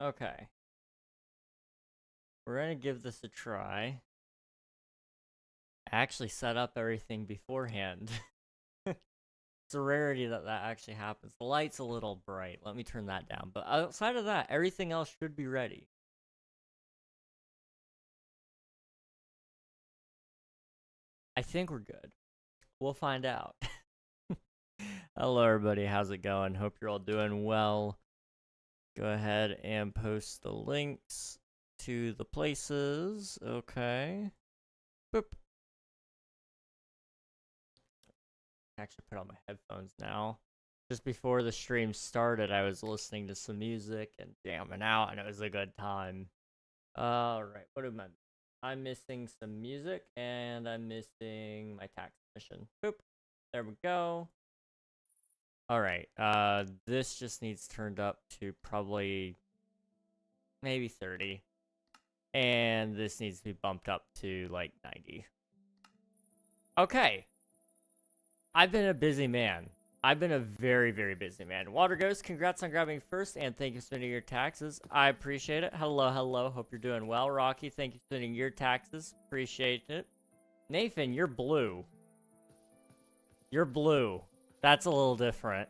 Okay. We're gonna give this a try. I actually set up everything beforehand. It's a rarity that that actually happens. The light's a little bright. Let me turn that down. But outside of that, everything else should be ready. I think we're good. We'll find out. Hello, everybody. How's it going? Hope you're all doing well. Go ahead and post the links to the places. Okay. Boop. Actually put on my headphones now. Just before the stream started, I was listening to some music and jamming out, and it was a good time. Alright, what am I? I'm missing some music, and I'm missing my tax mission. Boop. There we go. Alright, this just needs turned up to probably maybe 30. And this needs to be bumped up to like 90. Okay. I've been a busy man. I've been a very, very busy man. Water Ghost, congrats on grabbing first, and thank you for spending your taxes. I appreciate it. Hello, hello. Hope you're doing well. Rocky, thank you for spending your taxes. Appreciate it. Nathan, you're blue. You're blue. That's a little different.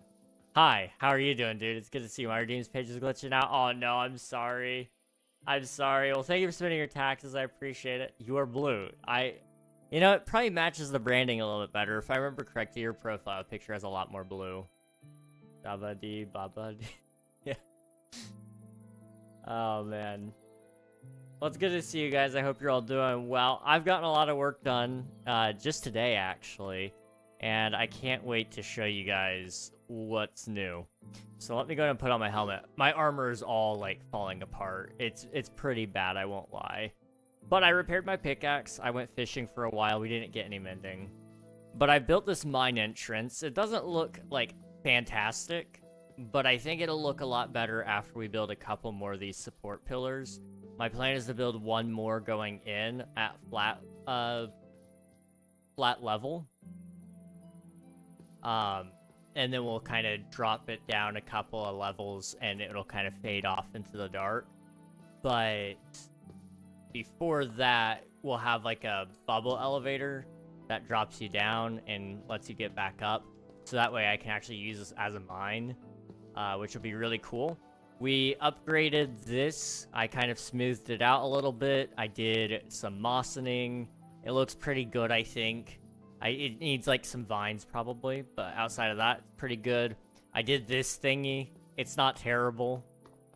Hi, how are you doing, dude? It's good to see you. My redeems page is glitching out. Oh, no, I'm sorry. I'm sorry. Well, thank you for spending your taxes. I appreciate it. You are blue. You know, it probably matches the branding a little bit better. If I remember correctly, your profile picture has a lot more blue. Dabba-dee, baba-dee. Yeah. Oh, man. Well, it's good to see you guys. I hope you're all doing well. I've gotten a lot of work done just today, actually. And I can't wait to show you guys what's new. So let me go ahead and put on my helmet. My armor is all, like, falling apart. It's pretty bad, I won't lie. But I repaired my pickaxe. I went fishing for a while. We didn't get any mending. But I built this mine entrance. It doesn't look, like, fantastic. But I think it'll look a lot better after we build a couple more of these support pillars. My plan is to build one more going in at flat level. And then we'll kind of drop it down a couple of levels and it'll kind of fade off into the dark. But before that, we'll have like a bubble elevator that drops you down and lets you get back up. So that way I can actually use this as a mine, which will be really cool. We upgraded this. I kind of smoothed it out a little bit. I did some mossening. It looks pretty good, I think. It needs like some vines probably, but outside of that, pretty good. I did this thingy. It's not terrible.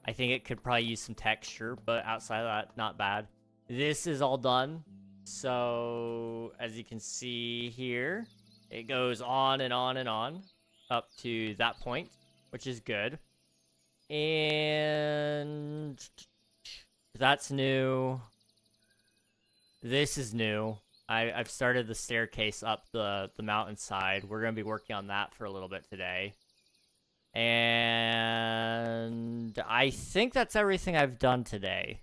I think it could probably use some texture, but outside of that, not bad. This is all done. So, as you can see here, it goes on and on and on up to that point, which is good. And that's new. This is new. I've started the staircase up the mountainside. We're going to be working on that for a little bit today. And I think that's everything I've done today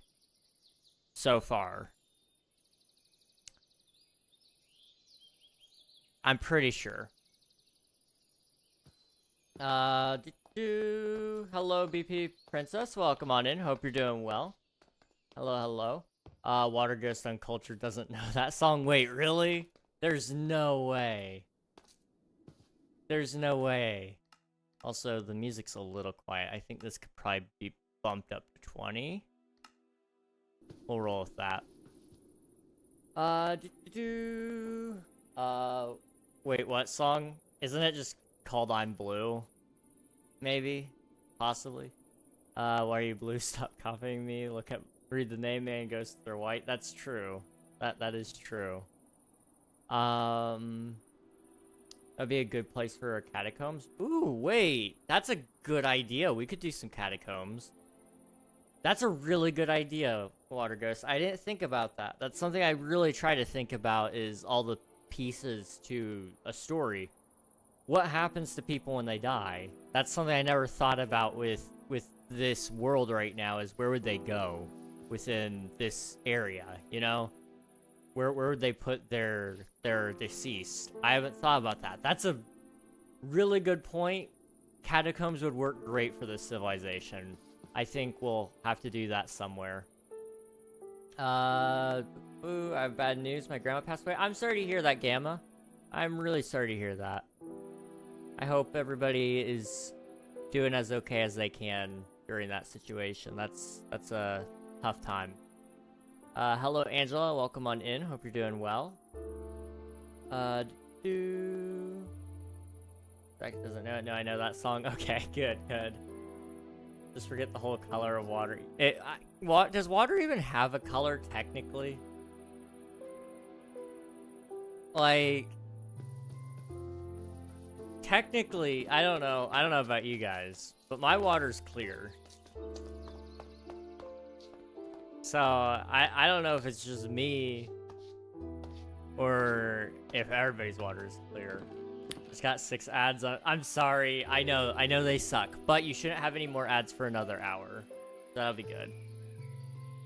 so far. I'm pretty sure. Hello, BP Princess. Welcome on in. Hope you're doing well. Hello, hello. Water Ghost Uncultured doesn't know that song. Wait, really? There's no way. There's no way. Also, the music's a little quiet. I think this could probably be bumped up to 20. We'll roll with that. Wait, what song? Isn't it just called I'm Blue? Maybe? Possibly? Why are you blue? Stop copying me. Read the name, man, ghosts are white. That's true. That is true. That'd be a good place for catacombs. Ooh, wait. That's a good idea. We could do some catacombs. That's a really good idea, Water Ghost. I didn't think about that. That's something I really try to think about, is all the pieces to a story. What happens to people when they die? That's something I never thought about with this world right now, is where would they go within this area, you know? Where would they put their deceased? I haven't thought about that. That's a really good point. Catacombs would work great for this civilization. I think we'll have to do that somewhere. Ooh, I have bad news. My grandma passed away. I'm sorry to hear that, Gamma. I'm really sorry to hear that. I hope everybody is doing as okay as they can during that situation. That's a tough time. Hello, Angela. Welcome on in. Hope you're doing well. Zach doesn't know it. No, I know that song. Okay, good. Just forget the whole color of water. Does water even have a color technically? Like, technically, I don't know about you guys, but my water's clear. So, I don't know if it's just me or if everybody's water is clear. It's got 6 ads on. I'm sorry. I know they suck, but you shouldn't have any more ads for another hour. That'll be good.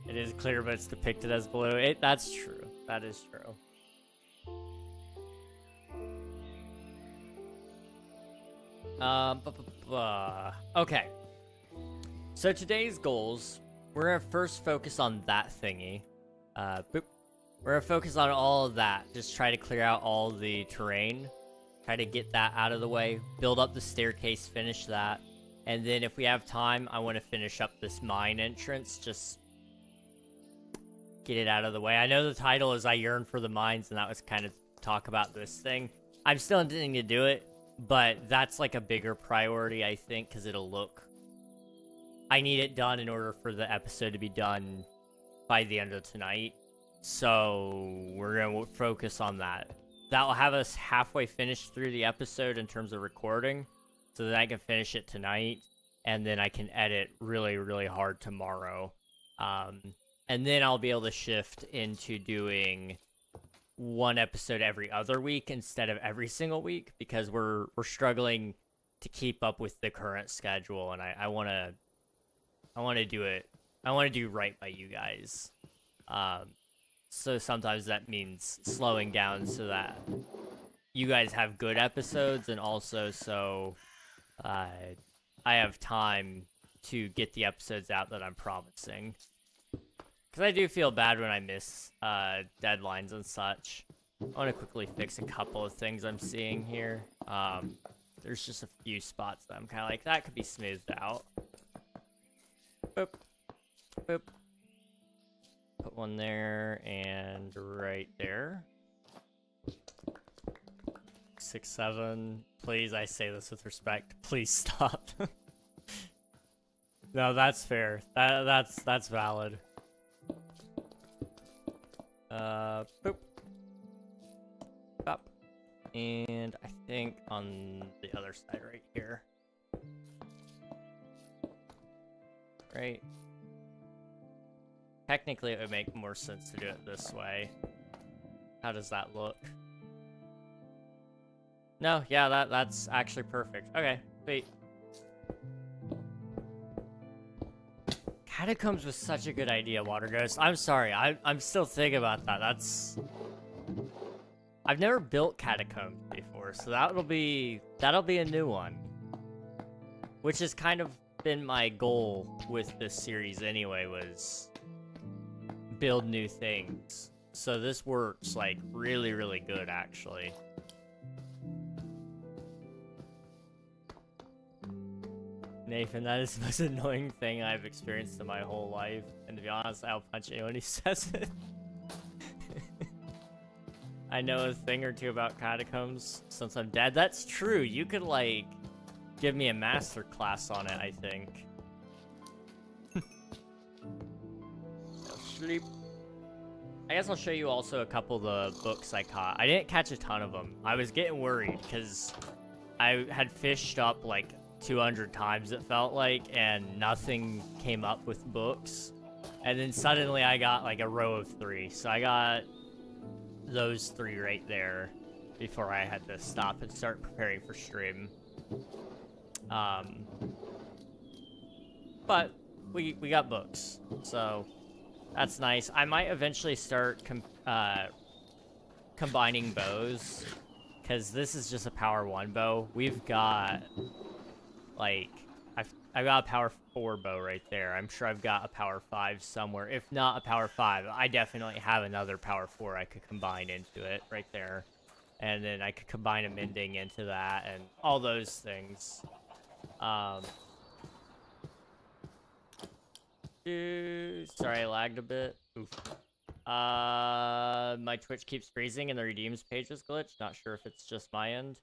It is clear, but it's depicted as blue. That's true. That is true. Okay. So today's goals, we're gonna first focus on that thingy. We're gonna focus on all of that. Just try to clear out all the terrain. Try to get that out of the way. Build up the staircase, finish that. And then if we have time, I want to finish up this mine entrance. Just get it out of the way. I know the title is I Yearn for the Mines, and that was kind of talk about this thing. I'm still intending to do it, but that's like a bigger priority, I think, because it'll look... I need it done in order for the episode to be done by the end of tonight. So we're going to focus on that. That will have us halfway finished through the episode in terms of recording, so that I can finish it tonight, and then I can edit really, really hard tomorrow. And then I'll be able to shift into doing one episode every other week instead of every single week, because we're struggling to keep up with the current schedule, and I want to do it. I want to do right by you guys. So sometimes that means slowing down so that you guys have good episodes, and also so I have time to get the episodes out that I'm promising. Because I do feel bad when I miss deadlines and such. I want to quickly fix a couple of things I'm seeing here. There's just a few spots that I'm kind of like, that could be smoothed out. Boop. Boop. Put one there and right there. 6, 7. Please, I say this with respect. Please stop. No, that's fair. That's valid. Boop. Up. And I think on the other side right here. Right. Technically, it would make more sense to do it this way. How does that look? No, yeah, that's actually perfect. Okay, wait. Catacombs was such a good idea, Water Ghost. I'm sorry, I'm still thinking about that. I've never built catacombs before, so that'll be a new one. Which has kind of been my goal with this series anyway, was build new things. So this works like really, really good, actually. Nathan, that is the most annoying thing I've experienced in my whole life. And to be honest, I'll punch anyone who says it. I know a thing or two about catacombs since I'm dead. That's true. You could, like, give me a master class on it, I think. Sleep. I guess I'll show you also a couple of the books I caught. I didn't catch a ton of them. I was getting worried because I had fished up like 200 times, it felt like, and nothing came up with books. And then suddenly I got like a row of 3. So I got those 3 right there before I had to stop and start preparing for stream. But we got books, so that's nice. I might eventually start combining bows, because this is just a power 1 bow. We've got, like, I got a power 4 bow right there. I'm sure I've got a power 5 somewhere. If not a power 5, I definitely have another power 4 I could combine into it right there. And then I could combine a mending into that and all those things. Sorry, I lagged a bit. Oof. My Twitch keeps freezing and the redeems page is glitched. Not sure if it's just my end.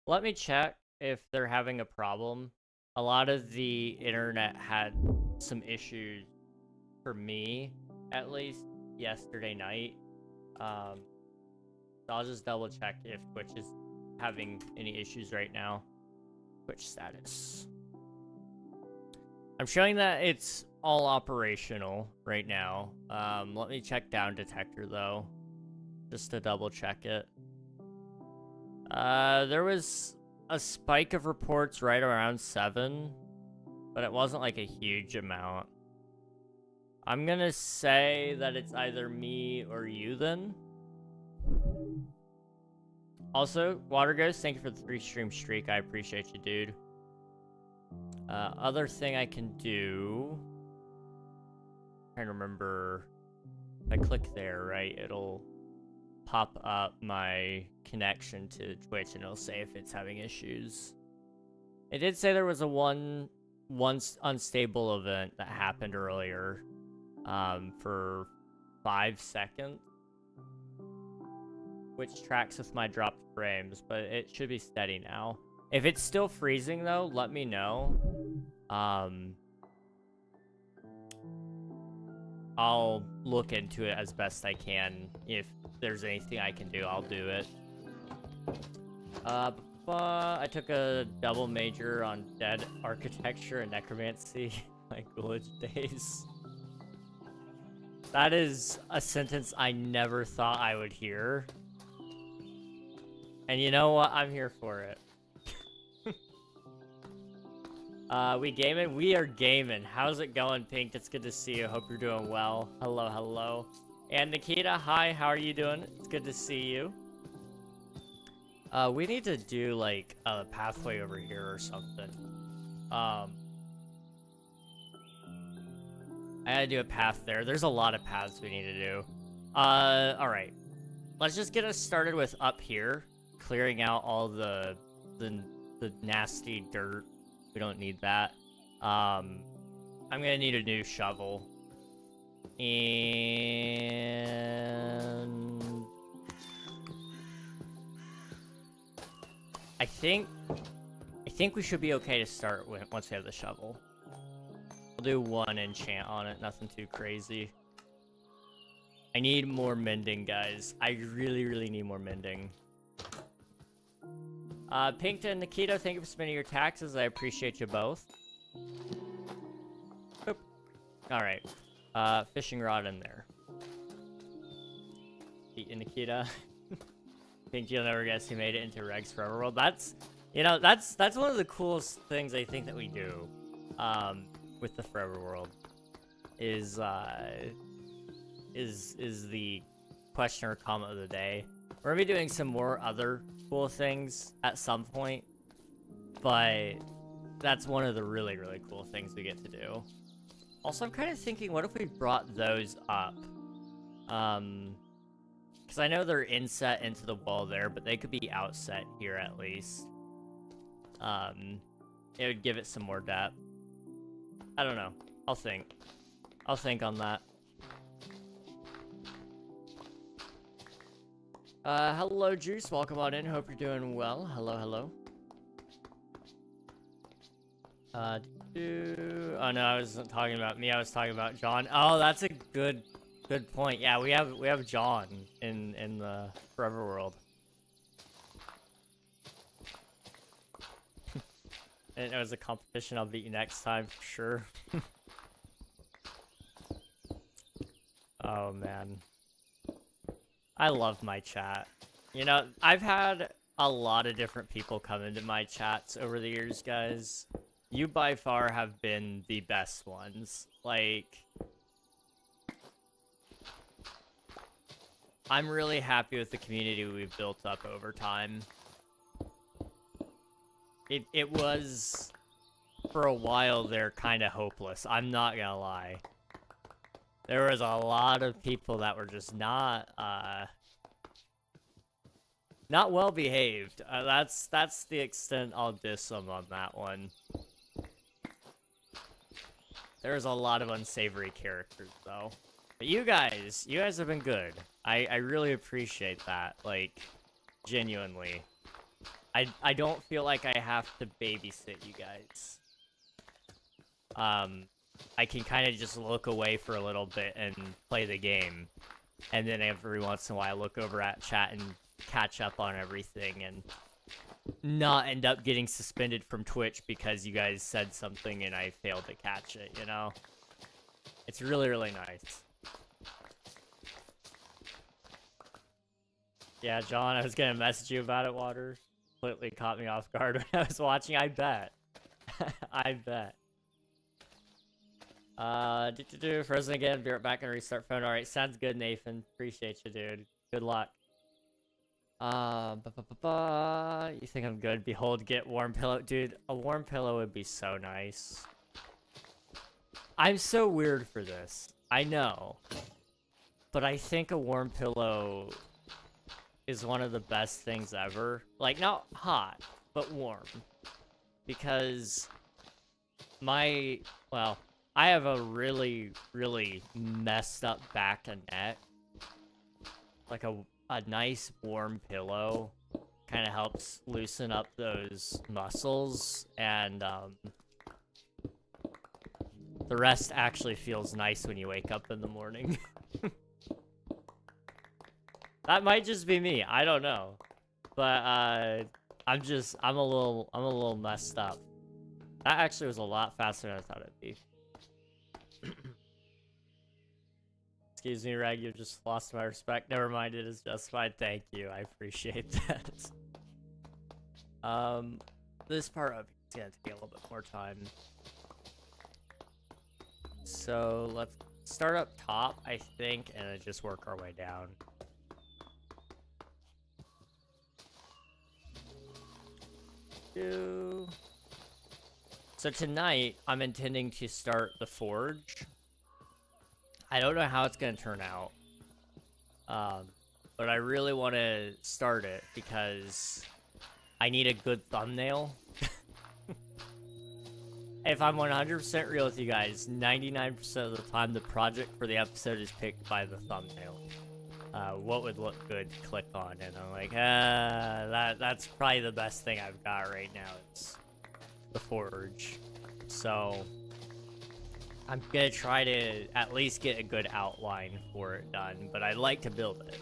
Let me check if they're having a problem. A lot of the internet had some issues for me, at least yesterday night. So I'll just double check if Twitch is having any issues right now. Twitch status. I'm showing that it's all operational right now. Let me check down detector though, just to double check it. There was a spike of reports right around 7, but it wasn't like a huge amount. I'm gonna say that it's either me or you then. Also, Water Ghost, thank you for the 3-stream streak. I appreciate you, dude. Other thing I can do... I'm trying to remember... If I click there, right, it'll pop up my connection to Twitch and it'll say if it's having issues. It did say there was a one unstable event that happened earlier for 5 seconds, which tracks with my dropped frames, but it should be steady now. If it's still freezing though, let me know. I'll look into it as best I can. If there's anything I can do, I'll do it. I took a double major on dead architecture and necromancy my Coolidge days. That is a sentence I never thought I would hear. And you know what? I'm here for it. We gaming? We are gaming. How's it going, Pink? It's good to see you. Hope you're doing well. Hello, hello. And Nikita, hi. How are you doing? It's good to see you. We need to do, like, a pathway over here or something. I gotta do a path there. There's a lot of paths we need to do. Alright. Let's just get us started with up here. Clearing out all the nasty dirt. We don't need that. I'm gonna need a new shovel. And... I think we should be okay to start once we have the shovel. We'll do 1 enchant on it, nothing too crazy. I need more mending, guys. I really, really need more mending. Pink and Nikita, thank you for spending your taxes. I appreciate you both. Oop. All right. Fishing rod in there. Pete and Nikita. Pink, you'll never guess who made it into Reg's Forever World. That's, you know, that's one of the coolest things I think that we do, with the Forever World, is the question or comment of the day. We're gonna be doing some more other cool things at some point, but that's one of the really, really cool things we get to do. Also, I'm kind of thinking, what if we brought those up? Because I know they're inset into the wall there, but they could be outset here at least. It would give it some more depth. I don't know. I'll think on that. Hello, Juice. Welcome on in. Hope you're doing well. Hello, hello. Oh no, I wasn't talking about me. I was talking about John. Oh, that's a good point. Yeah, we have John in the Forever World. And it was a competition. I'll beat you next time for sure. Oh man. I love my chat. You know, I've had a lot of different people come into my chats over the years, guys. You by far have been the best ones. Like, I'm really happy with the community we've built up over time. It was for a while there kind of hopeless. I'm not gonna lie. There was a lot of people that were just not well behaved. That's the extent I'll diss them on that one. There's a lot of unsavory characters though. But you guys have been good. I really appreciate that. Like, genuinely. I don't feel like I have to babysit you guys. I can kind of just look away for a little bit and play the game. And then every once in a while look over at chat and catch up on everything and not end up getting suspended from Twitch because you guys said something and I failed to catch it, you know? It's really, really nice. Yeah, John, I was gonna message you about it, Water. Completely caught me off guard when I was watching, I bet. I bet. Frozen again, be right back and restart phone. Alright, sounds good, Nathan. Appreciate you, dude. Good luck. You think I'm good? Behold, get warm pillow. Dude, a warm pillow would be so nice. I'm so weird for this. I know. But I think a warm pillow is one of the best things ever. Like, not hot, but warm. Because well, I have a really, really messed up back and neck. Like a nice warm pillow kind of helps loosen up those muscles, and the rest actually feels nice when you wake up in the morning. That might just be me, I don't know. But I'm a little messed up. That actually was a lot faster than I thought it'd be. Excuse me, Reg, you just lost my respect. Never mind, it is justified. Thank you, I appreciate that. This part up is gonna take a little bit more time. So let's start up top, I think, and then just work our way down. So tonight, I'm intending to start the forge. I don't know how it's gonna turn out. But I really want to start it because I need a good thumbnail. If I'm 100% real with you guys, 99% of the time the project for the episode is picked by the thumbnail. What would look good to click on, and I'm like, that's probably the best thing I've got right now is the forge. So I'm gonna try to at least get a good outline for it done, but I'd like to build it.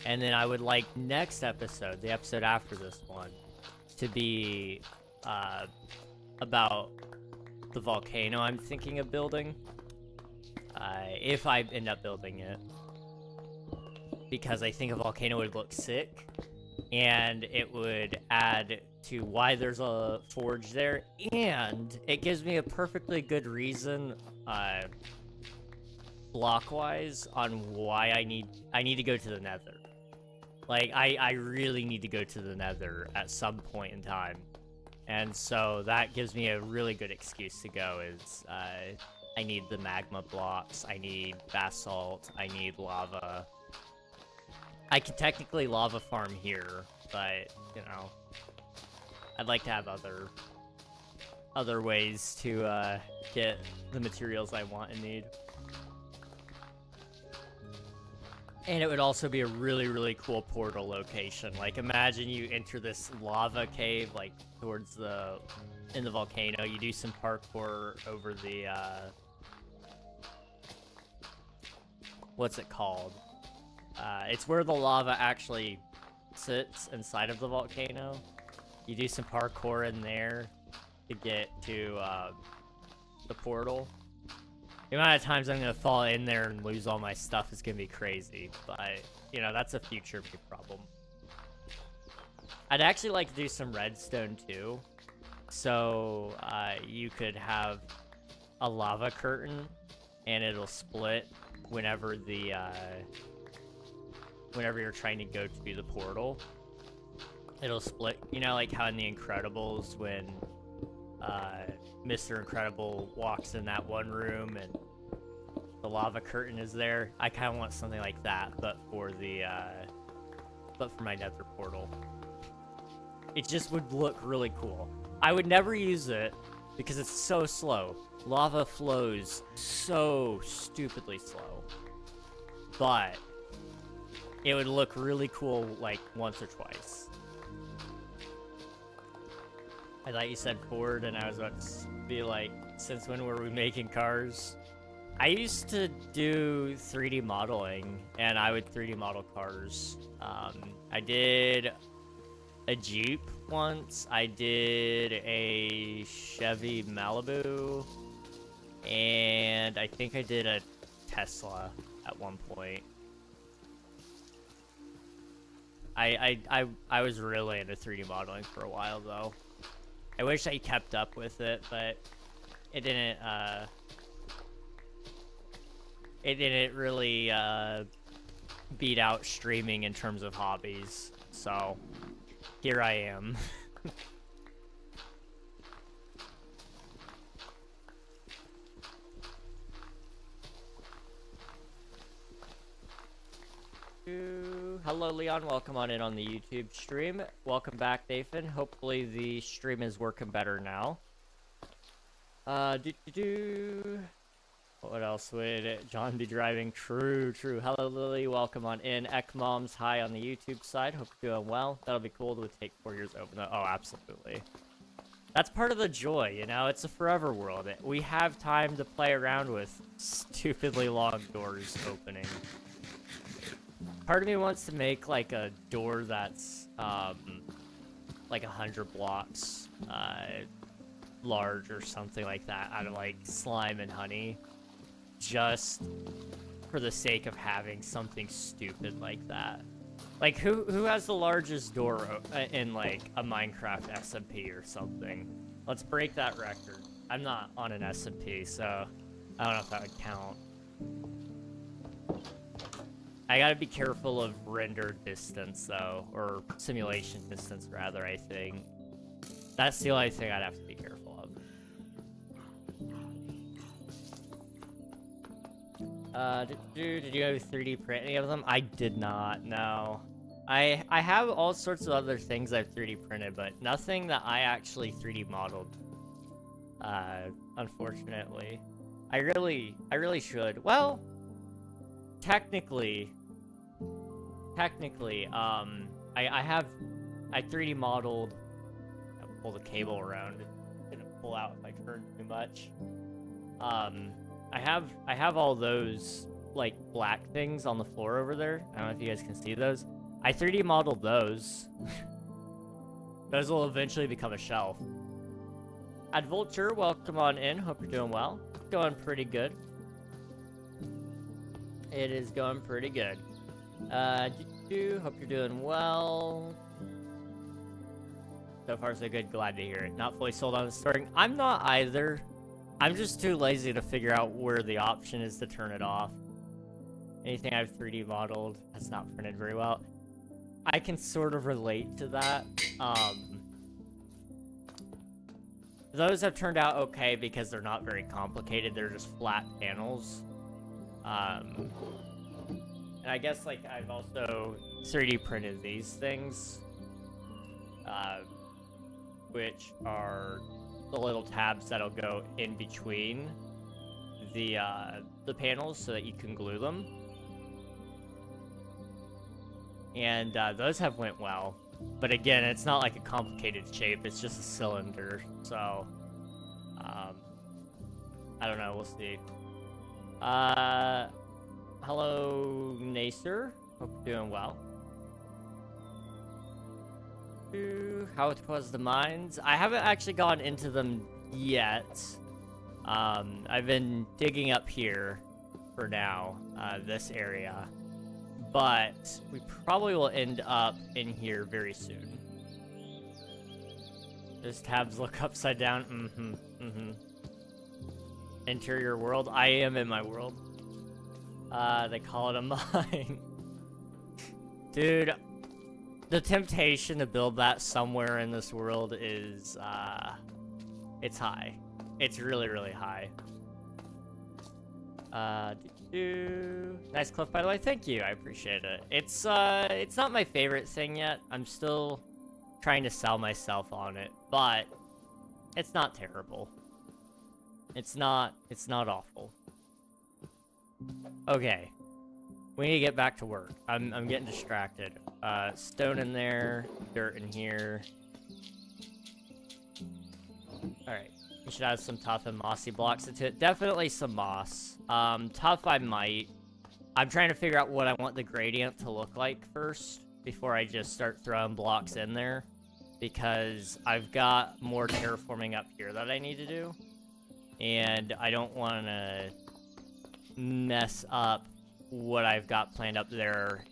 And then I would like next episode, the episode after this one, to be about the volcano I'm thinking of building. If I end up building it. Because I think a volcano would look sick, and it would add to why there's a forge there, and it gives me a perfectly good reason, block-wise, on why I need to go to the nether. Like, I really need to go to the nether at some point in time. And so that gives me a really good excuse to go is, I need the magma blocks, I need basalt, I need lava. I could technically lava farm here, but, you know, I'd like to have other ways to, get the materials I want and need. And it would also be a really, really cool portal location. Like, imagine you enter this lava cave, like, towards in the volcano. You do some parkour over the, what's it called? It's where the lava actually sits inside of the volcano. You do some parkour in there to get to, the portal. The amount of times I'm gonna fall in there and lose all my stuff is gonna be crazy, but, you know, that's a future me problem. I'd actually like to do some redstone too, so you could have a lava curtain and it'll split whenever whenever you're trying to go to the portal. It'll split, you know, like how in The Incredibles when Mr. Incredible walks in that one room and the lava curtain is there. I kind of want something like that, but for the, but for my nether portal. It just would look really cool. I would never use it because it's so slow. Lava flows so stupidly slow. But it would look really cool like once or twice. I thought you said Ford and I was about to be like, since when were we making cars? I used to do 3D modeling and I would 3D model cars. I did a Jeep once, I did a Chevy Malibu, and I think I did a Tesla at one point. I was really into 3D modeling for a while though. I wish I kept up with it, but it didn't really beat out streaming in terms of hobbies. So here I am. Hello, Leon. Welcome on in on the YouTube stream. Welcome back, Nathan. Hopefully the stream is working better now. What else would John be driving? True. Hello, Lily. Welcome on in. Ekmom's hi on the YouTube side. Hope you're doing well. That'll be cool. It would take 4 years to open that. Oh, absolutely. That's part of the joy, you know? It's a forever world. We have time to play around with stupidly long doors opening. Part of me wants to make like a door that's like 100 blocks large or something like that out of like slime and honey, just for the sake of having something stupid like that. Like who has the largest door in like a Minecraft SMP or something? Let's break that record. I'm not on an SMP, so I don't know if that would count. I gotta be careful of render distance, though, or simulation distance, rather, I think. That's the only thing I'd have to be careful of. Did you have 3D print any of them? I did not, no. I have all sorts of other things I've 3D printed, but nothing that I actually 3D modeled. Unfortunately. I really should. Well, technically, I 3D modeled. I'll pull the cable around. It's gonna pull out if I turn too much. I have all those like black things on the floor over there. I don't know if you guys can see those. I 3D modeled those. Those will eventually become a shelf. Advulture, welcome on in. Hope you're doing well. Going pretty good. It is going pretty good. Hope you're doing well. So far so good, glad to hear it. Not fully sold on starting. I'm not either. I'm just too lazy to figure out where the option is to turn it off. Anything I've 3D modeled has not printed very well. I can sort of relate to that. Those have turned out okay because they're not very complicated. They're just flat panels. And I guess like I've also 3D printed these things, which are the little tabs that'll go in between the panels so that you can glue them. And those have went well, but again, it's not like a complicated shape. It's just a cylinder, so I don't know. We'll see. Hello, Nacer. Hope you're doing well. How was the mines? I haven't actually gone into them yet. I've been digging up here for now, this area. But we probably will end up in here very soon. Those tabs look upside down. Interior world. I am in my world. They call it a mine. Dude, the temptation to build that somewhere in this world is It's high. It's really, really high. Nice cliff, by the way. Thank you. I appreciate it. It's not my favorite thing yet. I'm still trying to sell myself on it, but it's not terrible. It's not awful. Okay. We need to get back to work. I'm getting distracted. Stone in there, dirt in here. Alright. We should add some tough and mossy blocks into it. Definitely some moss. Tough I might. I'm trying to figure out what I want the gradient to look like first before I just start throwing blocks in there. Because I've got more terraforming up here that I need to do. And I don't want to mess up what I've got planned up there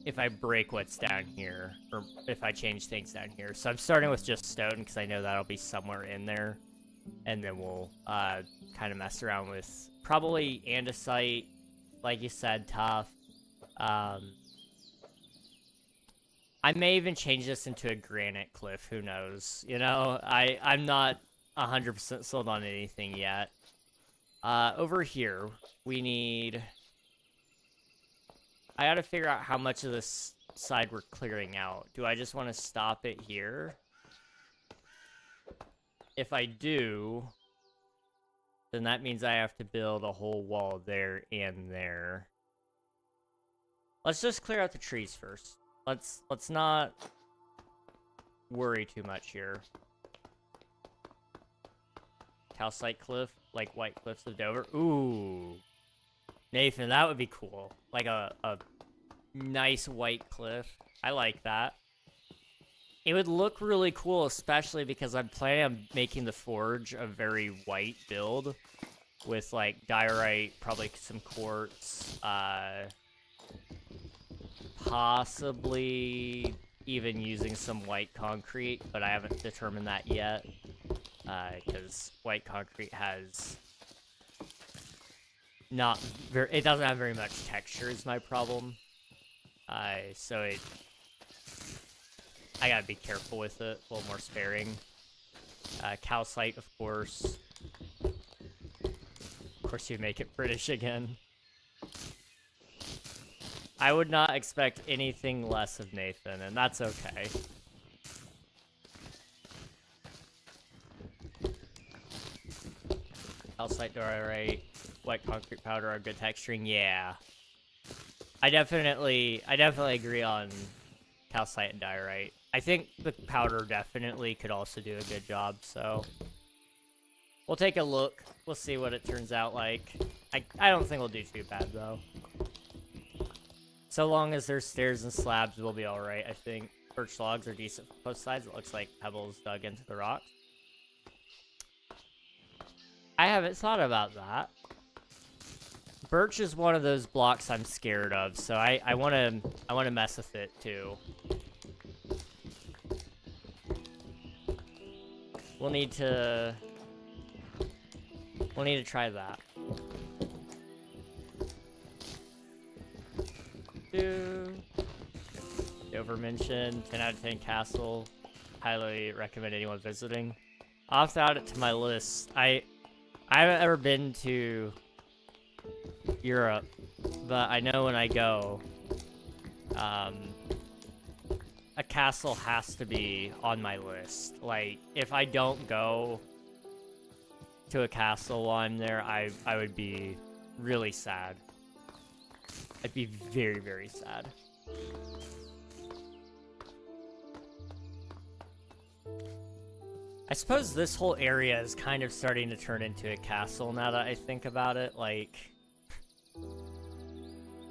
if I break what's down here, or if I change things down here. So I'm starting with just stone, because I know that'll be somewhere in there. And then we'll kind of mess around with probably andesite, like you said, tough. I may even change this into a granite cliff, who knows? You know, I'm not 100% sold on anything yet. Over here, we need... I gotta figure out how much of this side we're clearing out. Do I just want to stop it here? If I do, then that means I have to build a whole wall there and there. Let's just clear out the trees first. Let's not worry too much here. Calcite cliff, like White Cliffs of Dover. Ooh. Nathan, that would be cool. Like a nice white cliff. I like that. It would look really cool, especially because I'm planning on making the forge a very white build. With like diorite, probably some quartz, possibly even using some white concrete, but I haven't determined that yet. Because white concrete has it doesn't have very much texture is my problem. So I gotta be careful with it, a little more sparing. Calcite, of course. Of course you make it British again. I would not expect anything less of Nathan, and that's okay. Calcite, diorite, white concrete powder are good texturing. Yeah, I definitely agree on calcite and diorite. I think the powder definitely could also do a good job. So we'll take a look. We'll see what it turns out like. I don't think we'll do too bad though. So long as there's stairs and slabs, we'll be all right. I think birch logs are decent for both sides. It looks like pebbles dug into the rock. I haven't thought about that. Birch is one of those blocks I'm scared of, so I wanna mess with it too. We'll need to try that. Dover mentioned 10 out of 10 castle. Highly recommend anyone visiting. I'll have to add it to my list. I haven't ever been to Europe, but I know when I go, a castle has to be on my list. Like, if I don't go to a castle while I'm there, I would be really sad. I'd be very, very sad. I suppose this whole area is kind of starting to turn into a castle now that I think about it. Like,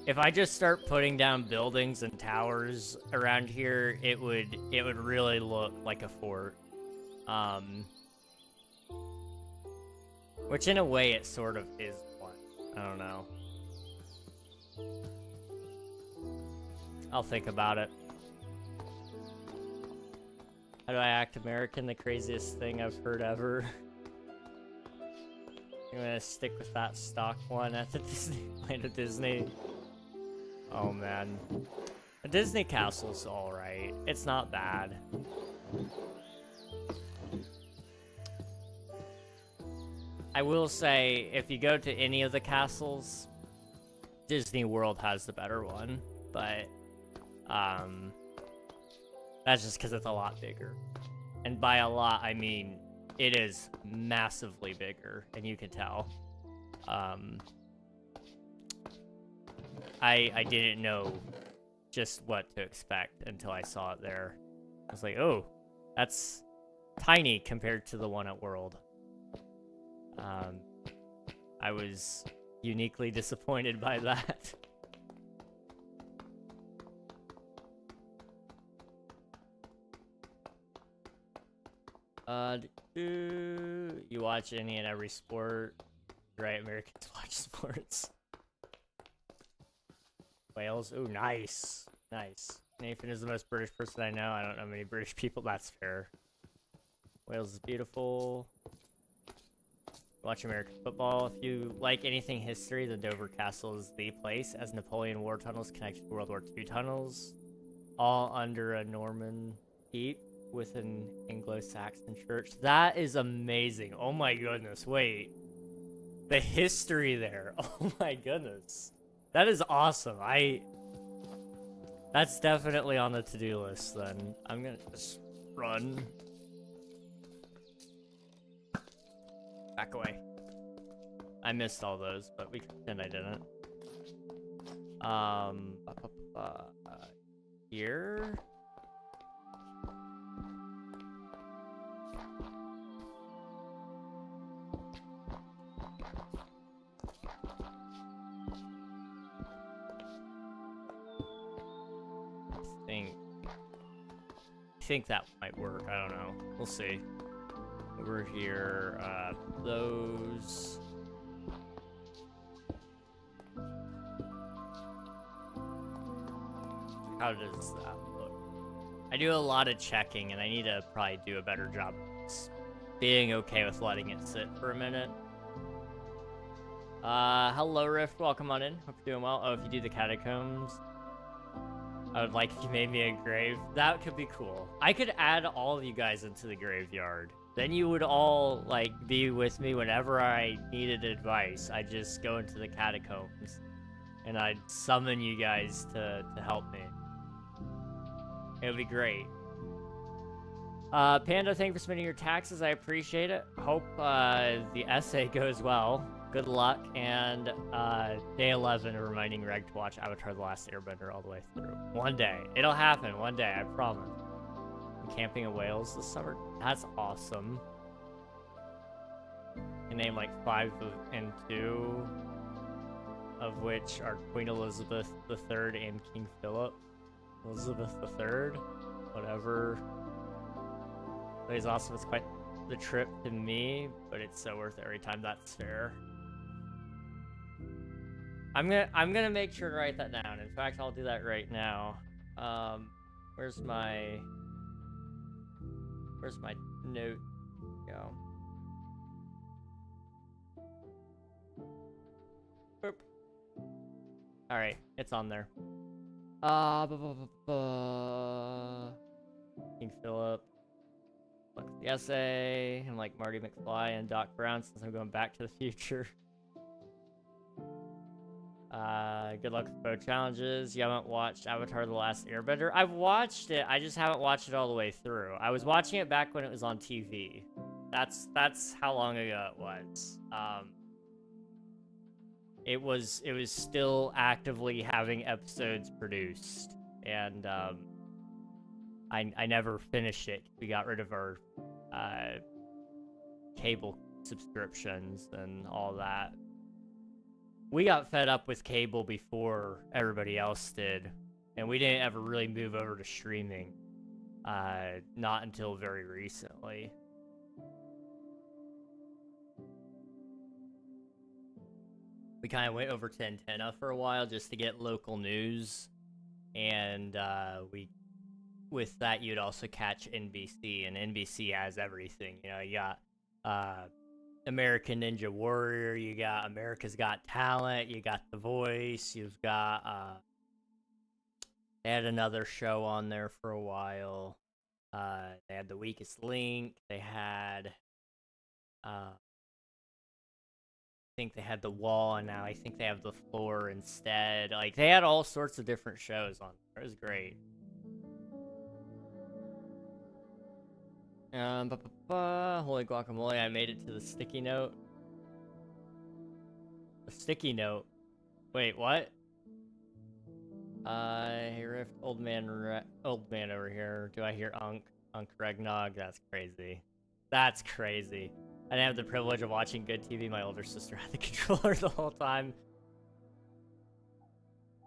if I just start putting down buildings and towers around here, it would really look like a fort. Which in a way it sort of is one. I don't know. I'll think about it. How do I act American? The craziest thing I've heard ever. I'm gonna stick with that stock one at the Disneyland of Disney. Oh man. The Disney castle's alright. It's not bad. I will say, if you go to any of the castles, Disney World has the better one, but that's just because it's a lot bigger. And by a lot, I mean it is massively bigger, and you can tell. I didn't know just what to expect until I saw it there. I was like, oh, that's tiny compared to the one at World. I was uniquely disappointed by that. You watch any and every sport, right? Americans watch sports. Wales, ooh, nice, nice. Nathan is the most British person I know. I don't know many British people. That's fair. Wales is beautiful. Watch American football. If you like anything history, the Dover Castle is the place, as Napoleon War tunnels connect to World War II tunnels, all under a Norman keep with an Anglo-Saxon church. That is amazing. Oh my goodness. Wait. The history there. Oh my goodness. That is awesome. That's definitely on the to-do list then. I'm gonna just run. Back away. I missed all those, but we can pretend I didn't. Here. I think that might work. I don't know. We'll see. Over here, those. How does that look? I do a lot of checking, and I need to probably do a better job being okay with letting it sit for a minute. Hello, Rift. Welcome on in. Hope you're doing well. Oh, if you do the catacombs, I would like if you made me a grave. That could be cool. I could add all of you guys into the graveyard. Then you would all, like, be with me whenever I needed advice. I'd just go into the catacombs, and I'd summon you guys to help me. It would be great. Panda, thank you for submitting your taxes. I appreciate it. Hope the essay goes well. Good luck. And day 11, reminding Reg to watch Avatar The Last Airbender all the way through. One day. It'll happen. One day, I promise. I'm camping in Wales this summer. That's awesome. I name like 5 and 2, of which are Queen Elizabeth III and King Philip. Elizabeth III, whatever. But it's awesome. It's quite the trip to me, but it's so worth it every time. That's fair. I'm gonna make sure to write that down. In fact, I'll do that right now. Where's my note? Go. Boop. All right, it's on there. King Philip. Look at the essay. I'm like Marty McFly and Doc Brown since I'm going back to the future. Good luck with both challenges. You haven't watched Avatar The Last Airbender? I've watched it. I just haven't watched it all the way through. I was watching it back when it was on TV. That's how long ago it was. It was still actively having episodes produced, and I never finished it. We got rid of our cable subscriptions and all that. We got fed up with cable before everybody else did, and we didn't ever really move over to streaming, not until very recently. We kind of went over to Antenna for a while just to get local news, and with that you'd also catch NBC, and NBC has everything. You know, you got American Ninja Warrior, you got America's Got Talent, you got The Voice, you've got they had another show on there for a while. They had The Weakest Link, they had think they had the wall, and now I think they have the floor instead. Like, they had all sorts of different shows on there. It was great. Holy guacamole, I made it to the sticky note. The sticky note. Wait, what? Hey Rift, old man over here. Do I hear KingRegNog? That's crazy. That's crazy. I didn't have the privilege of watching good TV. My older sister had the controller the whole time.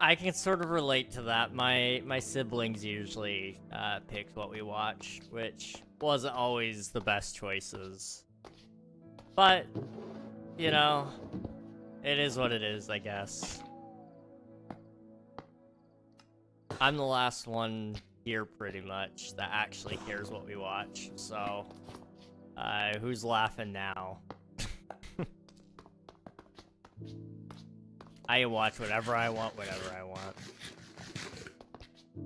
I can sort of relate to that. My siblings usually picked what we watch, which wasn't always the best choices. But, you know, it is what it is, I guess. I'm the last one here, pretty much, that actually cares what we watch, so... who's laughing now? I can watch whatever I want, whenever I want.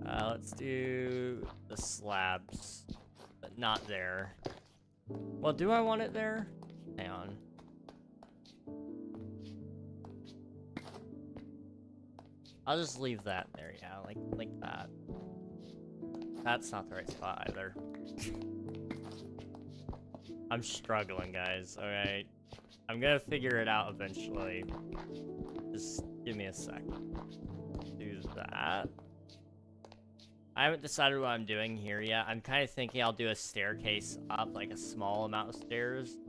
Let's do the slabs, but not there. Well, do I want it there? Hang on. I'll just leave that there, yeah, like that. That's not the right spot either. I'm struggling, guys. Alright. I'm gonna figure it out eventually. Just give me a sec. Do that. I haven't decided what I'm doing here yet. I'm kind of thinking I'll do a staircase up, like a small amount of stairs.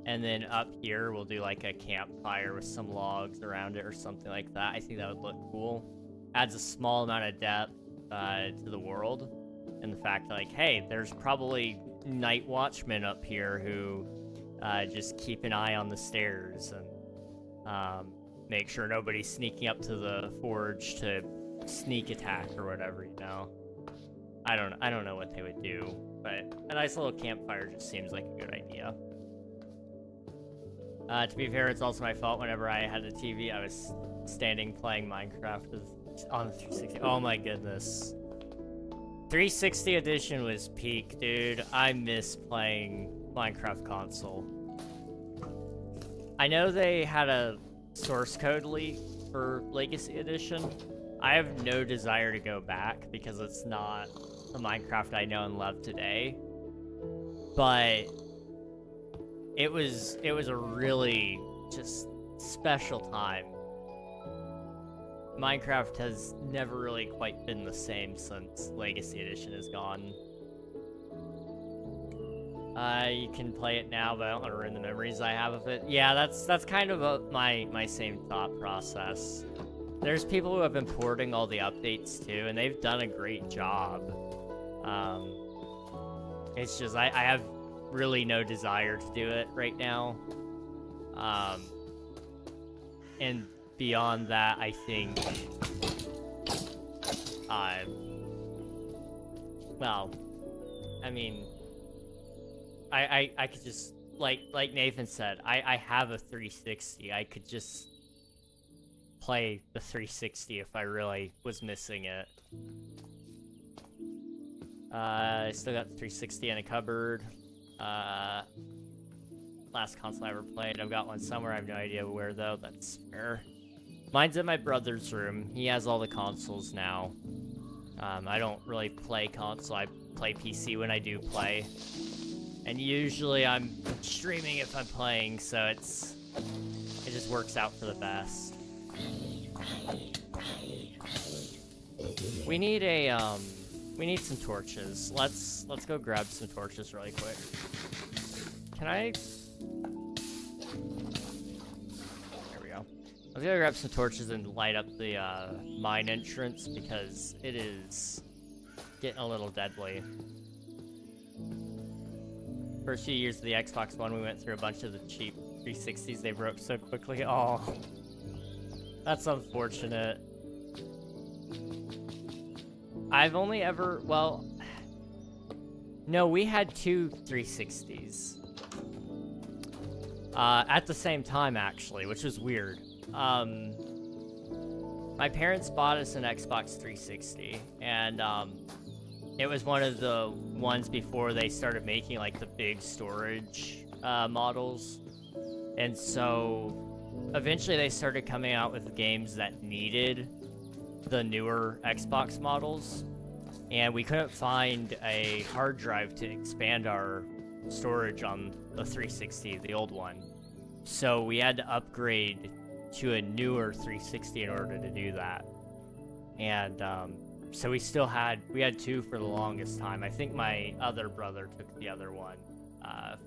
And then up here, we'll do like a campfire with some logs around it or something like that. I think that would look cool. Adds a small amount of depth to the world. And the fact, like, hey, there's probably night watchmen up here who just keep an eye on the stairs and make sure nobody's sneaking up to the forge to sneak attack or whatever, you know. I don't know what they would do, but a nice little campfire just seems like a good idea. To be fair, it's also my fault. Whenever I had a TV, I was standing playing Minecraft on the 360. Oh my goodness. 360 edition was peak, dude. I miss playing Minecraft console. I know they had a source code leak for Legacy Edition. I have no desire to go back because it's not the Minecraft I know and love today. But it was a really just special time. Minecraft has never really quite been the same since Legacy Edition is gone. You can play it now, but I don't want to ruin the memories I have of it. Yeah, that's kind of my same thought process. There's people who have been porting all the updates too, and they've done a great job. It's just I have really no desire to do it right now. And beyond that, I think, well, I mean, I could just, like Nathan said, I have a 360. I could just play the 360 if I really was missing it. I still got the 360 in a cupboard. Last console I ever played. I've got one somewhere. I have no idea where, though. That's fair. Mine's in my brother's room. He has all the consoles now. I don't really play console. I play PC when I do play. And usually I'm streaming if I'm playing, so it just works out for the best. We need we need some torches. Let's go grab some torches really quick. Can I? There we go. Let's go grab some torches and light up the mine entrance because it is getting a little deadly. First few years of the Xbox One, we went through a bunch of the cheap 360s. They broke so quickly. Oh, that's unfortunate. I've only ever, well, no, we had two 360s. At the same time, actually, which was weird. My parents bought us an Xbox 360, and it was one of the ones before they started making, like, the big storage models. And so eventually they started coming out with games that needed the newer Xbox models, and we couldn't find a hard drive to expand our storage on the 360, the old one. So we had to upgrade to a newer 360 in order to do that. And so we had two for the longest time. I think my other brother took the other one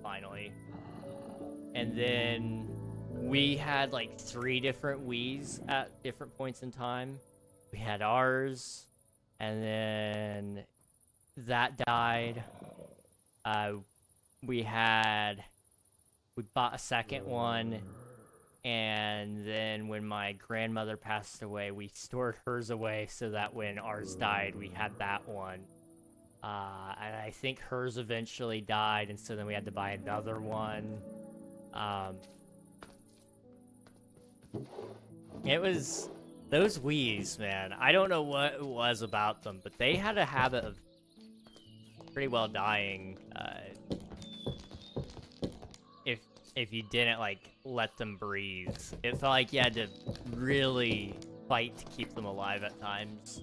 finally. And then we had like 3 different Wiis at different points in time. We had ours, and then that died. We bought a second one, and then when my grandmother passed away, we stored hers away so that when ours died, we had that one. And I think hers eventually died, and so then we had to buy another one. It was those Wiis, man. I don't know what it was about them, but they had a habit of pretty well dying if you didn't like let them breathe. It felt like you had to really fight to keep them alive at times.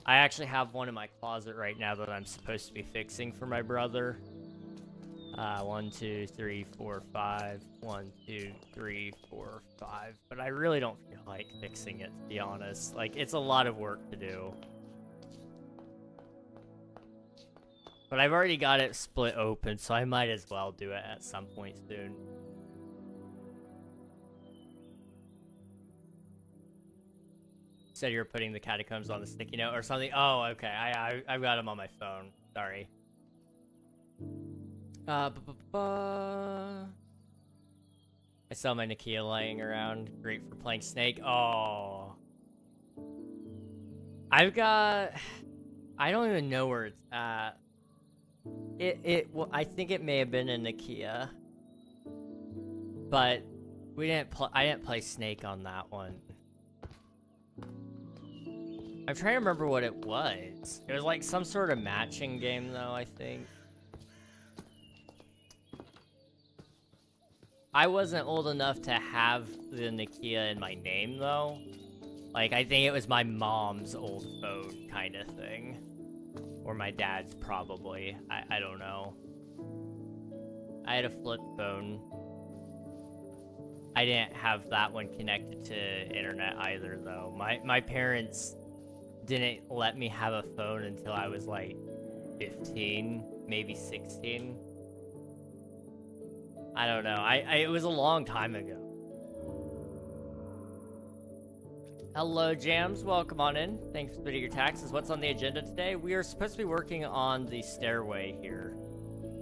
I actually have one in my closet right now that I'm supposed to be fixing for my brother. 1, 2, 3, 4, 5. 1, 2, 3, 4, 5. But I really don't feel like fixing it, to be honest. Like, it's a lot of work to do. But I've already got it split open, so I might as well do it at some point soon. Said you were putting the catacombs on the sticky note or something. Oh, okay. I've got them on my phone. Sorry. I saw my Nokia lying around. Great for playing Snake. Oh. I don't even know where it's at. Well, I think it may have been a Nokia. But I didn't play Snake on that one. I'm trying to remember what it was. It was like some sort of matching game though, I think. I wasn't old enough to have the Nokia in my name, though. Like, I think it was my mom's old phone kind of thing. Or my dad's, probably. I don't know. I had a flip phone. I didn't have that one connected to internet either, though. My parents didn't let me have a phone until I was, like, 15, maybe 16. I don't know. It was a long time ago. Hello, Jams. Welcome on in. Thanks for splitting your taxes. What's on the agenda today? We are supposed to be working on the stairway here.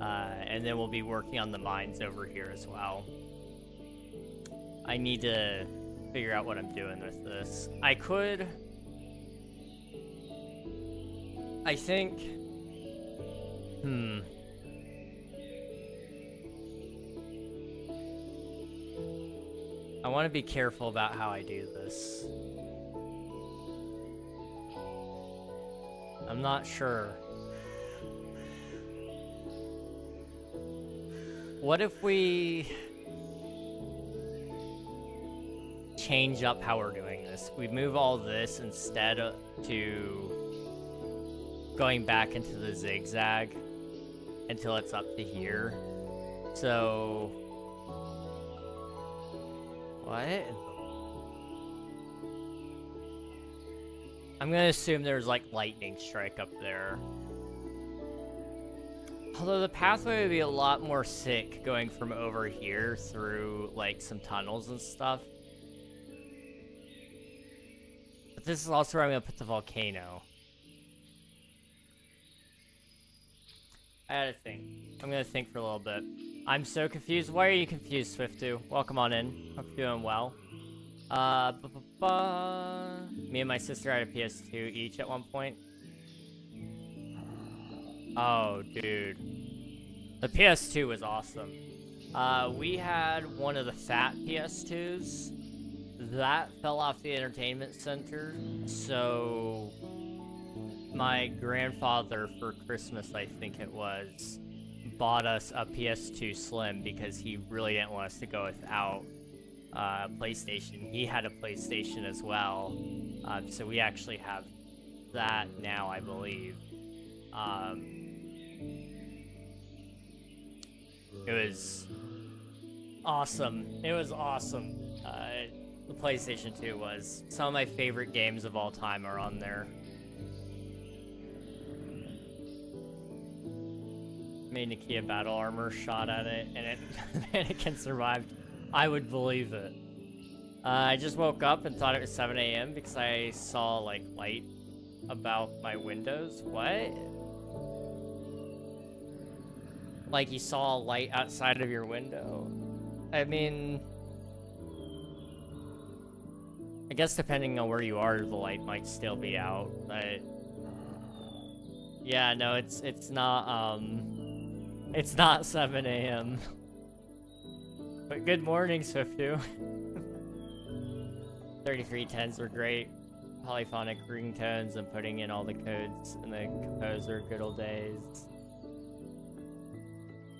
And then we'll be working on the mines over here as well. I need to figure out what I'm doing with this. I think... I want to be careful about how I do this. I'm not sure. What if we change up how we're doing this? We move all this instead to going back into the zigzag until it's up to here. So... What? I'm gonna assume there's like lightning strike up there. Although the pathway would be a lot more sick going from over here through like some tunnels and stuff. But this is also where I'm gonna put the volcano. I gotta think. I'm gonna think for a little bit. I'm so confused. Why are you confused, Swift2? Welcome on in. Hope you're doing well. Me and my sister had a PS2 each at one point. Oh, dude. The PS2 was awesome. We had one of the fat PS2s. That fell off the entertainment center, so my grandfather, for Christmas, I think it was, bought us a PS2 Slim because he really didn't want us to go without PlayStation. He had a PlayStation as well, so we actually have that now, I believe. It was awesome. It was awesome. The PlayStation 2 was. Some of my favorite games of all time are on there. Made Nakia battle armor, shot at it, and it mannequin survived. I would believe it. I just woke up and thought it was 7 a.m. because I saw, like, light about my windows. What? Like, you saw a light outside of your window? I mean, I guess depending on where you are, the light might still be out, but yeah, no, it's not 7 a.m. But good morning, Swiftu. 3310s were great. Polyphonic ringtones and putting in all the codes in the composer, good old days.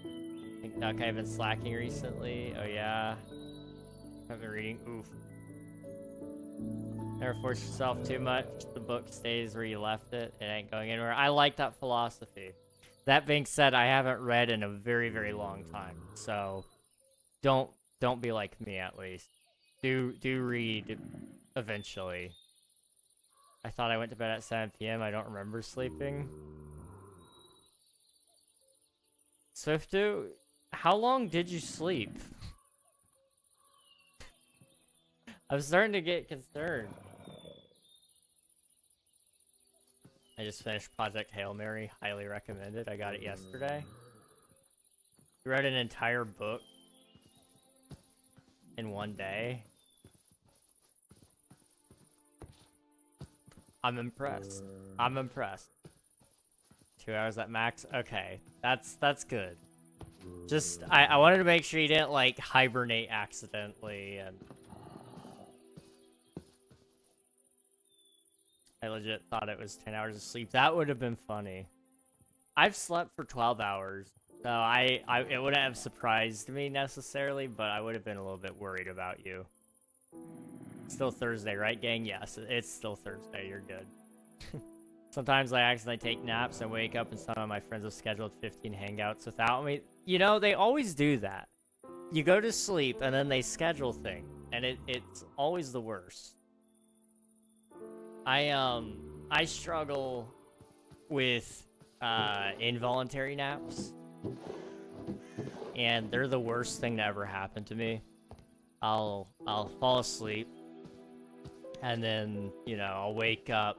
I think Duck, I've been slacking recently. Oh yeah. I've been reading. Oof. Never force yourself too much. The book stays where you left it. It ain't going anywhere. I like that philosophy. That being said, I haven't read in a very, very long time. So don't be like me, at least. Do read eventually. I thought I went to bed at 7 p.m. I don't remember sleeping. Swiftu, how long did you sleep? I'm starting to get concerned. I just finished Project Hail Mary. Highly recommended. I got it yesterday. You read an entire book in one day. I'm impressed. I'm impressed. 2 hours at max? Okay. That's good. Just, I wanted to make sure you didn't, like, hibernate accidentally, and I legit thought it was 10 hours of sleep. That would have been funny. I've slept for 12 hours, so it wouldn't have surprised me necessarily, but I would have been a little bit worried about you. Still Thursday, right, gang? Yes, it's still Thursday. You're good. Sometimes I accidentally take naps and wake up, and some of my friends have scheduled 15 hangouts without me. You know, they always do that. You go to sleep, and then they schedule things, and it's always the worst. I struggle with involuntary naps, and they're the worst thing to ever happen to me. I'll fall asleep, and then, you know, I'll wake up,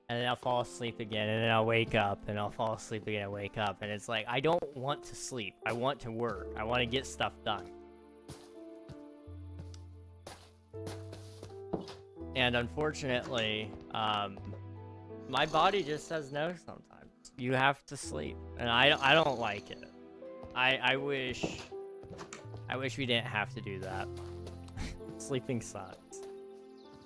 and then I'll fall asleep again, and then I'll wake up, and I'll fall asleep again and wake up, and it's like, I don't want to sleep. I want to work. I want to get stuff done. And unfortunately, my body just says no sometimes. You have to sleep, and I don't like it. I wish we didn't have to do that. Sleeping sucks.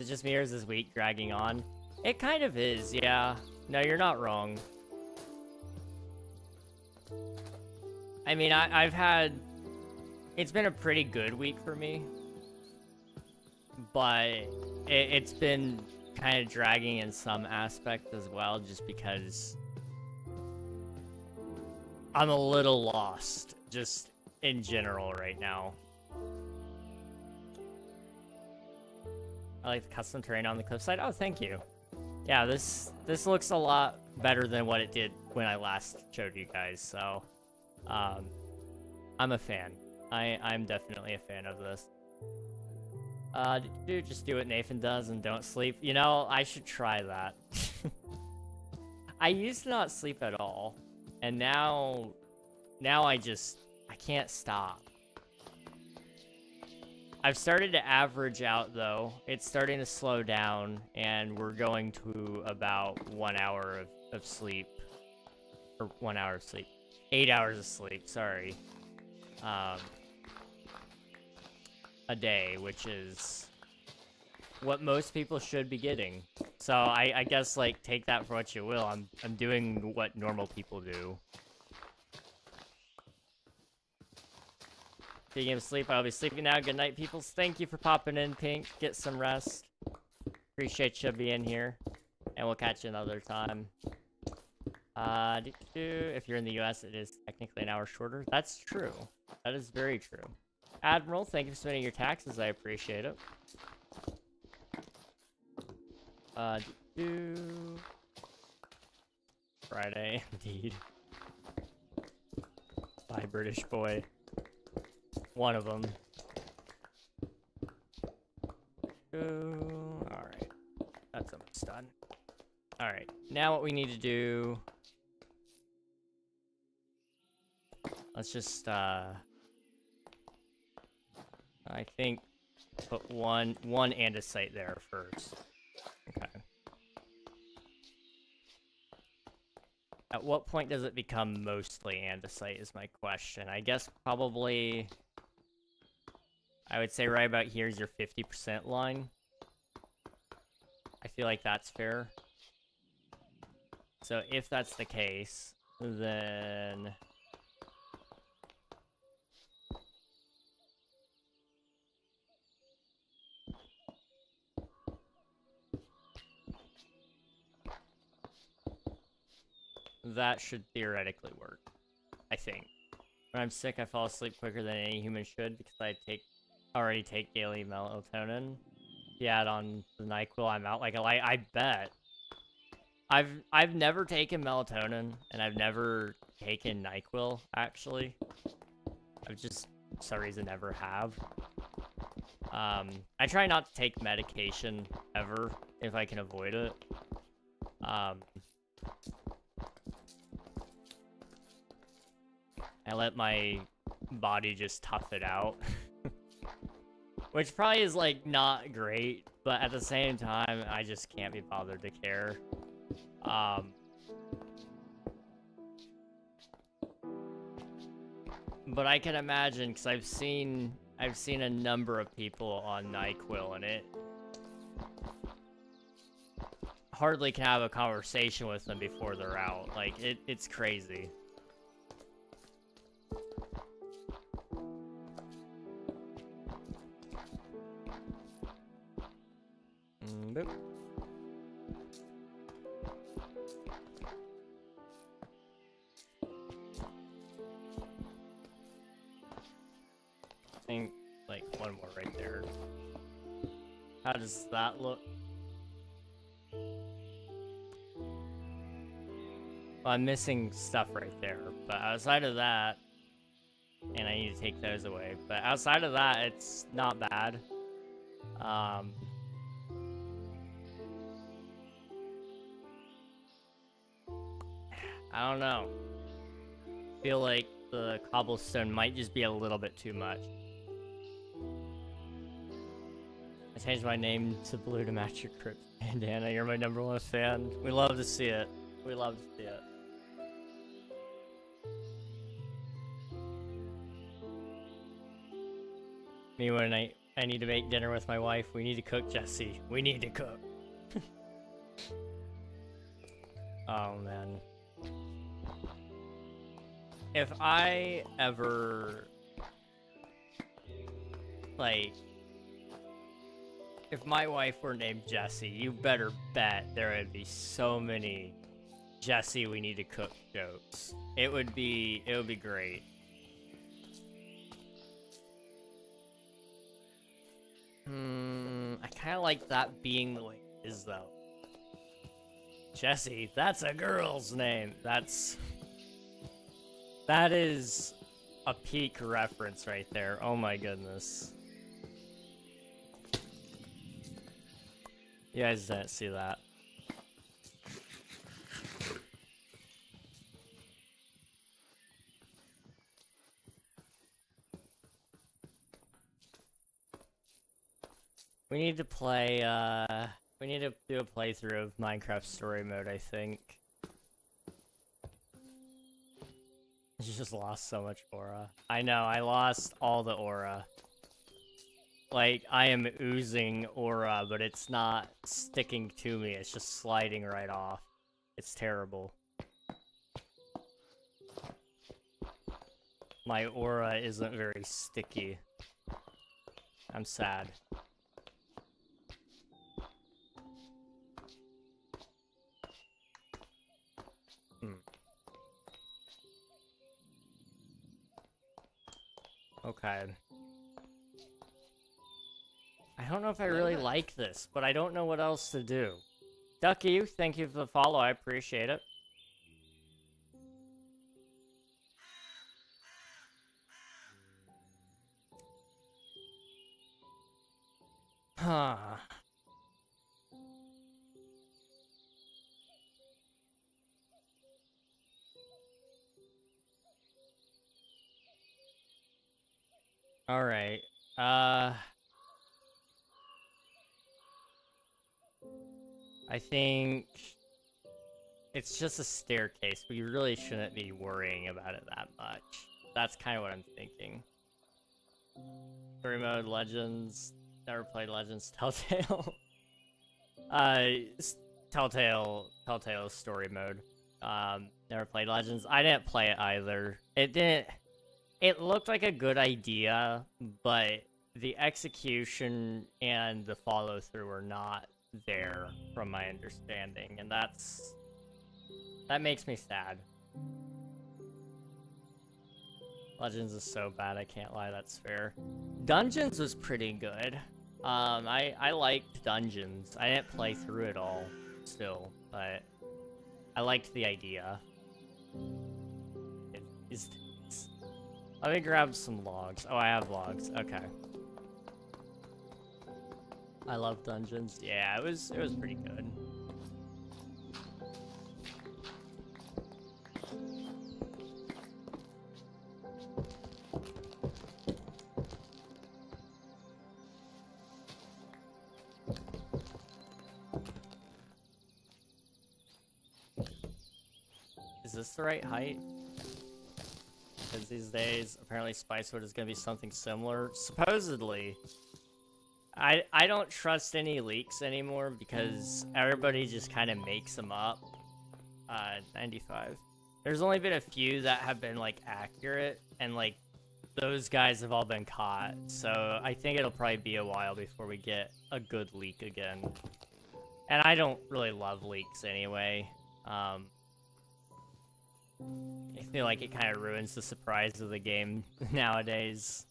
It's just me, or is this week dragging on? It kind of is, yeah. No, you're not wrong. I mean, it's been a pretty good week for me, but it's been kind of dragging in some aspect as well, just because I'm a little lost, just in general right now. I like the custom terrain on the cliffside. Oh, thank you. Yeah, this looks a lot better than what it did when I last showed you guys, so I'm a fan. I'm definitely a fan of this. Dude, just do what Nathan does and don't sleep. You know, I should try that. I used to not sleep at all, and now I can't stop. I've started to average out, though. It's starting to slow down, and we're going to about 1 hour of sleep. Or 1 hour of sleep. 8 hours of sleep, sorry. A day, which is what most people should be getting. So I guess, like, take that for what you will. I'm doing what normal people do. Speaking of sleep, I'll be sleeping now. Good night, peoples. Thank you for popping in, Pink. Get some rest. Appreciate you being here. And we'll catch you another time. If you're in the US, it is technically an hour shorter. That's true. That is very true. Admiral, thank you for submitting your taxes. I appreciate it. Friday, indeed. Bye, British boy. One of them. Alright. That's almost done. Alright. Now what we need to do... Let's just, I think put one andesite there first. Okay. At what point does it become mostly andesite is my question. I guess probably... I would say right about here is your 50% line. I feel like that's fair. So if that's the case, then... that should theoretically work, I think. When I'm sick, I fall asleep quicker than any human should because I already take daily melatonin. Yeah, on the NyQuil, I'm out. Like I bet. I've never taken melatonin, and I've never taken NyQuil, actually. I've just, for some reason, never have. I try not to take medication, ever, if I can avoid it. I let my body just tough it out. Which probably is, like, not great, but at the same time, I just can't be bothered to care. But I can imagine, because I've seen a number of people on NyQuil, and it hardly can have a conversation with them before they're out. Like, it's crazy. Boop. I think, like, one more right there. How does that look? Well, I'm missing stuff right there, but outside of that, and I need to take those away, but outside of that, it's not bad. I don't know. Feel like the cobblestone might just be a little bit too much. I changed my name to Blue to match your crypt bandana. You're my #1 fan. We love to see it. We love to see it. Me when I need to make dinner with my wife. We need to cook, Jesse. We need to cook. Oh, man. If I ever, like, if my wife were named Jessie, you better bet there would be so many Jessie we need to cook jokes. It would be great. I kind of like that being the way it is, though. Jessie, that's a girl's name. That is a peak reference right there. Oh my goodness. You guys didn't see that. We need to play, we need to do a playthrough of Minecraft Story Mode, I think. You just lost so much aura. I know, I lost all the aura. Like, I am oozing aura, but it's not sticking to me, it's just sliding right off. It's terrible. my aura isn't very sticky. I'm sad. Okay. I don't know if I really like this, but I don't know what else to do. Ducky, thank you for the follow. I appreciate it. Huh. All right. I think it's just a staircase. We really shouldn't be worrying about it that much. That's kind of what I'm thinking. Story mode, Legends. Never played Legends. Telltale. Telltale story mode. Never played Legends. I didn't play it either. It looked like a good idea, but the execution and the follow-through are not there, from my understanding, and that makes me sad. Legends is so bad, I can't lie, that's fair. Dungeons was pretty good. I liked Dungeons. I didn't play through it all, still, but I liked the idea. Let me grab some logs. Oh, I have logs. Okay. I love Dungeons. Yeah, it was pretty good. Is this the right height? Because these days, apparently Spicewood is going to be something similar. Supposedly. I don't trust any leaks anymore because everybody just kind of makes them up. 95. There's only been a few that have been, like, accurate, and, like, those guys have all been caught. So I think it'll probably be a while before we get a good leak again. And I don't really love leaks anyway. I feel like it kind of ruins the surprise of the game nowadays.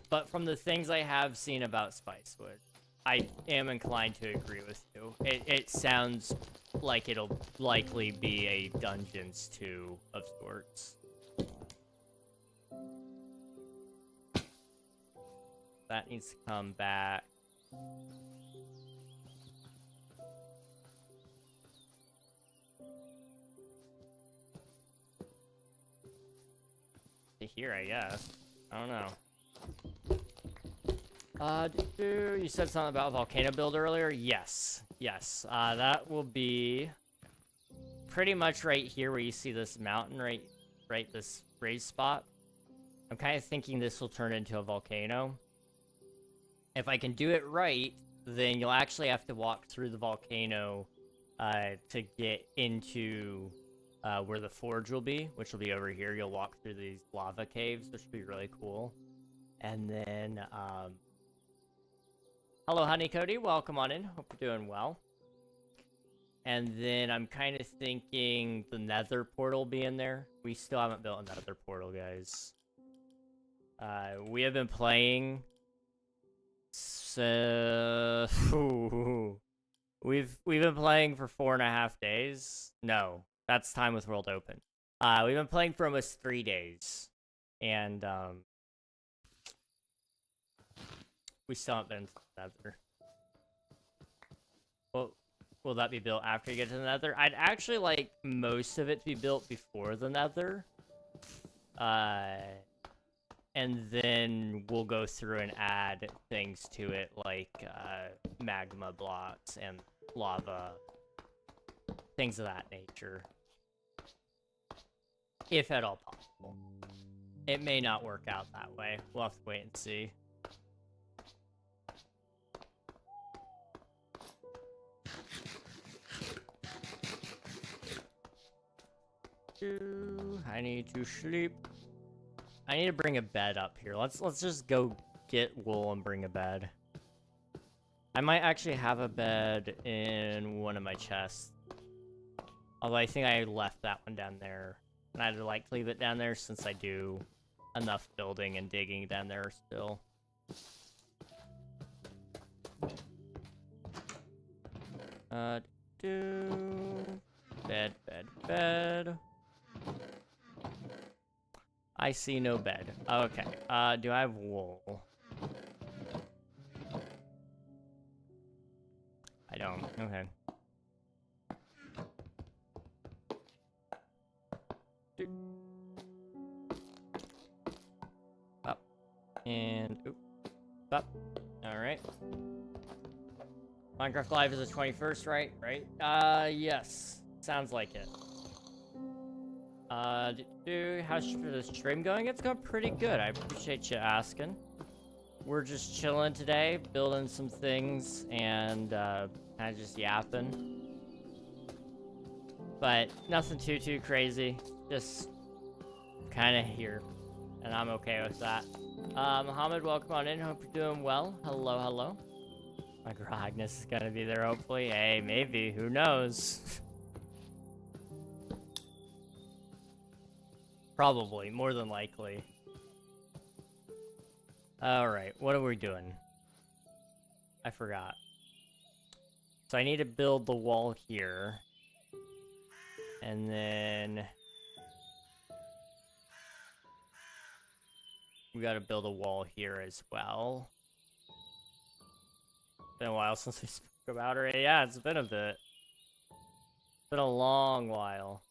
But from the things I have seen about Spicewood, I am inclined to agree with you. It sounds like it'll likely be a Dungeons 2 of sorts. That needs to come back. To here, I guess. I don't know. You said something about Volcano Build earlier? Yes. Yes. That will be pretty much right here where you see this mountain, right this raised spot. I'm kind of thinking this will turn into a volcano. If I can do it right, then you'll actually have to walk through the volcano to get into where the forge will be, which will be over here. You'll walk through these lava caves, which will be really cool. And then, hello, Honey Cody. Welcome on in. Hope you're doing well. And then I'm kind of thinking the nether portal will be in there. We still haven't built a nether portal, guys. We have been playing... So... We've been playing for 4.5 days. No, that's time with World Open. We've been playing for almost 3 days. And, we still haven't been to the nether. Well, will that be built after you get to the nether? I'd actually like most of it to be built before the nether. And then we'll go through and add things to it like magma blocks and lava. Things of that nature. If at all possible. It may not work out that way. We'll have to wait and see. I need to sleep. I need to bring a bed up here. Let's just go get wool and bring a bed. I might actually have a bed in one of my chests. Although I think I left that one down there. And I'd like to leave it down there since I do enough building and digging down there still. Bed, bed, bed. I see no bed. Okay. Do I have wool? I don't. Okay. Up. And oop. Up. Alright. Minecraft Live is the 21st, right? Right? Yes. Sounds like it. How's the stream going? It's going pretty good. I appreciate you asking. We're just chilling today, building some things, and kind of just yapping. But nothing too crazy. Just kind of here, and I'm okay with that. Muhammad, welcome on in. Hope you're doing well. Hello, hello. My girl Agnes is gonna be there, hopefully. Hey, maybe. Who knows? Probably, more than likely. Alright, what are we doing? I forgot. So I need to build the wall here. And then... we gotta build a wall here as well. Been a while since we spoke about her. Yeah, it's been a bit. It's been a long while.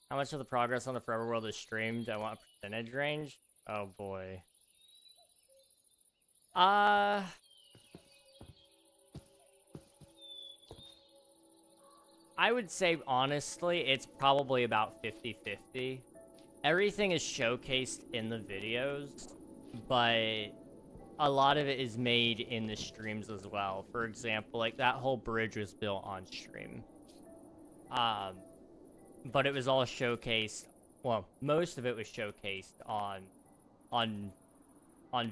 How much of the progress on the Forever World is streamed? I want a percentage range. Oh boy. I would say honestly, it's probably about 50-50. Everything is showcased in the videos, but a lot of it is made in the streams as well. For example, like that whole bridge was built on stream. But it was all showcased, well, most of it was showcased on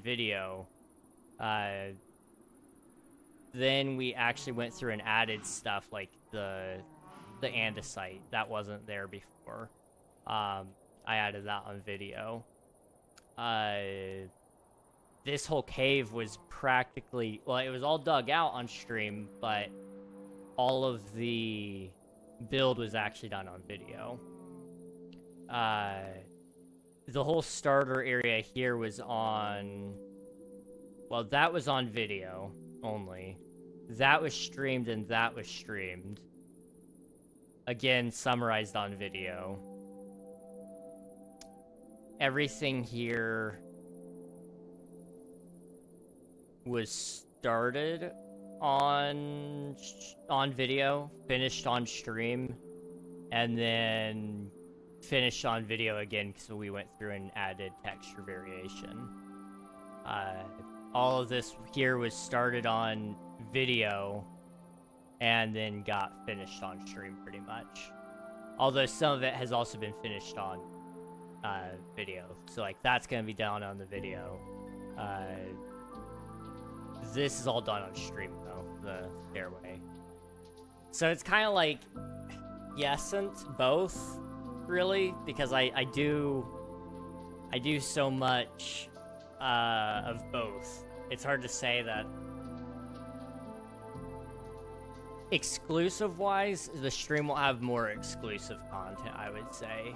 video. Then we actually went through and added stuff like the andesite that wasn't there before. I added that on video. This whole cave was practically, well, it was all dug out on stream, but all of the build was actually done on video. The whole starter area here was on, well, that was on video only. That was streamed and that was streamed. Again, summarized on video. Everything here was started on video, finished on stream, and then finished on video again because we went through and added texture variation. All of this here was started on video and then got finished on stream pretty much. Although some of it has also been finished on video. So like that's gonna be done on the video. This is all done on stream though, the stairway. So it's kind of like yes and both, really, because I do so much of both. It's hard to say that. Exclusive wise, the stream will have more exclusive content, I would say.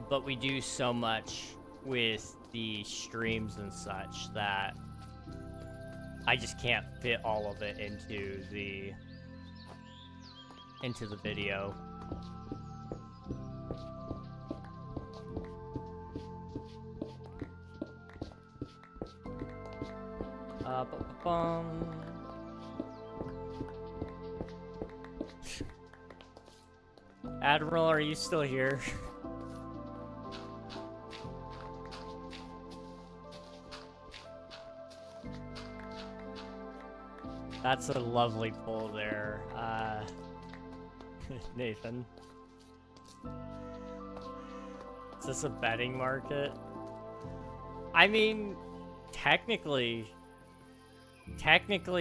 But we do so much with the streams and such that I just can't fit all of it into the video. Admiral, are you still here? That's a lovely pull there. Nathan. Is this a betting market? I mean, technically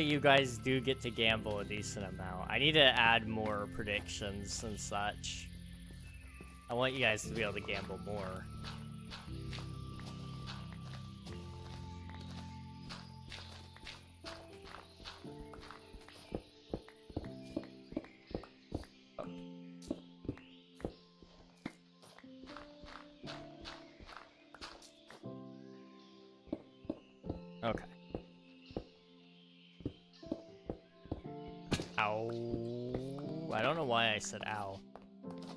you guys do get to gamble a decent amount. I need to add more predictions and such. I want you guys to be able to gamble more. Okay. Ow. I don't know why I said ow.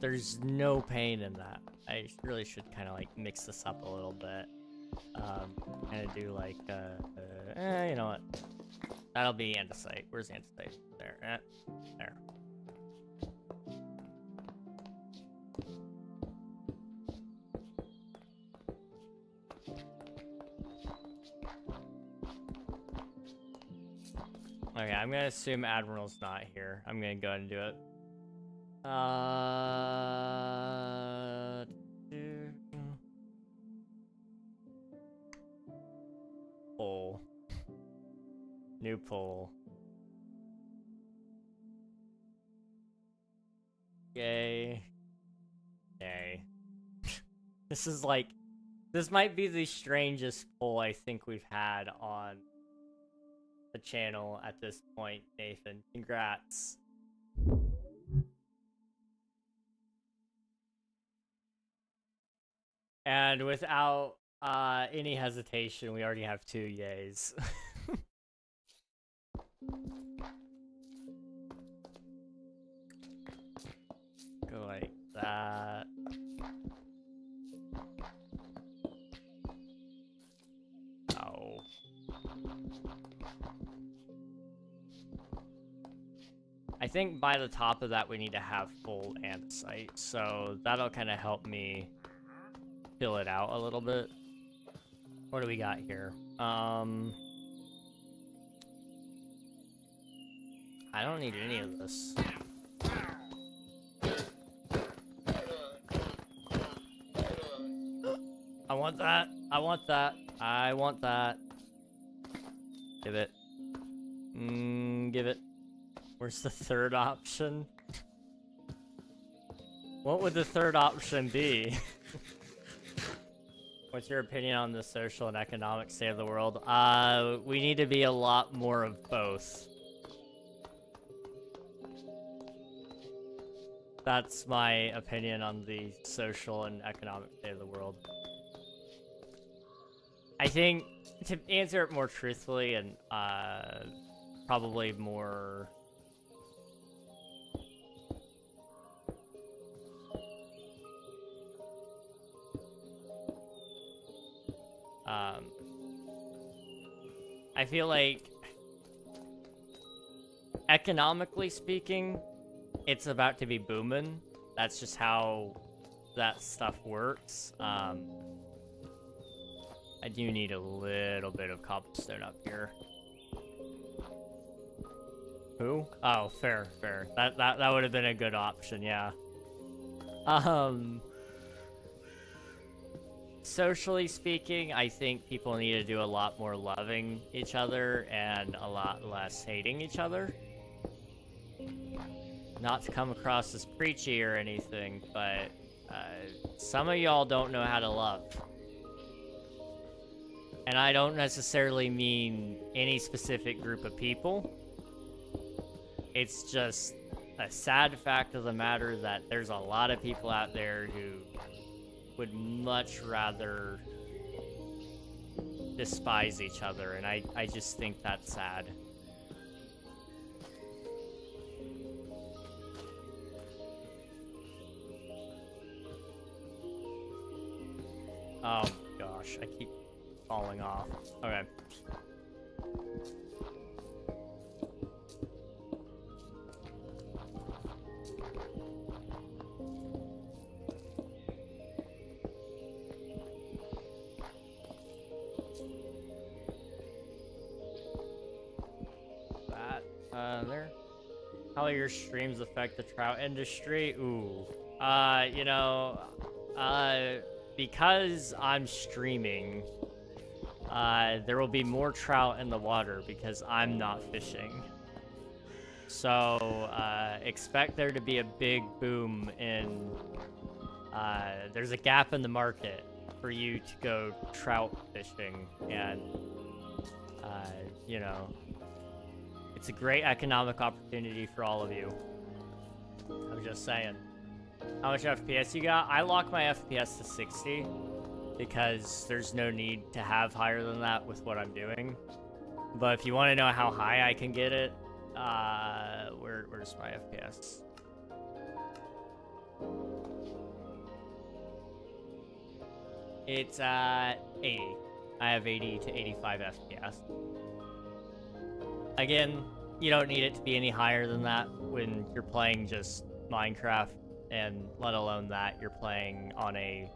There's no pain in that. I really should kind of like mix this up a little bit. Kind of do like, you know what? That'll be andesite. Where's andesite? There. There. Okay, I'm gonna assume Admiral's not here. I'm gonna go ahead and do it. Poll. New poll. Yay. Yay. This is like, this might be the strangest poll I think we've had on the channel at this point, Nathan. Congrats. And without any hesitation, we already have 2 yays. Go like that. Oh. I think by the top of that we need to have full andesite, so that'll kind of help me fill it out a little bit. What do we got here? I don't need any of this. I want that. I want that. I want that. Give it. Give it. Where's the third option? What would the third option be? What's your opinion on the social and economic state of the world? We need to be a lot more of both. That's my opinion on the social and economic state of the world. I think, to answer it more truthfully and probably more... I feel like, economically speaking, it's about to be booming. That's just how that stuff works. I do need a little bit of cobblestone up here. Who? Oh, fair. That would have been a good option, yeah. Socially speaking, I think people need to do a lot more loving each other and a lot less hating each other. Not to come across as preachy or anything, but some of y'all don't know how to love. And I don't necessarily mean any specific group of people. It's just a sad fact of the matter that there's a lot of people out there who would much rather despise each other, and I just think that's sad. Oh gosh, I keep falling off. Okay. There. How will your streams affect the trout industry? Ooh. You know, because I'm streaming, there will be more trout in the water because I'm not fishing. So, expect there to be a big boom in, there's a gap in the market for you to go trout fishing, and, you know, it's a great economic opportunity for all of you. I'm just saying. How much FPS you got? I lock my FPS to 60 because there's no need to have higher than that with what I'm doing. But if you want to know how high I can get it, where's my FPS? It's at 80. I have 80 to 85 FPS. Again, you don't need it to be any higher than that when you're playing just Minecraft, and let alone that you're playing on a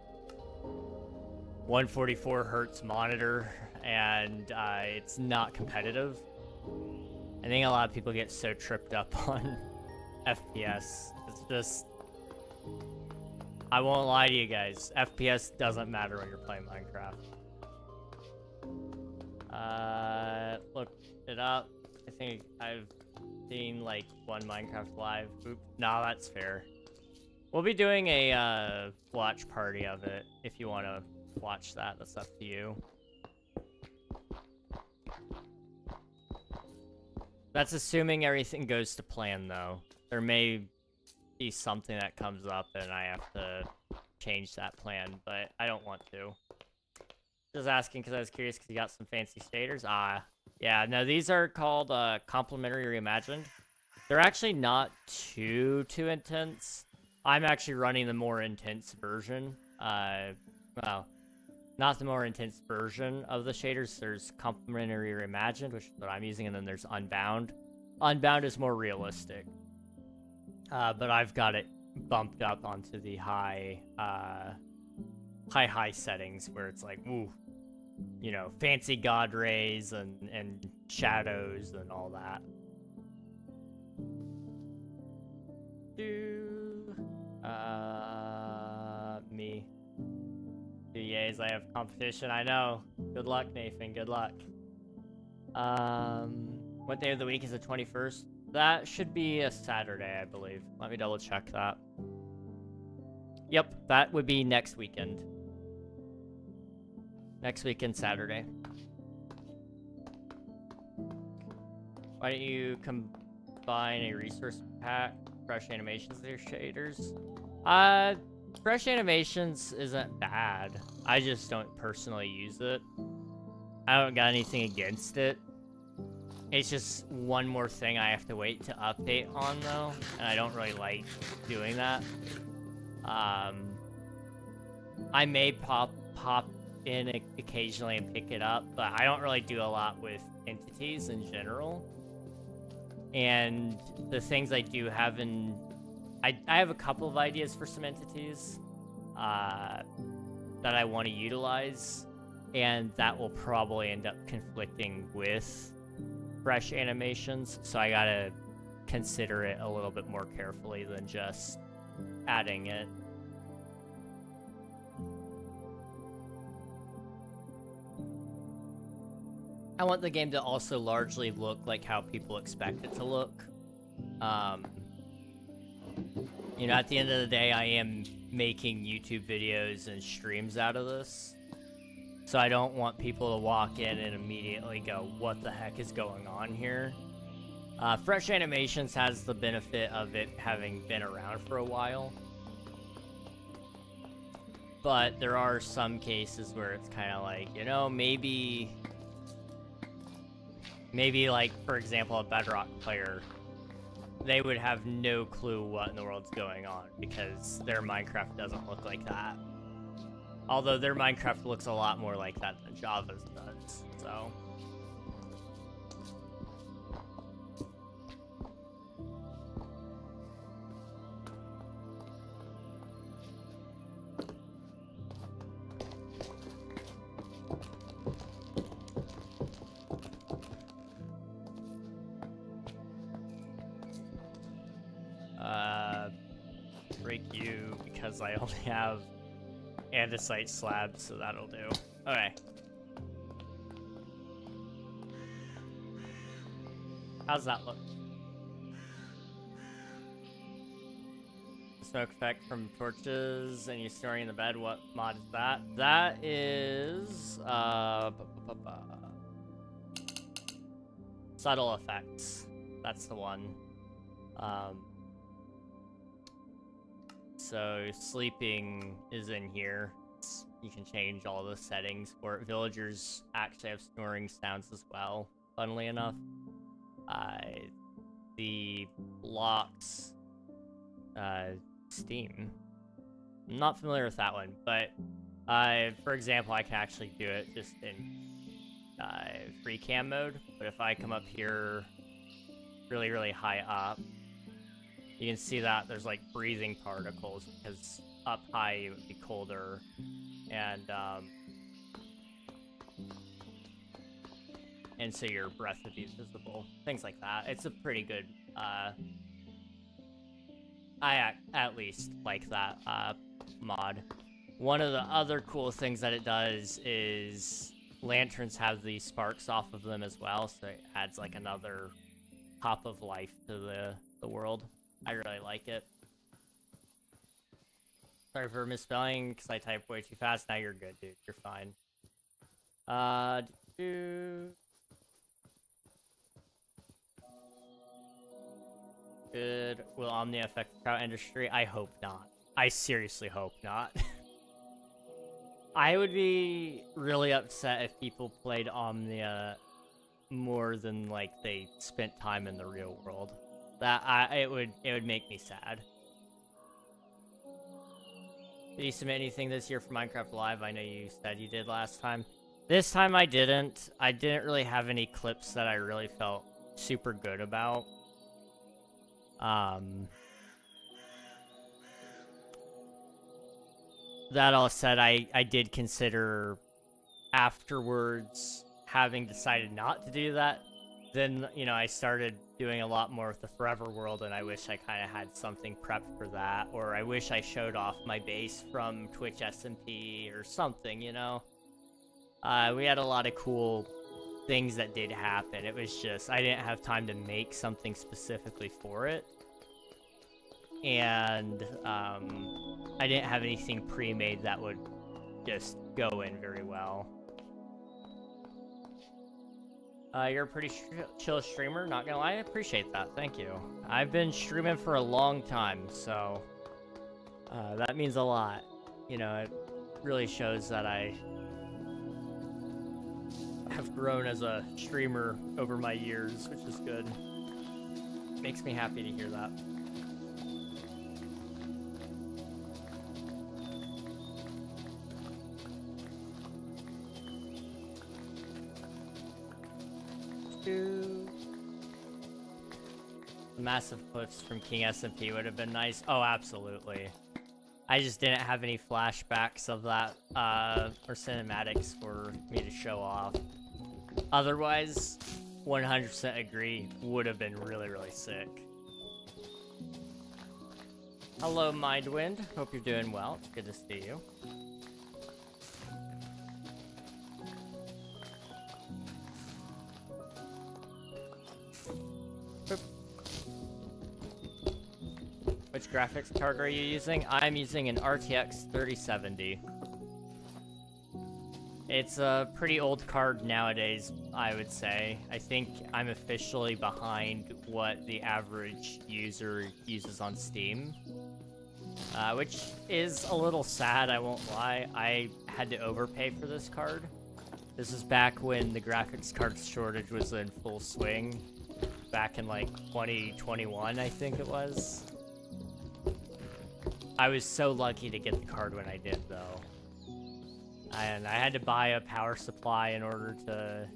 144 hertz monitor, and it's not competitive. I think a lot of people get so tripped up on FPS. It's just, I won't lie to you guys, FPS doesn't matter when you're playing Minecraft. Look it up. I think I've seen like one Minecraft live. Oops. No, that's fair. We'll be doing a watch party of it if you want to watch that. That's up to you. That's assuming everything goes to plan, though. There may be something that comes up and I have to change that plan, but I don't want to. Just asking because I was curious because you got some fancy shaders. Yeah, no, these are called Complementary Reimagined. They're actually not too intense. I'm actually running the more intense version. Well, not the more intense version of the shaders. There's Complementary Reimagined, which is what I'm using, and then there's Unbound. Unbound is more realistic. But I've got it bumped up onto the high settings where it's like, ooh, you know, fancy god rays and shadows and all that. Me. 2 yays, I have competition, I know. Good luck, Nathan, good luck. What day of the week is the 21st? That should be a Saturday, I believe. Let me double check that. Yep, that would be next weekend. Next weekend, Saturday. Why don't you combine a resource pack, fresh animations with your shaders? Fresh animations isn't bad. I just don't personally use it. I don't got anything against it. It's just one more thing I have to wait to update on, though, and I don't really like doing that. I may pop in occasionally and pick it up, but I don't really do a lot with entities in general. And the things I do have in... I have a couple of ideas for some entities that I want to utilize, and that will probably end up conflicting with fresh animations, so I gotta consider it a little bit more carefully than just adding it. I want the game to also largely look like how people expect it to look. You know, at the end of the day, I am making YouTube videos and streams out of this. So I don't want people to walk in and immediately go, what the heck is going on here? Fresh Animations has the benefit of it having been around for a while. But there are some cases where it's kind of like, you know, maybe like, for example, a Bedrock player, they would have no clue what in the world's going on because their Minecraft doesn't look like that. Although their Minecraft looks a lot more like that than Java's does, so... because I only have andesite slabs, so that'll do. Okay. How's that look? Smoke effect from torches and you snoring in the bed. What mod is that? That is subtle effects. That's the one. So sleeping is in here. You can change all the settings for it. Villagers actually have snoring sounds as well, funnily enough. The locks Steam. I'm not familiar with that one, but for example, I can actually do it just in free cam mode. But if I come up here really, really high up, you can see that there's like breathing particles because up high it would be colder, and so your breath would be visible. Things like that. It's a pretty good. I at least like that mod. One of the other cool things that it does is lanterns have the sparks off of them as well, so it adds like another pop of life to the world. I really like it. Sorry for misspelling, because I typed way too fast. Now you're good, dude. You're fine. Good. Will Omnia affect the trout industry? I hope not. I seriously hope not. I would be really upset if people played Omnia more than like they spent time in the real world. It would make me sad. Did you submit anything this year for Minecraft Live? I know you said you did last time. This time I didn't. I didn't really have any clips that I really felt super good about. That all said, I did consider afterwards, having decided not to do that, then, you know, I started doing a lot more with the Forever World, and I wish I kind of had something prepped for that, or I wish I showed off my base from Twitch SMP or something, you know? We had a lot of cool things that did happen. It was just, I didn't have time to make something specifically for it. And I didn't have anything pre-made that would just go in very well. You're a pretty chill streamer, not gonna lie. I appreciate that, thank you. I've been streaming for a long time, so that means a lot. You know, it really shows that I have grown as a streamer over my years, which is good. Makes me happy to hear that. Massive clips from King SMP would have been nice. Oh, absolutely. I just didn't have any flashbacks of that, or cinematics for me to show off. Otherwise, 100% agree, would have been really, really sick. Hello, Mindwind. Hope you're doing well. It's good to see you. Which graphics card are you using? I'm using an RTX 3070. It's a pretty old card nowadays, I would say. I think I'm officially behind what the average user uses on Steam. Which is a little sad, I won't lie. I had to overpay for this card. This is back when the graphics card shortage was in full swing. Back in like 2021, I think it was. I was so lucky to get the card when I did, though. And I had to buy a power supply in order to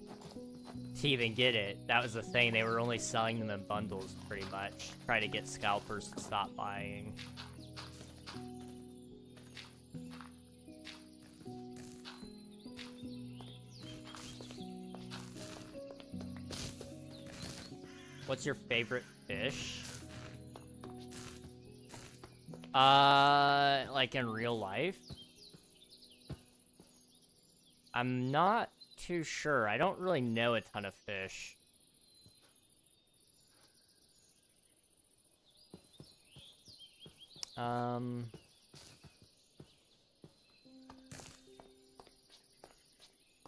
even get it. That was the thing. They were only selling them in bundles, pretty much. Try to get scalpers to stop buying. What's your favorite fish? Like in real life? I'm not too sure. I don't really know a ton of fish. Can't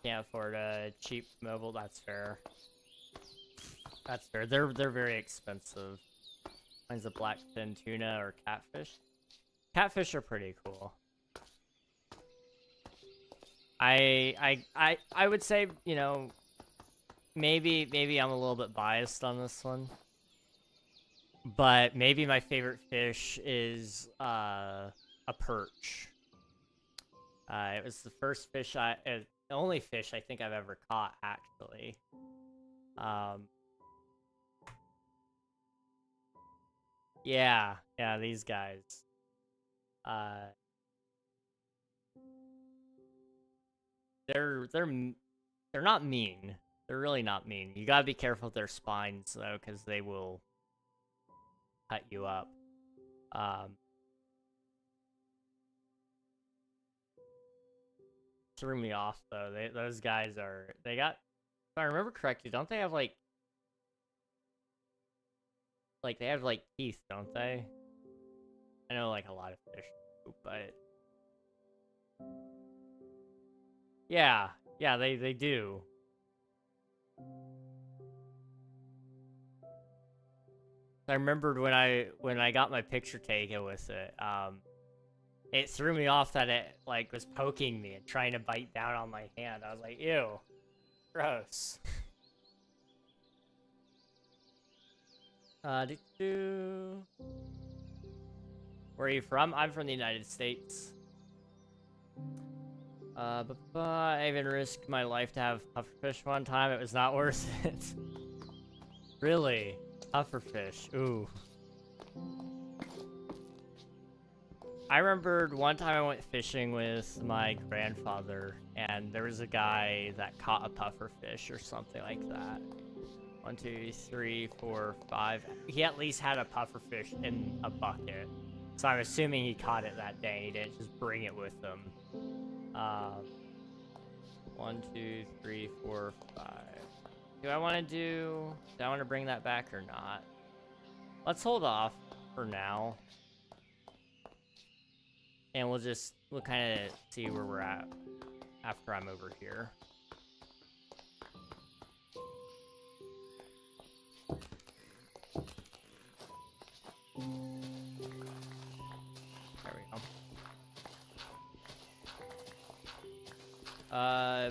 afford a cheap mobile. That's fair. That's fair. They're very expensive. Mine's a blackfin tuna or catfish. Catfish are pretty cool. I would say, you know, maybe I'm a little bit biased on this one. But maybe my favorite fish is a perch. It was the first fish the only fish I think I've ever caught, actually. Yeah, these guys. They're not mean. They're really not mean. You gotta be careful with their spines though, because they will cut you up. Threw me off though. Those guys are. They got. If I remember correctly, don't they have like they have like teeth, don't they? I know like a lot of fish, but yeah, they do. I remembered when I got my picture taken with it. It threw me off that it like was poking me and trying to bite down on my hand. I was like, ew, gross. Where are you from? I'm from the United States. I even risked my life to have pufferfish one time. It was not worth it. Really? Pufferfish. Ooh. I remembered one time I went fishing with my grandfather, and there was a guy that caught a pufferfish or something like that. 1, 2, 3, 4, 5. He at least had a pufferfish in a bucket. So I'm assuming he caught it that day. He didn't just bring it with him. 1, 2, 3, 4, 5. Do I want to bring that back or not? Let's hold off for now. And we'll kind of see where we're at after I'm over here. There we go.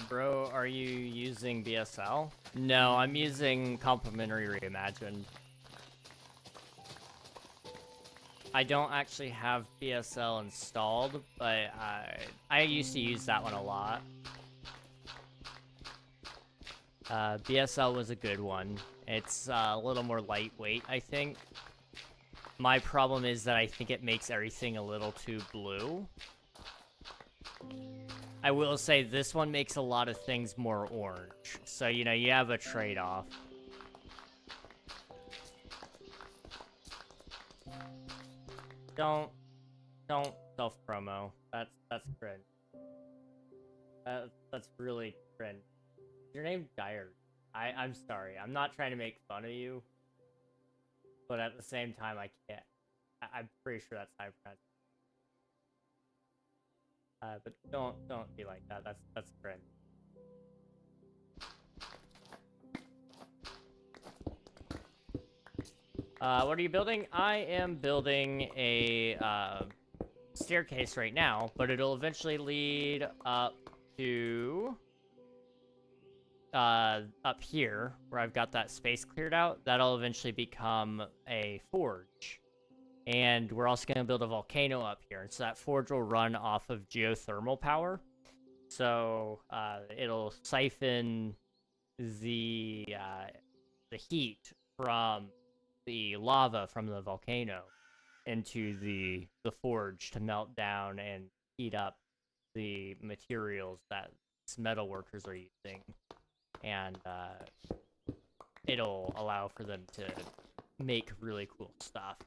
Bro, are you using BSL? No, I'm using Complementary Reimagined. I don't actually have BSL installed, but I used to use that one a lot. BSL was a good one. It's a little more lightweight, I think. My problem is that I think it makes everything a little too blue. I will say this one makes a lot of things more orange. So, you know, you have a trade-off. Don't self-promo. That's cringe. That's really cringe. Your name Dyer. I'm sorry. I'm not trying to make fun of you. But at the same time, I can't. I'm pretty sure that's how I pronounce it. But don't be like that. That's cringe. What are you building? I am building a staircase right now, but it'll eventually lead up to up here where I've got that space cleared out. That'll eventually become a forge. And we're also going to build a volcano up here. And so that forge will run off of geothermal power. So it'll siphon the heat from the lava from the volcano into the forge to melt down and heat up the materials that metal workers are using. And it'll allow for them to make really cool stuff.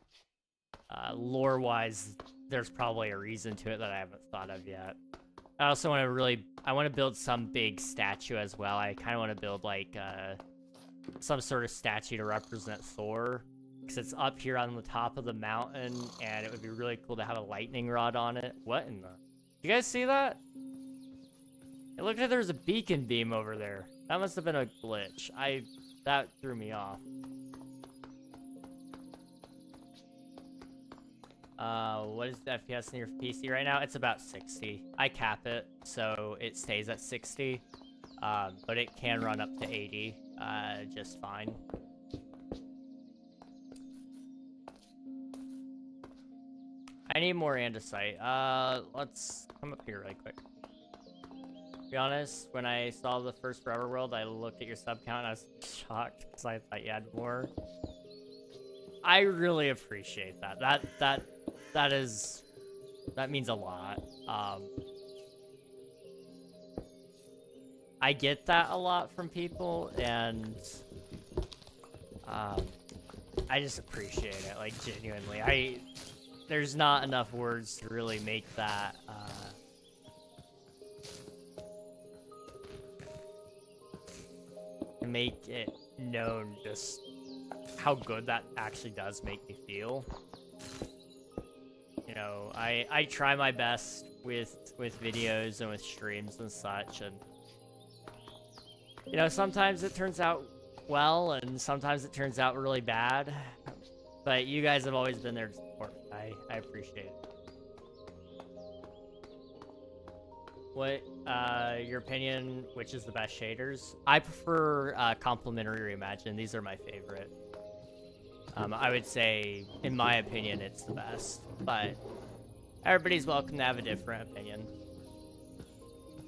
Lore-wise, there's probably a reason to it that I haven't thought of yet. I also want to I want to build some big statue as well. I kind of want to build like some sort of statue to represent Thor, because it's up here on the top of the mountain, and it would be really cool to have a lightning rod on it. What in the... You guys see that? It looked like there was a beacon beam over there. That must have been a glitch. That threw me off. What is the FPS in your PC right now? It's about 60. I cap it, so it stays at 60. But it can run up to 80, just fine. I need more andesite. Let's come up here really quick. To be honest, when I saw the first Forever World, I looked at your sub count and I was shocked because I thought you had more. I really appreciate that. That means a lot. I get that a lot from people, and I just appreciate it, like, genuinely. There's not enough words to really make that make it known just how good that actually does make me feel. You know, I try my best with videos and with streams and such, and you know, sometimes it turns out well and sometimes it turns out really bad, but you guys have always been there to support me. I appreciate it. What, your opinion, which is the best shaders? I prefer complementary reimagine. These are my favorite. I would say, in my opinion, it's the best, but everybody's welcome to have a different opinion.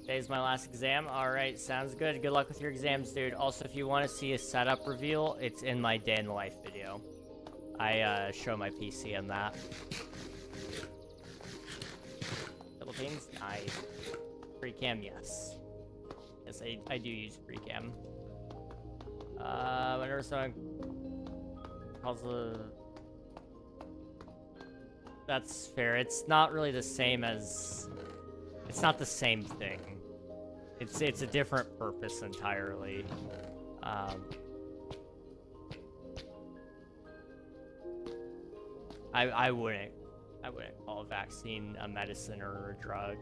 Today's my last exam. Alright, sounds good. Good luck with your exams, dude. Also, if you want to see a setup reveal, it's in my day in the life video. I show my PC in that. Philippines? Nice. Free cam, yes. Yes, I do use free cam. Whenever someone calls the... That's fair. It's not really the same as... It's not the same thing. It's a different purpose entirely. I wouldn't call a vaccine a medicine or a drug.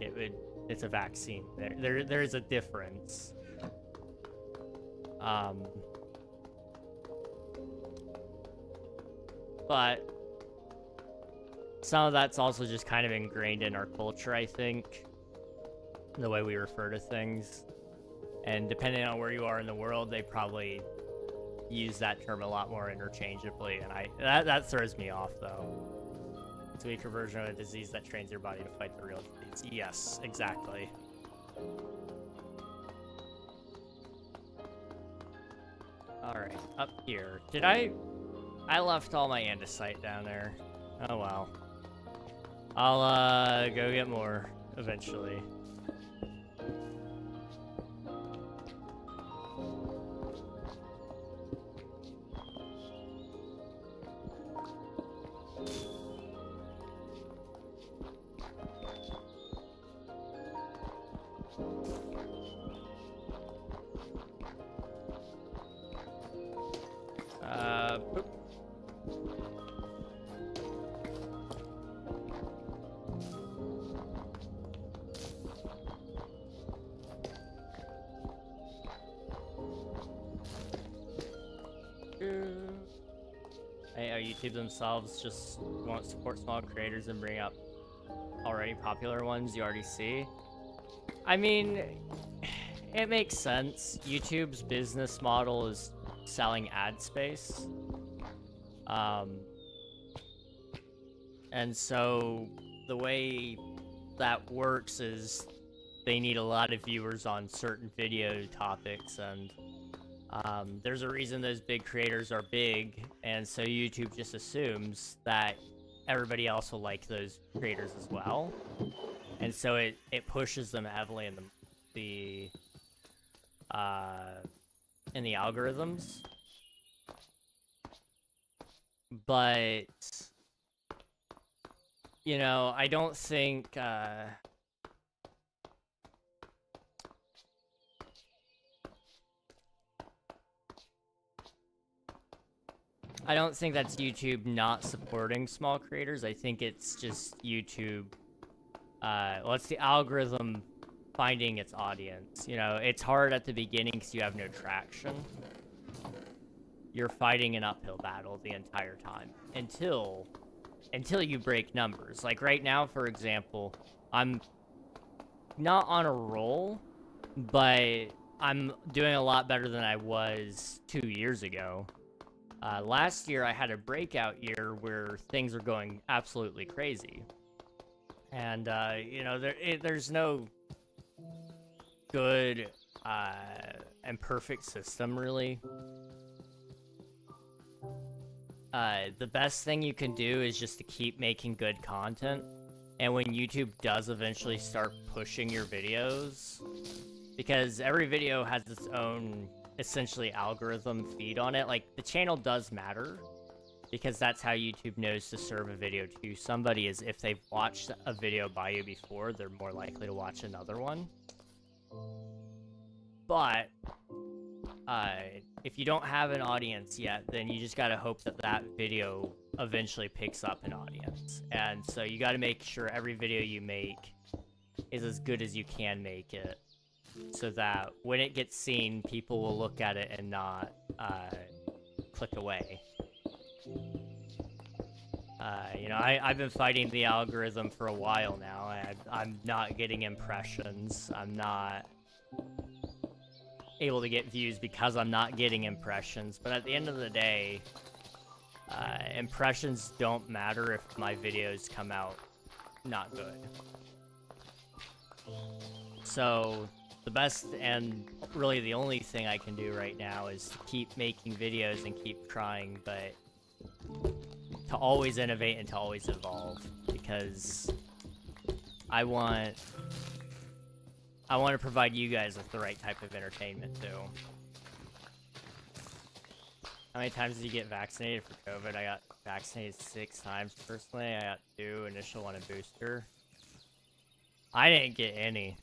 It's a vaccine. There is a difference. But some of that's also just kind of ingrained in our culture, I think. The way we refer to things. And depending on where you are in the world, they probably use that term a lot more interchangeably, and that throws me off, though. It's a weaker version of a disease that trains your body to fight the real disease. Yes, exactly. Alright, up here. Did I left all my andesite down there. Oh well. I'll go get more eventually. Boop. YouTube themselves just won't support small creators and bring up already popular ones you already see. I mean, it makes sense. YouTube's business model is selling ad space. And so the way that works is they need a lot of viewers on certain video topics, and there's a reason those big creators are big, and so YouTube just assumes that everybody else will like those creators as well, and so it pushes them heavily in the algorithms. But you know, I don't think, I don't think that's YouTube not supporting small creators. I think it's just YouTube, well, it's the algorithm finding its audience. You know, it's hard at the beginning because you have no traction. You're fighting an uphill battle the entire time until you break numbers. Like right now, for example, I'm not on a roll, but I'm doing a lot better than I was 2 years ago. Last year, I had a breakout year where things were going absolutely crazy. And, you know, there's no good and perfect system, really. The best thing you can do is just to keep making good content. And when YouTube does eventually start pushing your videos, because every video has its own essentially algorithm feed on it. Like, the channel does matter, because that's how YouTube knows to serve a video to somebody, is if they've watched a video by you before, they're more likely to watch another one. But if you don't have an audience yet, then you just gotta hope that that video eventually picks up an audience. And so you gotta make sure every video you make is as good as you can make it, so that when it gets seen, people will look at it and not click away. You know, I've been fighting the algorithm for a while now. I'm not getting impressions. I'm not able to get views because I'm not getting impressions. But at the end of the day, impressions don't matter if my videos come out not good. So the best and really the only thing I can do right now is to keep making videos and keep trying, but to always innovate and to always evolve, because I want to provide you guys with the right type of entertainment too. How many times did you get vaccinated for COVID? I got vaccinated 6 times personally. I got 2, initial 1 and booster. I didn't get any.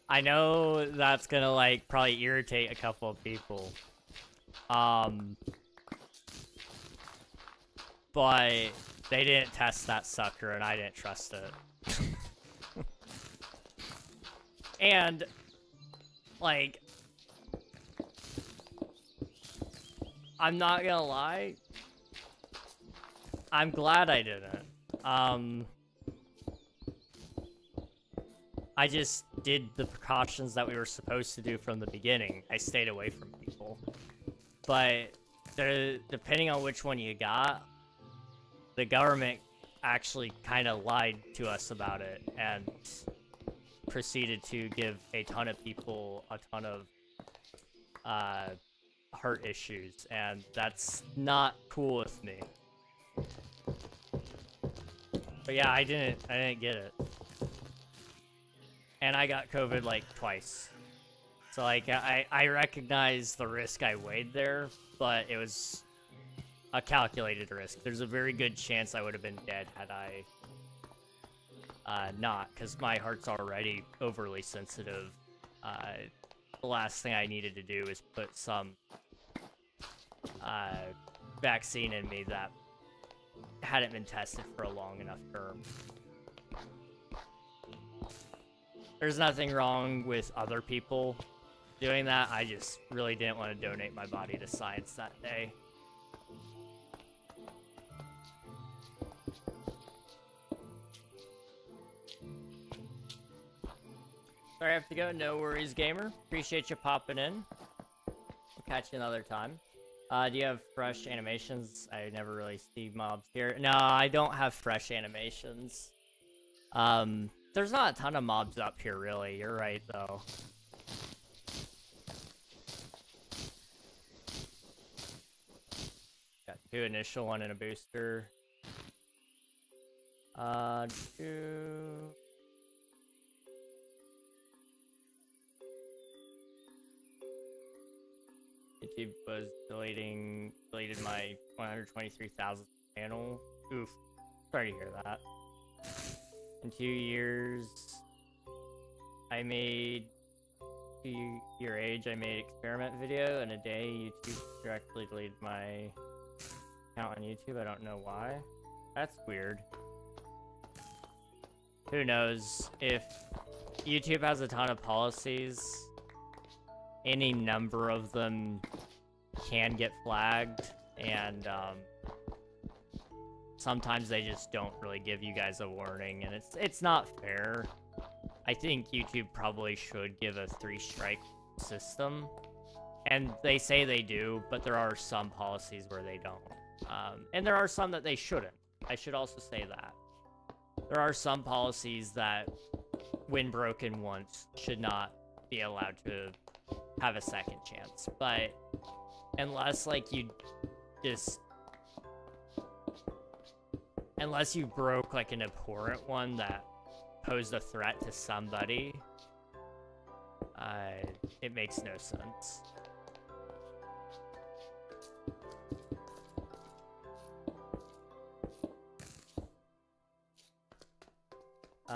I know that's gonna, like, probably irritate a couple of people. But they didn't test that sucker and I didn't trust it. And, like, I'm not gonna lie, I'm glad I didn't. I just did the precautions that we were supposed to do from the beginning. I stayed away from people. But depending on which one you got, the government actually kind of lied to us about it and proceeded to give a ton of people a ton of heart issues, and that's not cool with me. But yeah, I didn't get it. And I got COVID like twice. So like I recognize the risk I weighed there, but it was a calculated risk. There's a very good chance I would have been dead had I not, because my heart's already overly sensitive. The last thing I needed to do is put some vaccine in me that hadn't been tested for a long enough term. There's nothing wrong with other people doing that. I just really didn't want to donate my body to science that day. Sorry, I have to go. No worries, gamer. Appreciate you popping in. We'll catch you another time. Do you have fresh animations? I never really see mobs here. No, I don't have fresh animations. There's not a ton of mobs up here, really. You're right, though. Got 2 initial, 1 and a booster. 2... YouTube was deleted my 123,000 channel. Oof. Sorry to hear that. In 2 years, I made your age, I made experiment video. In a day, YouTube directly deleted my account on YouTube. I don't know why. That's weird. Who knows? If YouTube has a ton of policies, any number of them can get flagged, and sometimes they just don't really give you guys a warning, and it's not fair. I think YouTube probably should give a 3-strike system, and they say they do, but there are some policies where they don't. And there are some that they shouldn't. I should also say that. There are some policies that, when broken once, should not be allowed to have a second chance. But unless, like, unless you broke, like, an abhorrent one that posed a threat to somebody, it makes no sense.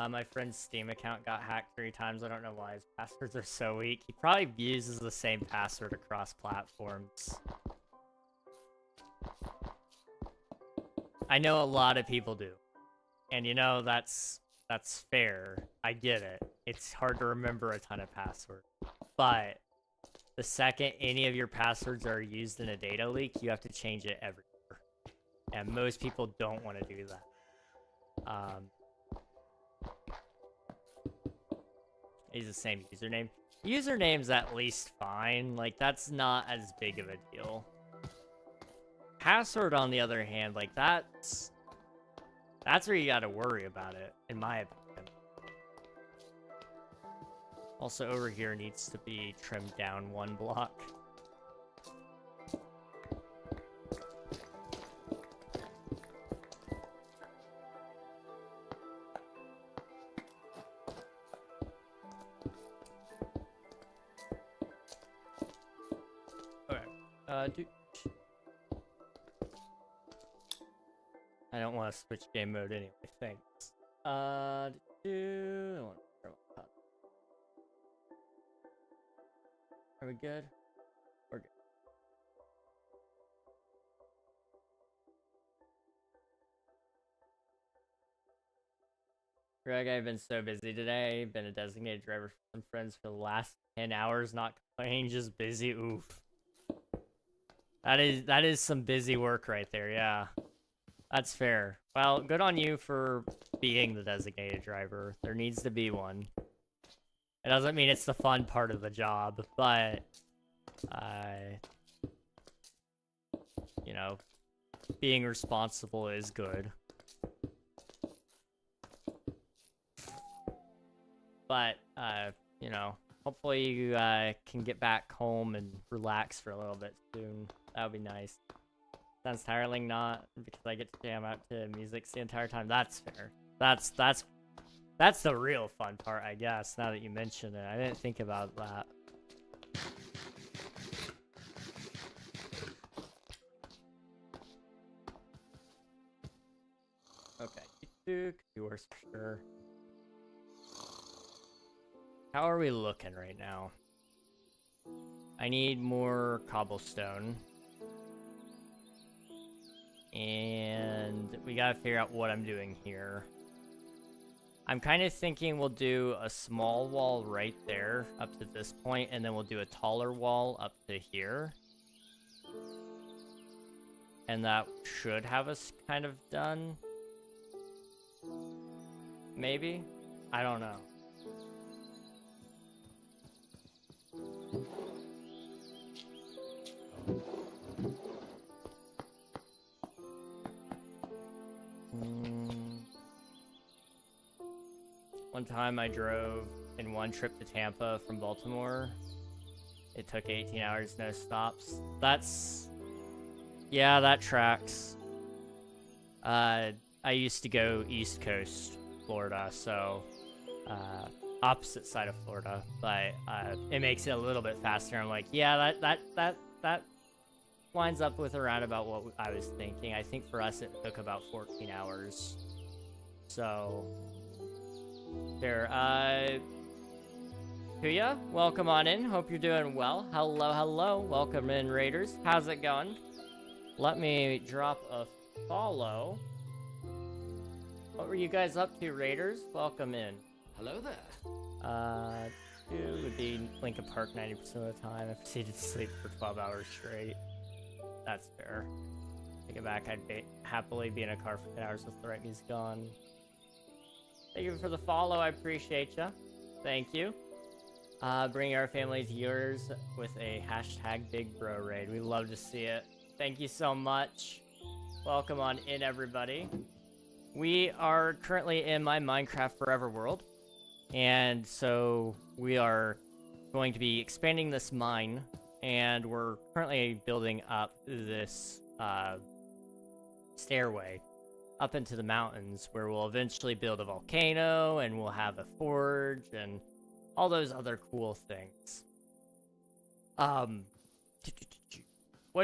My friend's Steam account got hacked 3 times. I don't know why his passwords are so weak. He probably uses the same password across platforms. I know a lot of people do. And you know, that's fair. I get it. It's hard to remember a ton of passwords. But the second any of your passwords are used in a data leak, you have to change it every year. And most people don't want to do that. He's the same username. Username's at least fine. Like, that's not as big of a deal. Password, on the other hand, like, that's where you gotta worry about it, in my opinion. Also, over here needs to be trimmed down 1 block. I don't want to switch game mode anyway, thanks. I want to Are we good? We're good. Greg, I've been so busy today. Been a designated driver for some friends for the last 10 hours, not complaining, just busy. Oof. That is some busy work right there, yeah. That's fair. Well, good on you for being the designated driver. There needs to be one. It doesn't mean it's the fun part of the job, but you know, being responsible is good. But you know, hopefully you can get back home and relax for a little bit soon. That would be nice. Sounds tiring, not because I get to jam out to music the entire time. That's fair. That's the real fun part, I guess, now that you mention it. I didn't think about that. Okay, could be worse for sure. How are we looking right now? I need more cobblestone. And we gotta figure out what I'm doing here. I'm kind of thinking we'll do a small wall right there up to this point, and then we'll do a taller wall up to here. And that should have us kind of done. Maybe? I don't know. One time I drove in one trip to Tampa from Baltimore. It took 18 hours, no stops. Yeah, that tracks. I used to go East Coast, Florida, so opposite side of Florida, but it makes it a little bit faster. I'm like, yeah, that that lines up with around about what I was thinking. I think for us it took about 14 hours. So, there. Kuya, welcome on in. Hope you're doing well. Hello, hello. Welcome in, Raiders. How's it going? Let me drop a follow. What were you guys up to, Raiders? Welcome in. Hello there. It would be Lincoln Park 90% of the time. I proceeded to sleep for 12 hours straight. That's fair. Take it back. I'd happily be in a car for 10 hours with the right music on. Thank you for the follow. I appreciate you. Thank you. Bring our family to yours with a hashtag Big Bro Raid. We love to see it. Thank you so much. Welcome on in, everybody. We are currently in my Minecraft Forever world. And so we are going to be expanding this mine. And we're currently building up this stairway up into the mountains where we'll eventually build a volcano and we'll have a forge and all those other cool things. What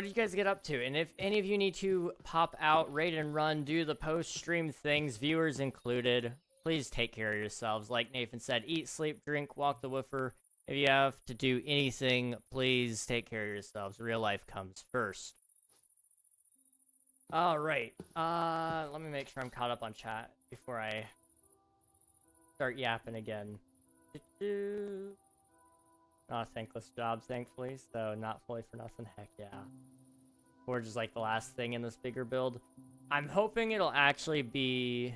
did you guys get up to? And if any of you need to pop out, raid and run, do the post-stream things, viewers included, please take care of yourselves. Like Nathan said, eat, sleep, drink, walk the woofer. If you have to do anything, please take care of yourselves. Real life comes first. Alright, let me make sure I'm caught up on chat before I start yapping again. Not a thankless job, thankfully, so not fully for nothing, heck yeah. Forge is like the last thing in this bigger build. I'm hoping it'll actually be...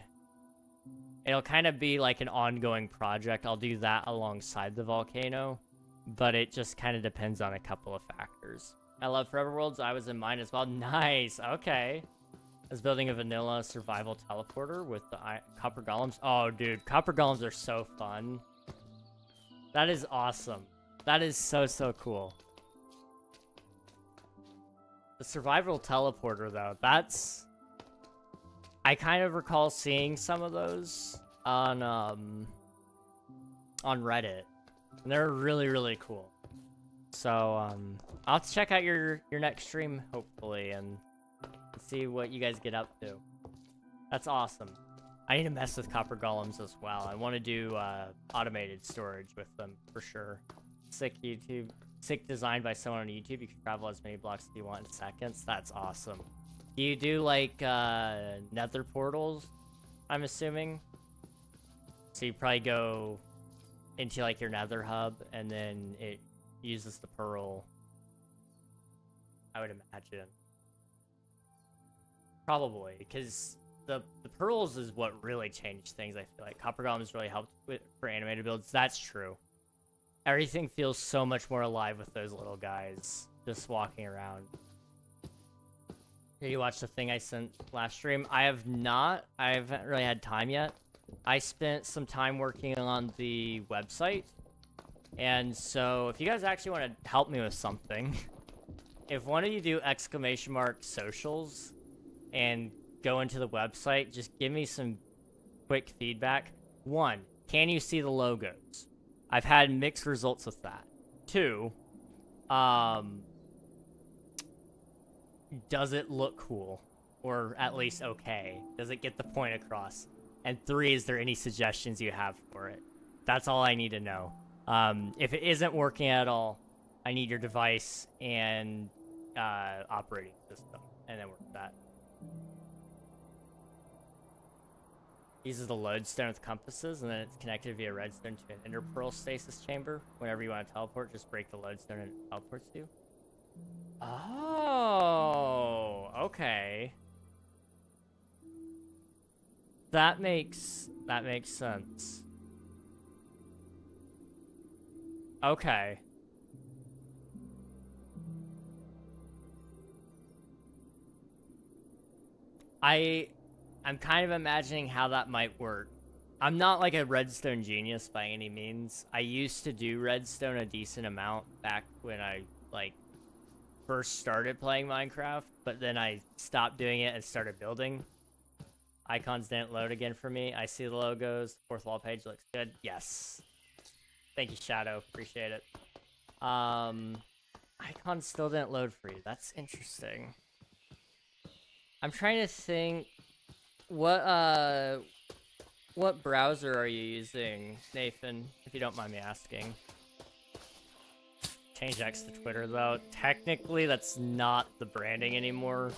It'll kind of be like an ongoing project. I'll do that alongside the volcano, but it just kind of depends on a couple of factors. I love Forever Worlds. I was in mine as well. Nice. Okay. I was building a vanilla survival teleporter with the copper golems. Oh, dude. Copper golems are so fun. That is awesome. That is so, so cool. The survival teleporter, though, that's... I kind of recall seeing some of those on Reddit. And they're really, really cool. So, I'll have to check out your next stream, hopefully, and see what you guys get up to. That's awesome. I need to mess with copper golems as well. I want to do automated storage with them, for sure. Sick design by someone on YouTube. You can travel as many blocks as you want in seconds. That's awesome. Do you do, like, nether portals, I'm assuming? So you probably go into, like, your nether hub, and then it uses the pearl, I would imagine. Probably, because the pearls is what really changed things, I feel like. Copper golems really helped for animated builds. That's true. Everything feels so much more alive with those little guys just walking around. Did you watch the thing I sent last stream? I have not. I haven't really had time yet. I spent some time working on the website. And so, if you guys actually want to help me with something, if one of you do !socials and go into the website, just give me some quick feedback. 1, can you see the logos? I've had mixed results with that. 2, does it look cool? Or at least okay? Does it get the point across? And 3, is there any suggestions you have for it? That's all I need to know. If it isn't working at all, I need your device and operating system, and then work with that. Uses the lodestone with compasses, and then it's connected via redstone to an ender pearl stasis chamber. Whenever you want to teleport, just break the lodestone and it teleports you. Oh, okay. That makes sense. Okay. I'm kind of imagining how that might work. I'm not like a redstone genius by any means. I used to do redstone a decent amount back when I like first started playing Minecraft, but then I stopped doing it and started building. Icons didn't load again for me. I see the logos. Fourth wall page looks good. Yes. Thank you, Shadow. Appreciate it. Icon still didn't load for you. That's interesting. I'm trying to think. What browser are you using, Nathan? If you don't mind me asking. Change X to Twitter, though. Technically, that's not the branding anymore.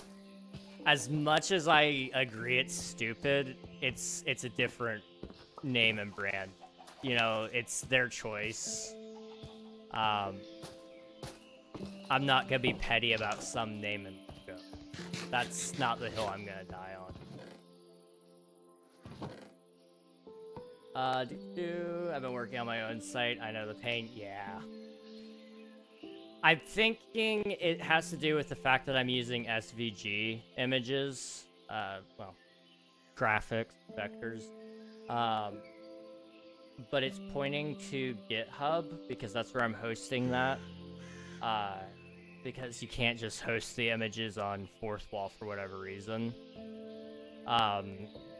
As much as I agree it's stupid, it's a different name and brand. You know, it's their choice. I'm not gonna be petty about some name and go. That's not the hill I'm gonna die on. I've been working on my own site. I know the pain. Yeah. I'm thinking it has to do with the fact that I'm using SVG images. Well, graphics, vectors. But it's pointing to GitHub because that's where I'm hosting that. Because you can't just host the images on Fourth Wall for whatever reason.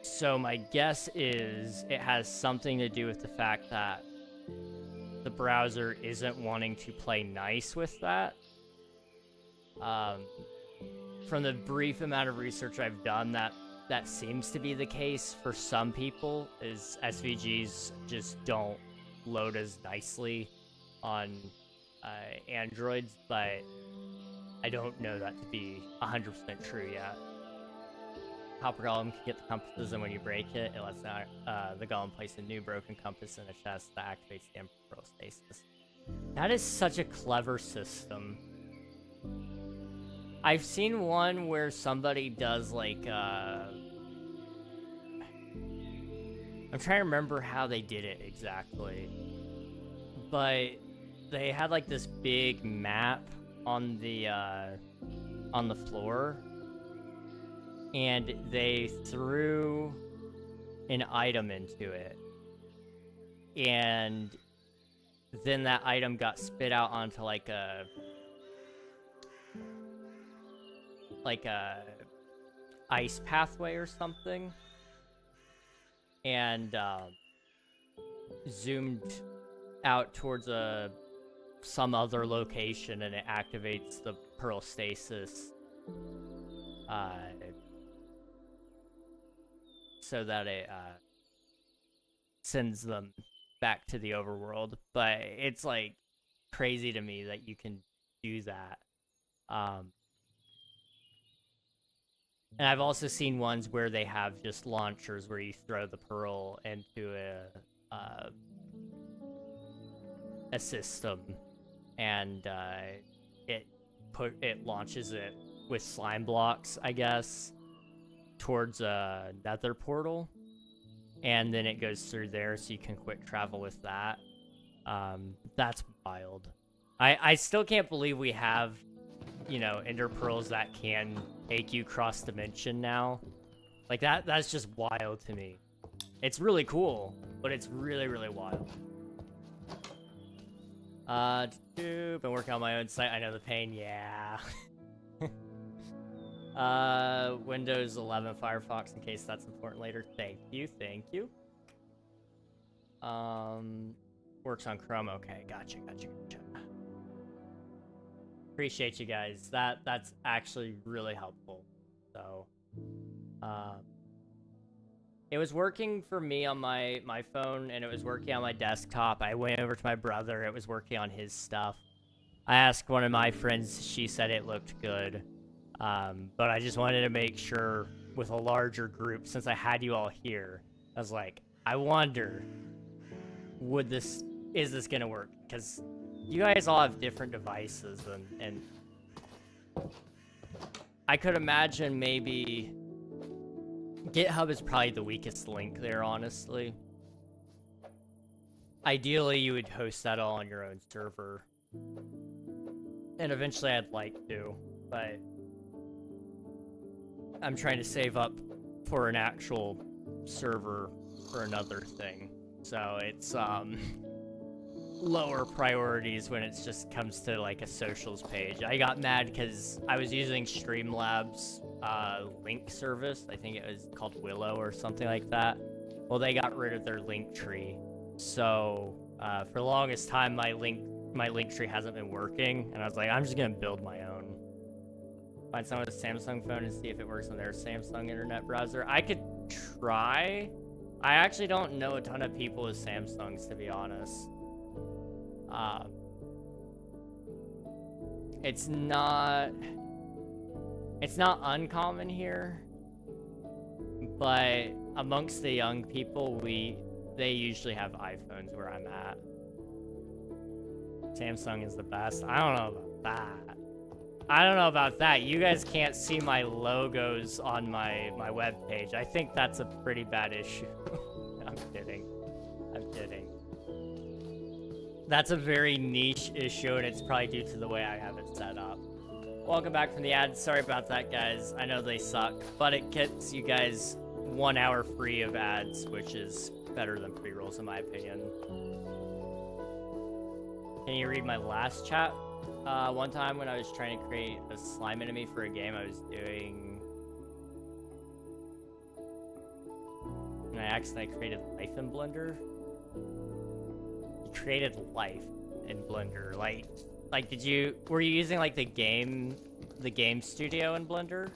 So my guess is it has something to do with the fact that the browser isn't wanting to play nice with that. From the brief amount of research I've done, that seems to be the case for some people, is SVGs just don't load as nicely on Androids, but I don't know that to be 100% true yet. Hopper Golem can get the compasses, and when you break it, it lets the Golem place a new broken compass in a chest that activates the Emperor Stasis. That is such a clever system. I've seen one where somebody does, like, I'm trying to remember how they did it exactly. But they had, like, this big map on the floor. And they threw an item into it. And then that item got spit out onto like a ice pathway or something. And zoomed out towards some other location, and it activates the Pearl Stasis. So that it sends them back to the overworld. But it's like crazy to me that you can do that. And I've also seen ones where they have just launchers where you throw the pearl into a system, and it launches it with slime blocks, I guess, towards a nether portal, and then it goes through there, so you can quick travel with that. That's wild. I still can't believe we have, you know, ender pearls that can take you cross dimension now. Like that's just wild to me. It's really cool, but it's really, really wild. Been working on my own site. I know the pain. Yeah. Windows 11 Firefox, in case that's important later. Thank you. Works on Chrome. Okay, gotcha. Appreciate you guys. That's actually really helpful. So, it was working for me on my phone, and it was working on my desktop. I went over to my brother. It was working on his stuff. I asked one of my friends. She said it looked good. But I just wanted to make sure with a larger group, since I had you all here. I was like, I wonder, is this gonna work? Because you guys all have different devices, and I could imagine maybe GitHub is probably the weakest link there, honestly. Ideally, you would host that all on your own server. And eventually I'd like to, but I'm trying to save up for an actual server for another thing. So it's lower priorities when it just comes to like a socials page. I got mad because I was using Streamlabs link service. I think it was called Willow or something like that. Well, they got rid of their link tree. So for the longest time, my link my link tree hasn't been working, and I was like, I'm just gonna build my own. Find someone with a Samsung phone and see if it works on their Samsung internet browser. I could try. I actually don't know a ton of people with Samsungs, to be honest. It's not uncommon here, but amongst the young people, they usually have iPhones where I'm at. Samsung is the best. I don't know about that. I don't know about that. You guys can't see my logos on my webpage. I think that's a pretty bad issue. I'm kidding. I'm kidding. That's a very niche issue, and it's probably due to the way I have it set up. Welcome back from the ads. Sorry about that, guys. I know they suck, but it gets you guys 1 hour free of ads, which is better than pre-rolls in my opinion. Can you read my last chat? One time when I was trying to create a slime enemy for a game I was doing, and I accidentally created life in Blender. You created life in Blender, like were you using like the game studio in Blender?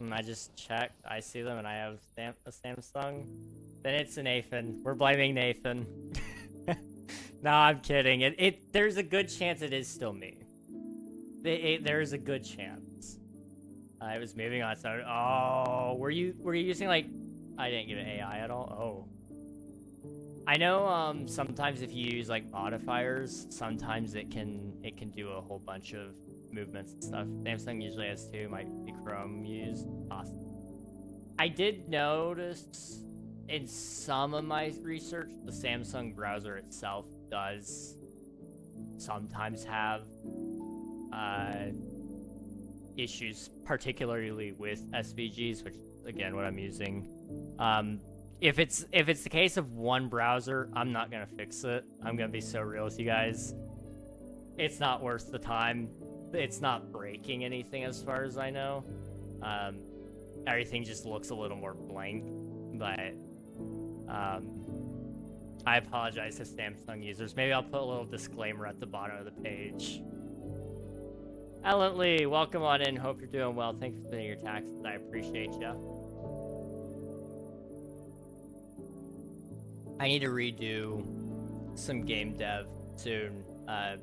And I just checked, I see them, and I have a Samsung. Then it's Nathan. We're blaming Nathan. No, I'm kidding. There's a good chance it is still me. There's a good chance. I was moving on. So, oh, were you using like? I didn't get an AI at all. Oh, I know. Sometimes if you use like modifiers, sometimes it can do a whole bunch of movements and stuff. Samsung usually has two. Might be Chrome used. Awesome. I did notice in some of my research, the Samsung browser itself does sometimes have issues, particularly with SVGs, which again, what I'm using. If it's the case of one browser, I'm not gonna fix it. I'm gonna be so real with you guys. It's not worth the time. It's not breaking anything as far as I know. Everything just looks a little more blank, but I apologize to Samsung users. Maybe I'll put a little disclaimer at the bottom of the page. Ellen Lee, welcome on in. Hope you're doing well. Thanks for paying your taxes. I appreciate you. I need to redo some game dev soon. The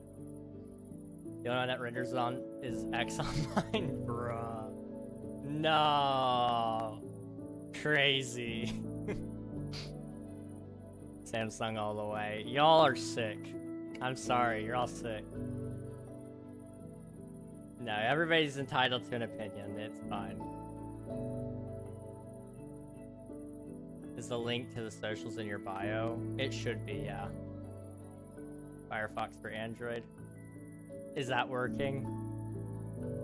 only one that renders on is X Online, bruh. No. Crazy. Samsung all the way. Y'all are sick. I'm sorry, you're all sick. No, everybody's entitled to an opinion. It's fine. Is the link to the socials in your bio? It should be, yeah. Firefox for Android. Is that working?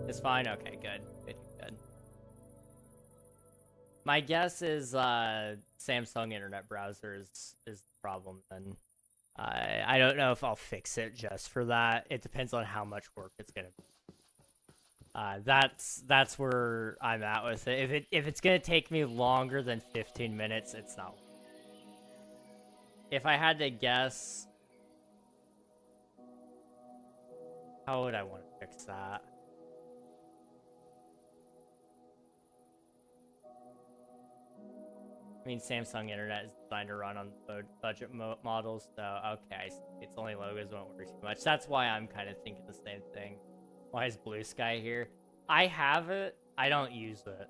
It's fine? Okay, good. Good. My guess is Samsung internet browser is the problem, then. I don't know if I'll fix it just for that. It depends on how much work it's gonna be. That's where I'm at with it. If it's gonna take me longer than 15 minutes, it's not. If I had to guess, how would I want to fix that? I mean, Samsung internet is designed to run on budget models, so okay, it's only logos won't work too much. That's why I'm kind of thinking the same thing. Why is Blue Sky here? I have it, I don't use it.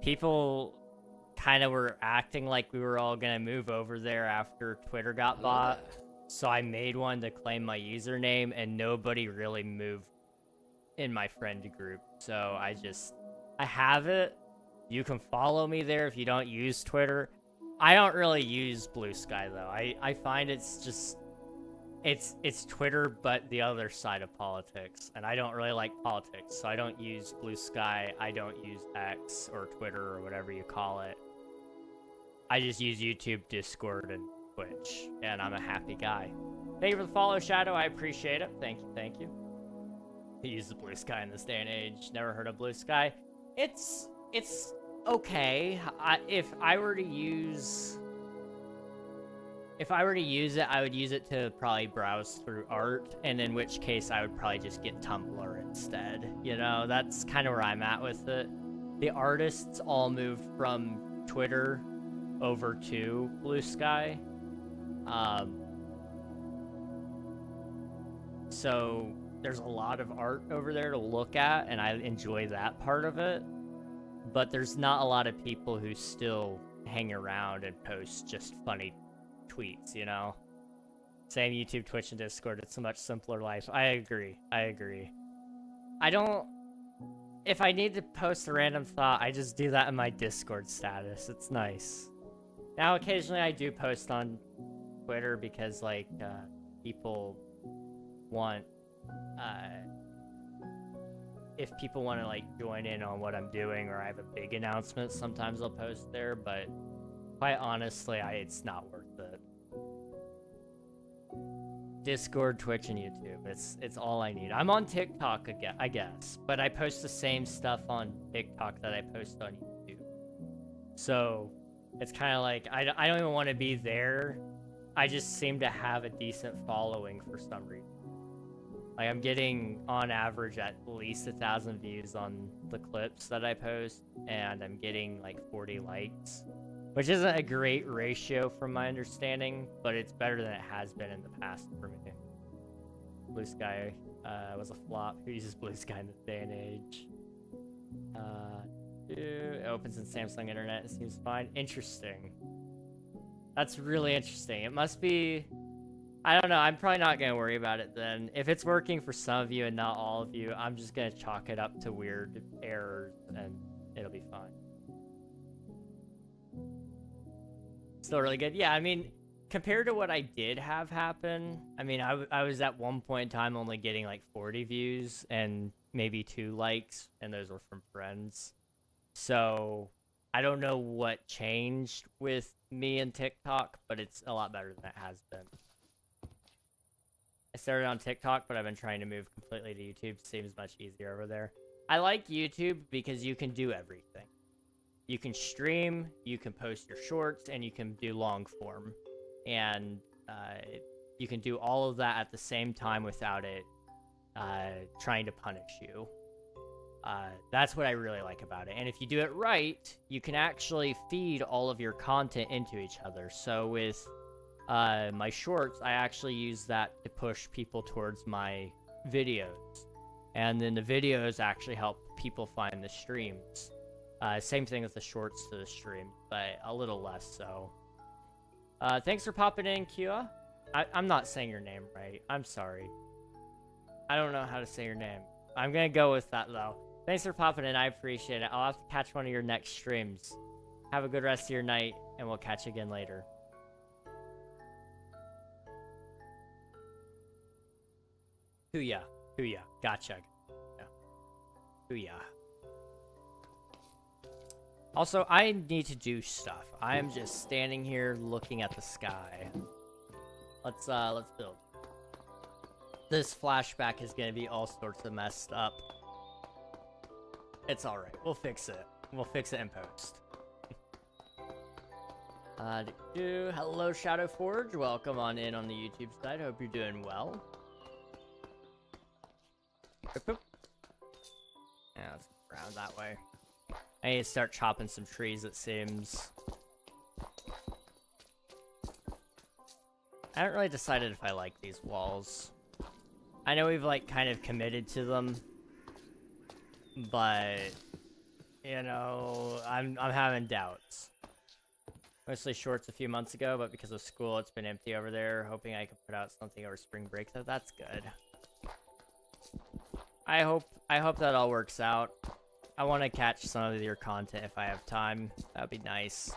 People kind of were acting like we were all gonna move over there after Twitter got bought, so I made one to claim my username, and nobody really moved in my friend group, so I have it. You can follow me there if you don't use Twitter. I don't really use Blue Sky though. I find it's just it's Twitter but the other side of politics, and I don't really like politics, so I don't use Blue Sky. I don't use X or Twitter or whatever you call it. I just use YouTube, Discord, and Twitch, and I'm a happy guy. Thank you for the follow, Shadow. I appreciate it. Thank you. He uses Blue Sky in this day and age. Never heard of Blue Sky. It's okay. If I were to use If I were to use it, I would use it to probably browse through art, and in which case I would probably just get Tumblr instead. You know, that's kind of where I'm at with it. The artists all moved from Twitter over to Blue Sky. So there's a lot of art over there to look at, and I enjoy that part of it. But there's not a lot of people who still hang around and post just funny tweets, you know? Same YouTube, Twitch, and Discord. It's a much simpler life. I agree. I don't... If I need to post a random thought, I just do that in my Discord status. It's nice. Now, occasionally I do post on Twitter because, like, people want... if people want to, like, join in on what I'm doing or I have a big announcement, sometimes I'll post there, but quite honestly, it's not worth it. Discord, Twitch, and YouTube. It's all I need. I'm on TikTok again, I guess, but I post the same stuff on TikTok that I post on YouTube. So it's kind of like, I don't even want to be there. I just seem to have a decent following for some reason. Like, I'm getting, on average, at least 1,000 views on the clips that I post, and I'm getting, like, 40 likes, which isn't a great ratio from my understanding, but it's better than it has been in the past for me. Blue Sky was a flop. Who uses Blue Sky in this day and age? It opens in Samsung Internet. It seems fine. Interesting. That's really interesting. It must be... I don't know, I'm probably not going to worry about it then. If it's working for some of you and not all of you, I'm just going to chalk it up to weird errors and it'll be fine. Still really good. Yeah, I mean, compared to what I did have happen, I mean, I was at one point in time only getting like 40 views and maybe 2 likes, and those were from friends. So I don't know what changed with me and TikTok, but it's a lot better than it has been. I started on TikTok, but I've been trying to move completely to YouTube. It seems much easier over there. I like YouTube because you can do everything. You can stream, you can post your shorts, and you can do long form. And you can do all of that at the same time without it trying to punish you. That's what I really like about it. And if you do it right, you can actually feed all of your content into each other. So with... my shorts, I actually use that to push people towards my videos. And then the videos actually help people find the streams. Same thing with the shorts to the stream, but a little less so. Thanks for popping in, Kua. I'm not saying your name right. I'm sorry. I don't know how to say your name. I'm gonna go with that, though. Thanks for popping in. I appreciate it. I'll have to catch one of your next streams. Have a good rest of your night, and we'll catch you again later. Hooyah. Hooyah. Gotcha. Yeah. Hooyah. Also, I need to do stuff. I am just standing here looking at the sky. Let's build. This flashback is gonna be all sorts of messed up. It's alright. We'll fix it. We'll fix it in post. Hello, Shadowforge. Welcome on in on the YouTube side. Hope you're doing well. Yeah, let's go around that way. I need to start chopping some trees, it seems. I haven't really decided if I like these walls. I know we've, like, kind of committed to them. But, you know, I'm having doubts. Mostly shorts a few months ago, but because of school, it's been empty over there. Hoping I can put out something over spring break, so that's good. I hope that all works out. I want to catch some of your content if I have time. That'd be nice.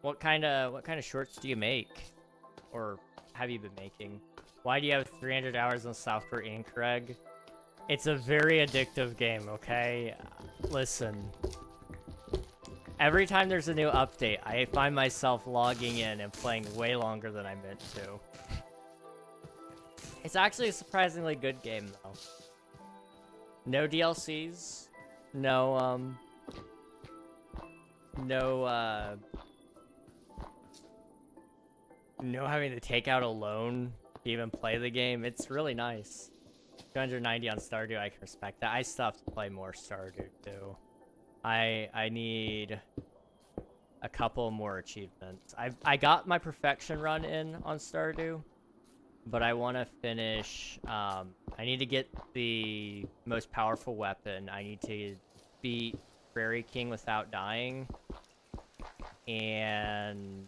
What kind of shorts do you make, or have you been making? Why do you have 300 hours on Southport KingReg? It's a very addictive game. Okay, listen. Every time there's a new update, I find myself logging in and playing way longer than I meant to. It's actually a surprisingly good game, though. No DLCs. No, no having to take out a loan to even play the game. It's really nice. 290 on Stardew, I can respect that. I still have to play more Stardew too. I need a couple more achievements. I got my perfection run in on Stardew, but I want to finish. I need to get the most powerful weapon. I need to beat Prairie King without dying, and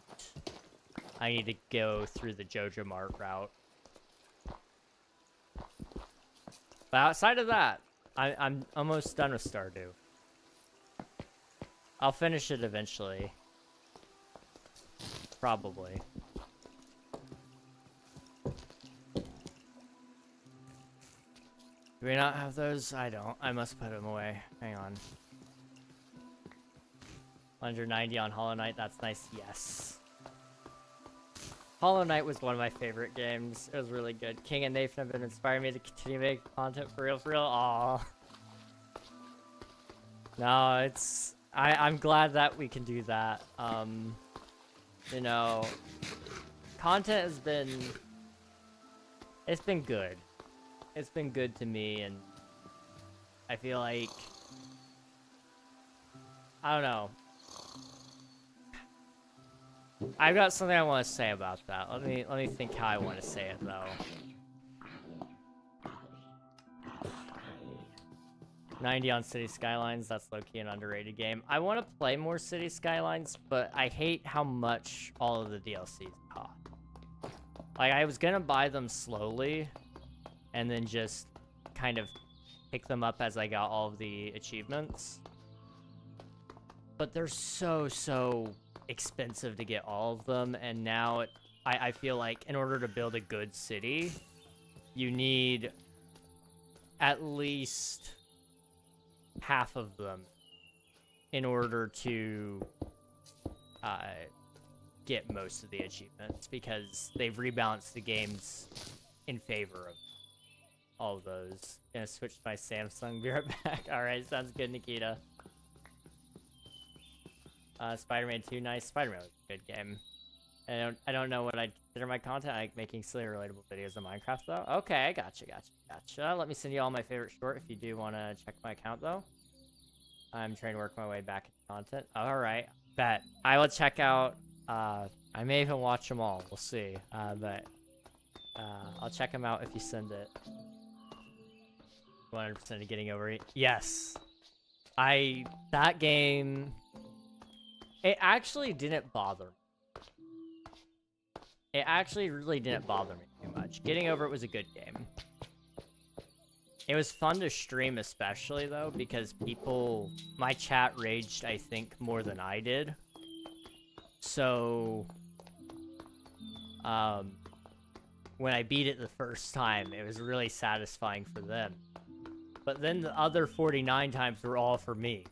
I need to go through the Jojo Mart route. But outside of that, I'm almost done with Stardew. I'll finish it eventually. Probably. Do we not have those? I don't. I must put them away. Hang on. 190 on Hollow Knight. That's nice. Yes. Hollow Knight was one of my favorite games. It was really good. King and Nathan have been inspiring me to continue making content for real, Aww. No, it's... I'm glad that we can do that. You know, content has been... It's been good. It's been good to me, and I feel like... I don't know. I've got something I want to say about that. Let me think how I want to say it though. 90 on City Skylines, that's low-key an underrated game. I want to play more City Skylines, but I hate how much all of the DLCs cost. Like, I was gonna buy them slowly, and then just kind of pick them up as I got all of the achievements. But they're so expensive to get all of them, and now I feel like in order to build a good city, you need at least half of them in order to get most of the achievements, because they've rebalanced the games in favor of all of those. Gonna switch to my Samsung, be right back. Alright, sounds good, Nikita. Spider-Man 2, nice. Spider-Man was a good game. I don't know what I'd consider my content. I like making silly, relatable videos of Minecraft, though. Okay, gotcha. Let me send you all my favorite short if you do want to check my account, though. I'm trying to work my way back into content. Alright, bet. I will check out, I may even watch them all. We'll see. But I'll check them out if you send it. 100% of getting over it. Yes. That game... It actually didn't bother me. It actually really didn't bother me too much. Getting over it was a good game. It was fun to stream, especially, though, because my chat raged, I think, more than I did. So, when I beat it the first time, it was really satisfying for them. But then the other 49 times were all for me.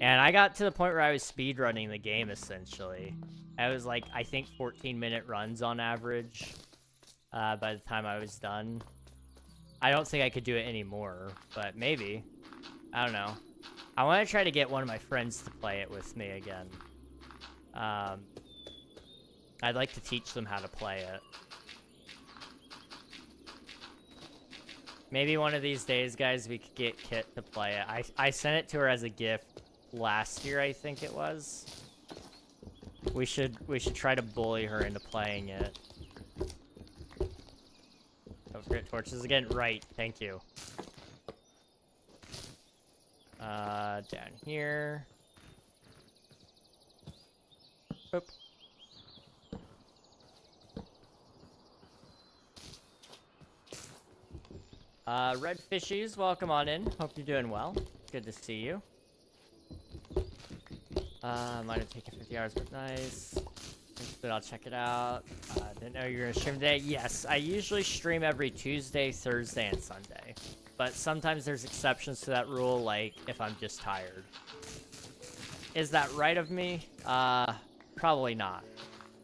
And I got to the point where I was speedrunning the game, essentially. I was like, I think 14-minute runs on average by the time I was done. I don't think I could do it anymore, but maybe. I don't know. I want to try to get one of my friends to play it with me again. I'd like to teach them how to play it. Maybe one of these days, guys, we could get Kit to play it. I sent it to her as a gift last year, I think it was. We should try to bully her into playing it. Don't forget torches again. Right, thank you. Down here. Boop. Red Fishies, welcome on in. Hope you're doing well. Good to see you. Might have taken 50 hours, but nice. But I'll check it out. Didn't know you were gonna stream today. Yes, I usually stream every Tuesday, Thursday, and Sunday. But sometimes there's exceptions to that rule, like if I'm just tired. Is that right of me? Probably not.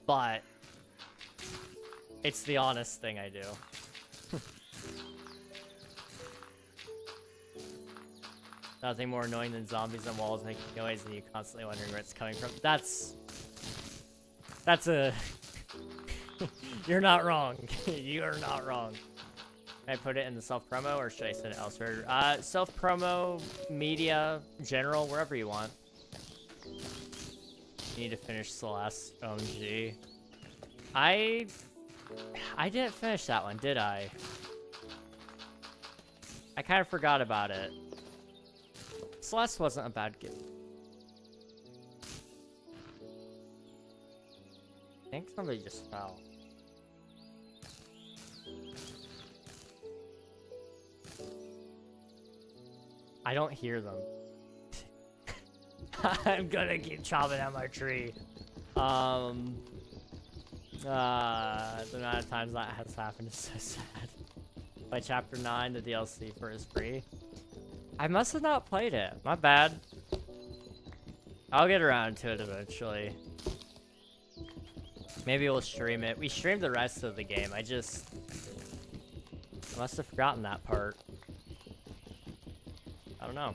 But it's the honest thing I do. Nothing more annoying than zombies on walls making noise and you constantly wondering where it's coming from. That's a... You're not wrong. You're not wrong. Can I put it in the self-promo or should I send it elsewhere? Self-promo, media, general, wherever you want. You need to finish Celeste. OMG. I didn't finish that one, did I? I kind of forgot about it. Celeste wasn't a bad game. I think somebody just fell. I don't hear them. I'm gonna keep chopping at my tree. The amount of times that has happened is so sad. By chapter 9, the DLC for is free. I must have not played it. My bad. I'll get around to it eventually. Maybe we'll stream it. We streamed the rest of the game. I must have forgotten that part. I don't know.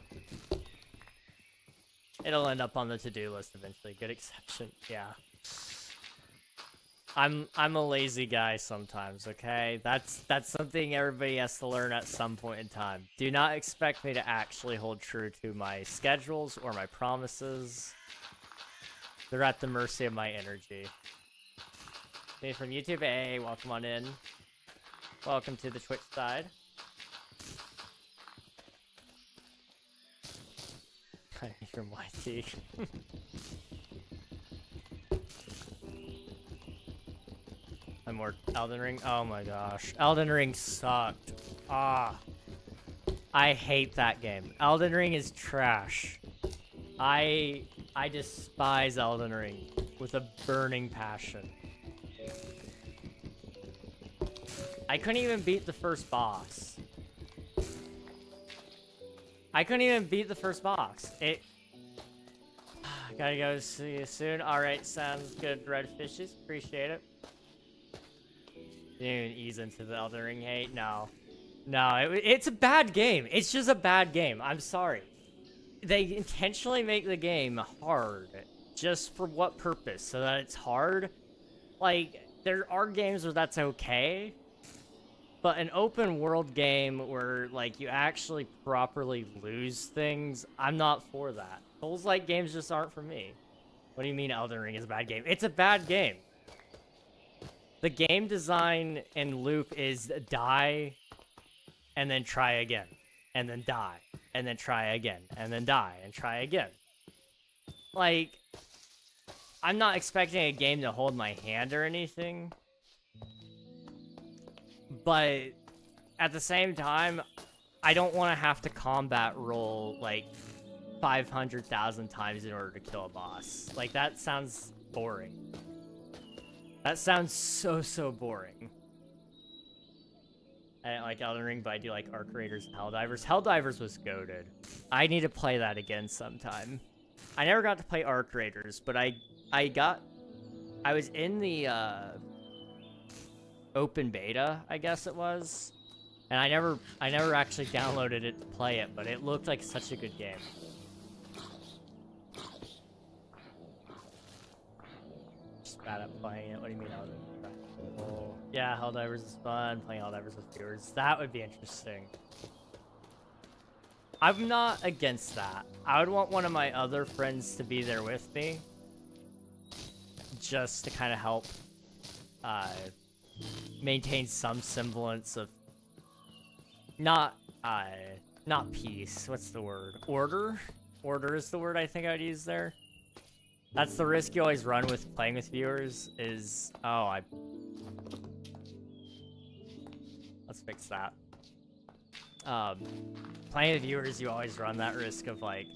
It'll end up on the to-do list eventually. Good exception. Yeah. I'm a lazy guy sometimes, okay? That's something everybody has to learn at some point in time. Do not expect me to actually hold true to my schedules or my promises. They're at the mercy of my energy. Me from YouTube, hey, welcome on in. Welcome to the Twitch side. Hi, from YT. I'm more Elden Ring. Oh my gosh. Elden Ring sucked. Ah. I hate that game. Elden Ring is trash. I despise Elden Ring with a burning passion. I couldn't even beat the first boss. I couldn't even beat the first boss. Gotta go see you soon. Alright, sounds good, Red Fishes. Appreciate it. Didn't even ease into the Elden Ring hate. No. No, it's a bad game. It's just a bad game. I'm sorry. They intentionally make the game hard. Just for what purpose? So that it's hard? Like, there are games where that's okay. But an open world game where, like, you actually properly lose things, I'm not for that. Souls-like games just aren't for me. What do you mean Elden Ring is a bad game? It's a bad game. The game design in loop is die, and then try again, and then die, and then try again, and then die, and try again. Like, I'm not expecting a game to hold my hand or anything, but at the same time, I don't want to have to combat roll, like, 500,000 times in order to kill a boss. Like, that sounds boring. That sounds so boring. I didn't like Elden Ring, but I do like Arc Raiders and Helldivers. Helldivers was goated. I need to play that again sometime. I never got to play Arc Raiders, but I was in the open beta, I guess it was. And I never actually downloaded it to play it, but it looked like such a good game. Just bad at playing it. What do you mean Elden Ring? Oh, yeah, Helldivers is fun. Playing Helldivers with viewers. That would be interesting. I'm not against that. I would want one of my other friends to be there with me. Just to kind of help maintain some semblance of not peace. What's the word? Order? Order is the word I think I'd use there. That's the risk you always run with playing with viewers is... Oh, let's fix that. Playing with viewers, you always run that risk of, like,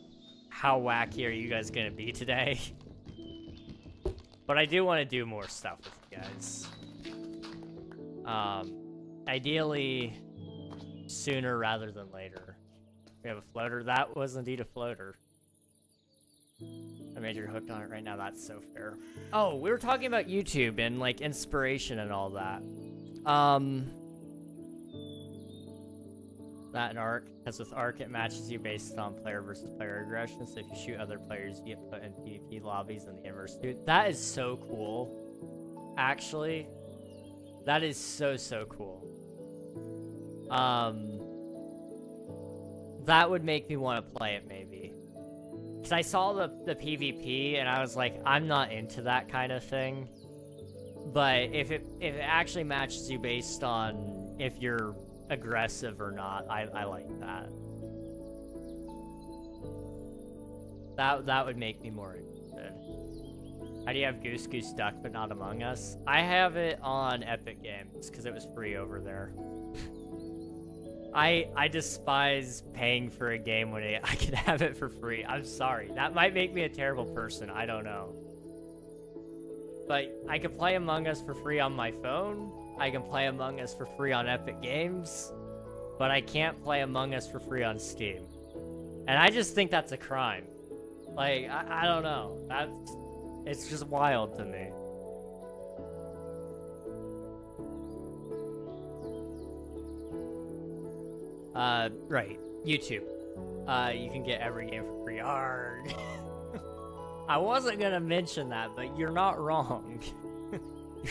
how wacky are you guys gonna be today? But I do want to do more stuff with you guys. Ideally, sooner rather than later. We have a floater. That was indeed a floater. I made you hooked on it right now. That's so fair. Oh, we were talking about YouTube and, like, inspiration and all that. That and Arc, because with Arc it matches you based on player versus player aggression, so if you shoot other players, you get put in PvP lobbies and the inverse. Dude, that is so cool. Actually, that is so cool. That would make me want to play it, maybe. Because I saw the PvP, and I was like, I'm not into that kind of thing. But if it actually matches you based on if you're aggressive or not, I like that. That would make me more interested. How do you have Goose Goose Duck but not Among Us? I have it on Epic Games, because it was free over there. I despise paying for a game when I can have it for free. I'm sorry. That might make me a terrible person. I don't know. But I can play Among Us for free on my phone. I can play Among Us for free on Epic Games. But I can't play Among Us for free on Steam. And I just think that's a crime. Like, I don't know. It's just wild to me. Right. YouTube. You can get every game for free. Arrgh. I wasn't gonna mention that, but you're not wrong.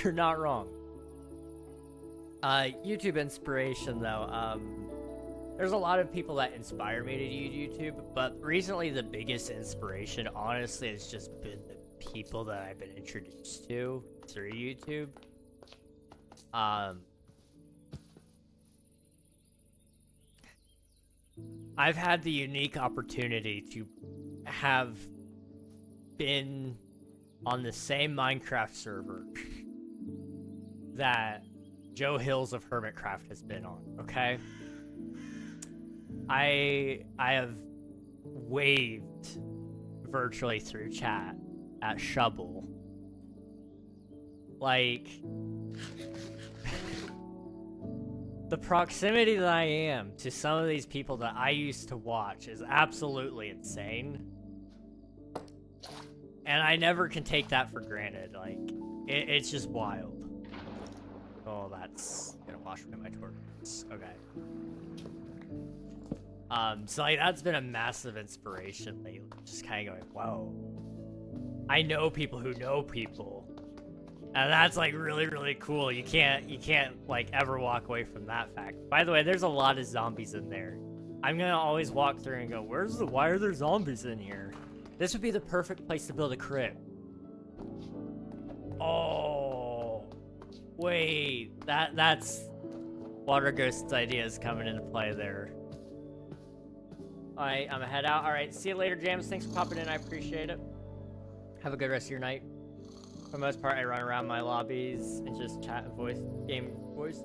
You're not wrong. YouTube inspiration, though. There's a lot of people that inspire me to use YouTube, but recently the biggest inspiration, honestly, has just been the people that I've been introduced to through YouTube. I've had the unique opportunity to have been on the same Minecraft server that Joe Hills of Hermitcraft has been on, okay? I have waved virtually through chat at Shovel. Like, the proximity that I am to some of these people that I used to watch is absolutely insane. And I never can take that for granted. Like, it's just wild. Oh, that's gonna wash away my torches. Okay. So like, that's been a massive inspiration lately. Just kind of going, whoa. I know people who know people. And that's like really cool. You can't like ever walk away from that fact. By the way, there's a lot of zombies in there. I'm gonna always walk through and go, why are there zombies in here? This would be the perfect place to build a crib. Oh, wait, that's Water Ghost's idea is coming into play there. All right, I'm gonna head out. All right, see you later, James. Thanks for popping in. I appreciate it. Have a good rest of your night. For the most part, I run around my lobbies and just chat and game voice.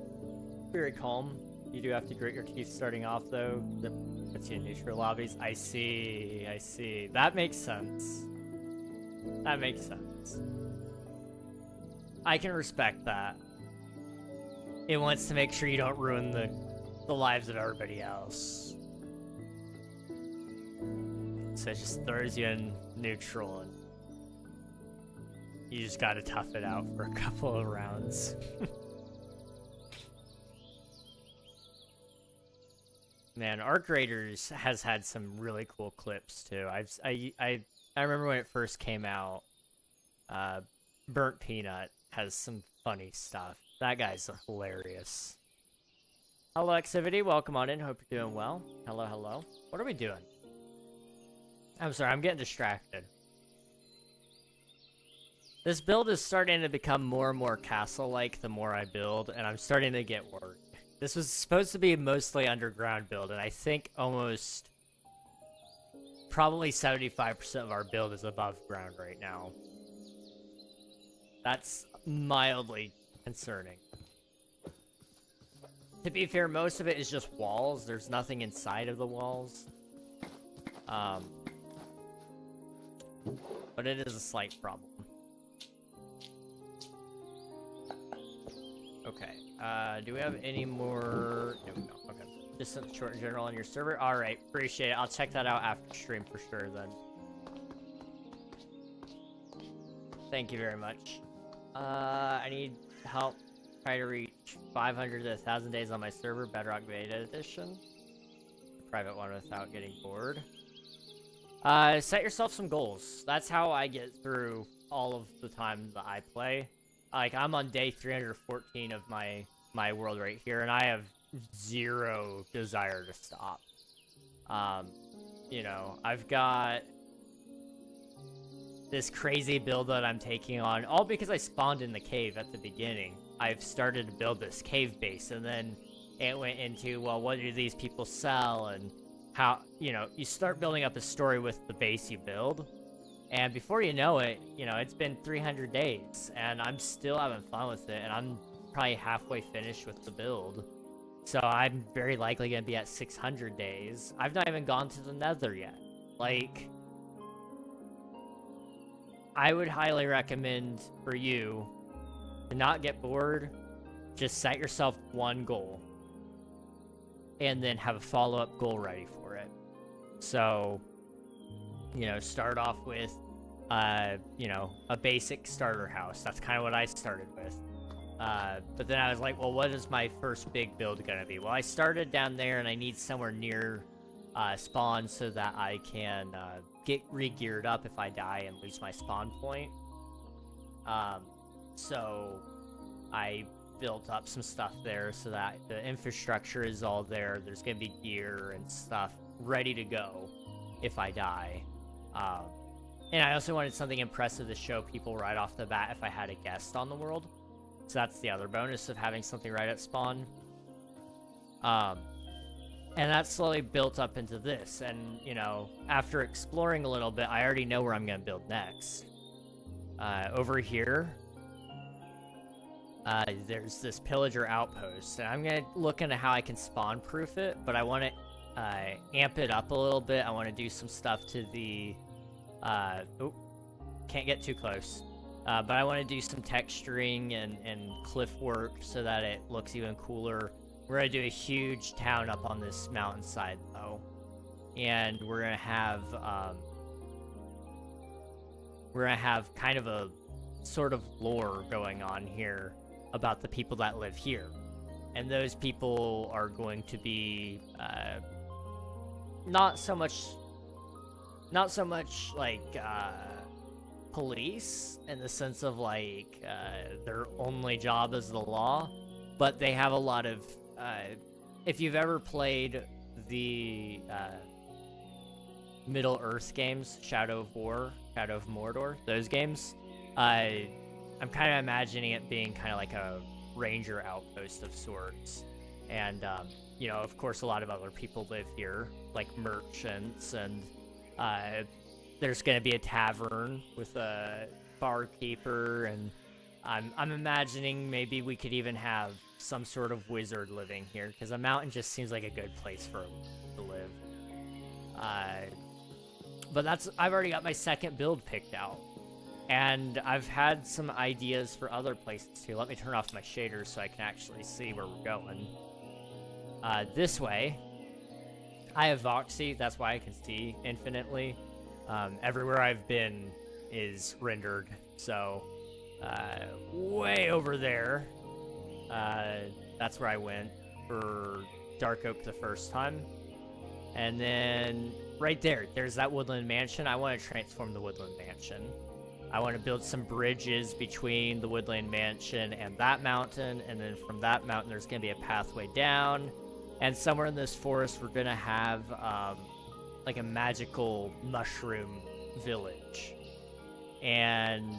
Very calm. You do have to grit your teeth starting off, though. That puts you in neutral lobbies. I see. That makes sense. That makes sense. I can respect that. It wants to make sure you don't ruin the lives of everybody else. So it just throws you in neutral, and you just gotta tough it out for a couple of rounds. Man, Arc Raiders has had some really cool clips too. I remember when it first came out. Burnt Peanut has some funny stuff. That guy's hilarious. Hello, Activity. Welcome on in. Hope you're doing well. Hello. What are we doing? I'm sorry, I'm getting distracted. This build is starting to become more and more castle-like the more I build, and I'm starting to get worried. This was supposed to be mostly underground build, and I think almost probably 75% of our build is above ground right now. That's mildly concerning. To be fair, most of it is just walls. There's nothing inside of the walls. But it is a slight problem. Okay, do we have any more? No, we don't. Okay. Distance short in general on your server? Alright, appreciate it. I'll check that out after stream for sure then. Thank you very much. I need help try to reach 500 to 1,000 days on my server, Bedrock Beta Edition. private one without getting bored. Set yourself some goals. That's how I get through all of the time that I play. Like, I'm on day 314 of my world right here, and I have zero desire to stop. You know, I've got this crazy build that I'm taking on, all because I spawned in the cave at the beginning. I've started to build this cave base, and then it went into, well, what do these people sell, and how, you know, you start building up a story with the base you build, and before you know it, you know, it's been 300 days, and I'm still having fun with it, and I'm probably halfway finished with the build. So I'm very likely going to be at 600 days. I've not even gone to the nether yet. Like, I would highly recommend for you to not get bored. Just set yourself one goal. And then have a follow-up goal ready for it. So, you know, start off with, you know, a basic starter house. That's kind of what I started with. But then I was like, well, what is my first big build gonna be? Well, I started down there, and I need somewhere near spawn so that I can get re-geared up if I die and lose my spawn point. So I built up some stuff there so that the infrastructure is all there. There's gonna be gear and stuff ready to go if I die. And I also wanted something impressive to show people right off the bat if I had a guest on the world. So that's the other bonus of having something right at spawn. And that slowly built up into this. And, you know, after exploring a little bit, I already know where I'm going to build next. Over here, there's this pillager outpost. And I'm going to look into how I can spawn-proof it, but I want to amp it up a little bit. I want to do some stuff to the... oh, can't get too close. But I want to do some texturing and cliff work so that it looks even cooler. We're going to do a huge town up on this mountainside, though. And we're going to have kind of a sort of lore going on here about the people that live here. And those people are going to be not so much like police in the sense of like their only job is the law, but they have a lot of if you've ever played the Middle Earth games, Shadow of War, Shadow of Mordor, those games, I'm kind of imagining it being kind of like a ranger outpost of sorts. And you know, of course, a lot of other people live here, like merchants, and there's going to be a tavern with a barkeeper, and I'm imagining maybe we could even have some sort of wizard living here, because a mountain just seems like a good place for him to live. But I've already got my second build picked out, and I've had some ideas for other places too. Let me turn off my shaders so I can actually see where we're going. This way, I have Voxy, that's why I can see infinitely. Everywhere I've been is rendered, so way over there, that's where I went for Dark Oak the first time. And then right there's that woodland mansion. I want to transform the woodland mansion. I want to build some bridges between the woodland mansion and that mountain, and then from that mountain there's going to be a pathway down, and somewhere in this forest we're going to have like a magical mushroom village. And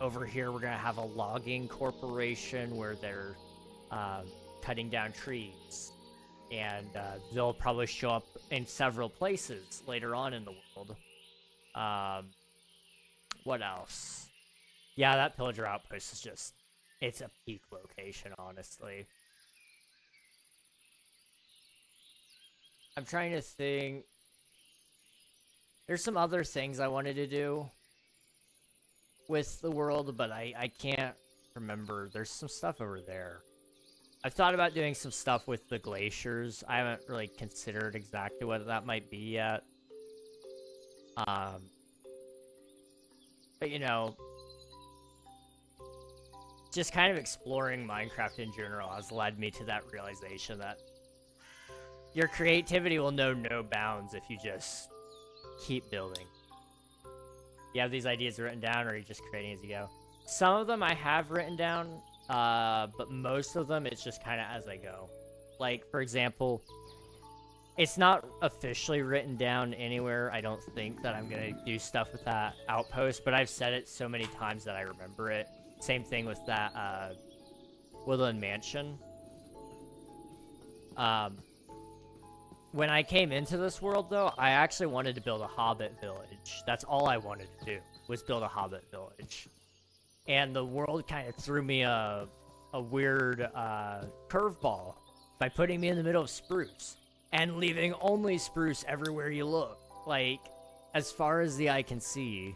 over here we're gonna have a logging corporation where they're cutting down trees, and they'll probably show up in several places later on in the world. What else? Yeah, that pillager outpost is just, it's a peak location, honestly. I'm trying to think. There's some other things I wanted to do with the world, but I can't remember. There's some stuff over there. I've thought about doing some stuff with the glaciers. I haven't really considered exactly what that might be yet. But you know, just kind of exploring Minecraft in general has led me to that realization that your creativity will know no bounds if you just keep building. You have these ideas written down, or are you just creating as you go? Some of them I have written down, but most of them it's just kind of as I go. Like, for example, it's not officially written down anywhere, I don't think, that I'm going to do stuff with that outpost, but I've said it so many times that I remember it. Same thing with that Woodland Mansion. When I came into this world, though, I actually wanted to build a hobbit village. That's all I wanted to do, was build a hobbit village. And the world kind of threw me a weird curveball by putting me in the middle of spruce and leaving only spruce everywhere you look. Like, as far as the eye can see,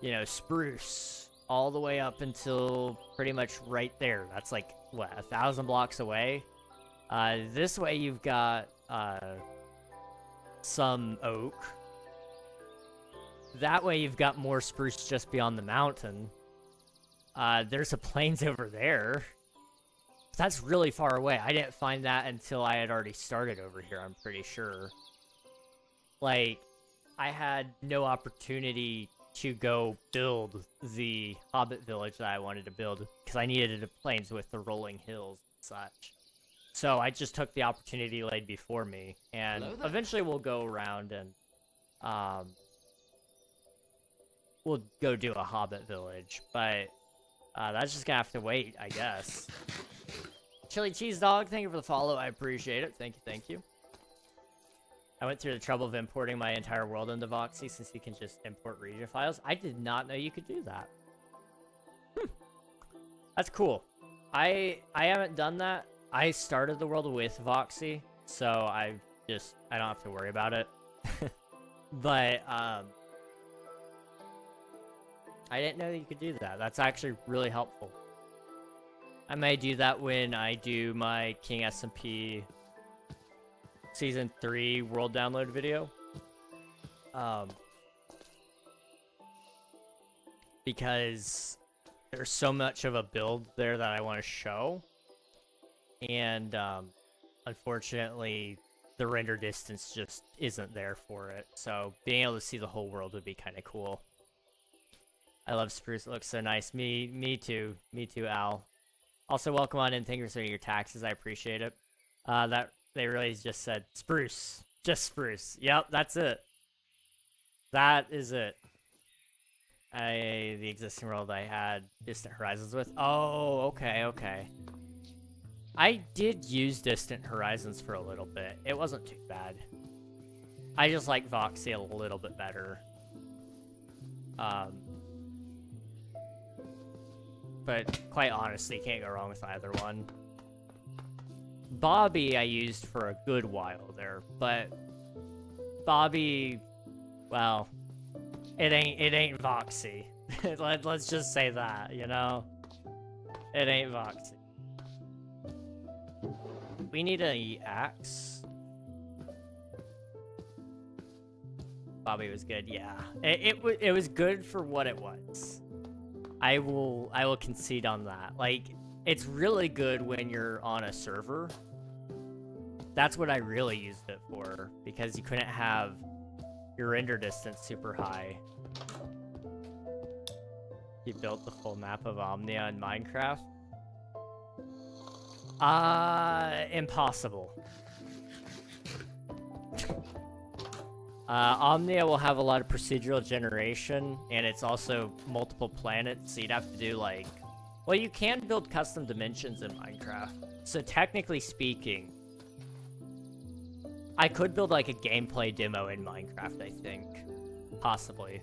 you know, spruce all the way up until pretty much right there. That's like, what, 1,000 blocks away? This way you've got some oak. That way you've got more spruce just beyond the mountain. There's a plains over there. That's really far away. I didn't find that until I had already started over here, I'm pretty sure. Like, I had no opportunity to go build the hobbit village that I wanted to build because I needed a plains with the rolling hills and such. So I just took the opportunity laid before me, and eventually we'll go around and we'll go do a hobbit village, but that's just gonna have to wait, I guess. Chili Cheese Dog, thank you for the follow. I appreciate it. Thank you, thank you. I went through the trouble of importing my entire world into Voxy since you can just import region files. I did not know you could do that. That's cool. I haven't done that. I started the world with Voxy, so I don't have to worry about it. But I didn't know you could do that. That's actually really helpful. I may do that when I do my King SMP Season 3 world download video. Because there's so much of a build there that I want to show. And unfortunately, the render distance just isn't there for it. So being able to see the whole world would be kind of cool. I love spruce. It looks so nice. Me too. Me too, Al. Also, welcome on in. Thank you for sending your taxes. I appreciate it. That they really just said spruce. Just spruce. Yep, that's it. That is it. The existing world I had Distant Horizons with. Oh, okay, okay. I did use Distant Horizons for a little bit. It wasn't too bad. I just like Voxy a little bit better. But quite honestly, can't go wrong with either one. Bobby I used for a good while there, but Bobby, well, it ain't Voxy. Let's just say that, you know? It ain't Voxy. We need a axe. Bobby was good, yeah. It was good for what it was. I will concede on that. Like, it's really good when you're on a server. That's what I really used it for, because you couldn't have your render distance super high. You built the full map of Omnia in Minecraft? Impossible. Omnia will have a lot of procedural generation, and it's also multiple planets, so you'd have to do, like... Well, you can build custom dimensions in Minecraft. So technically speaking, I could build, like, a gameplay demo in Minecraft, I think. Possibly.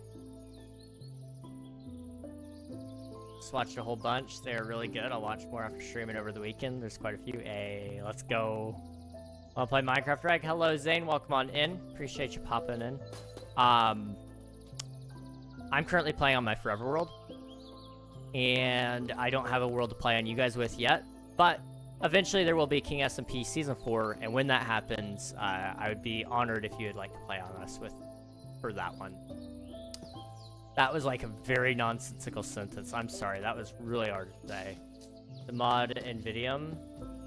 Just watched a whole bunch. They're really good. I'll watch more after streaming over the weekend. There's quite a few. Hey, let's go. Wanna play Minecraft Reg? Hello, Zane. Welcome on in. Appreciate you popping in. I'm currently playing on my Forever World. And I don't have a world to play on you guys with yet. But eventually there will be King SMP Season 4. And when that happens, I would be honored if you would like to play on us for that one. That was like a very nonsensical sentence. I'm sorry. That was really hard to say. The mod NVIDIA.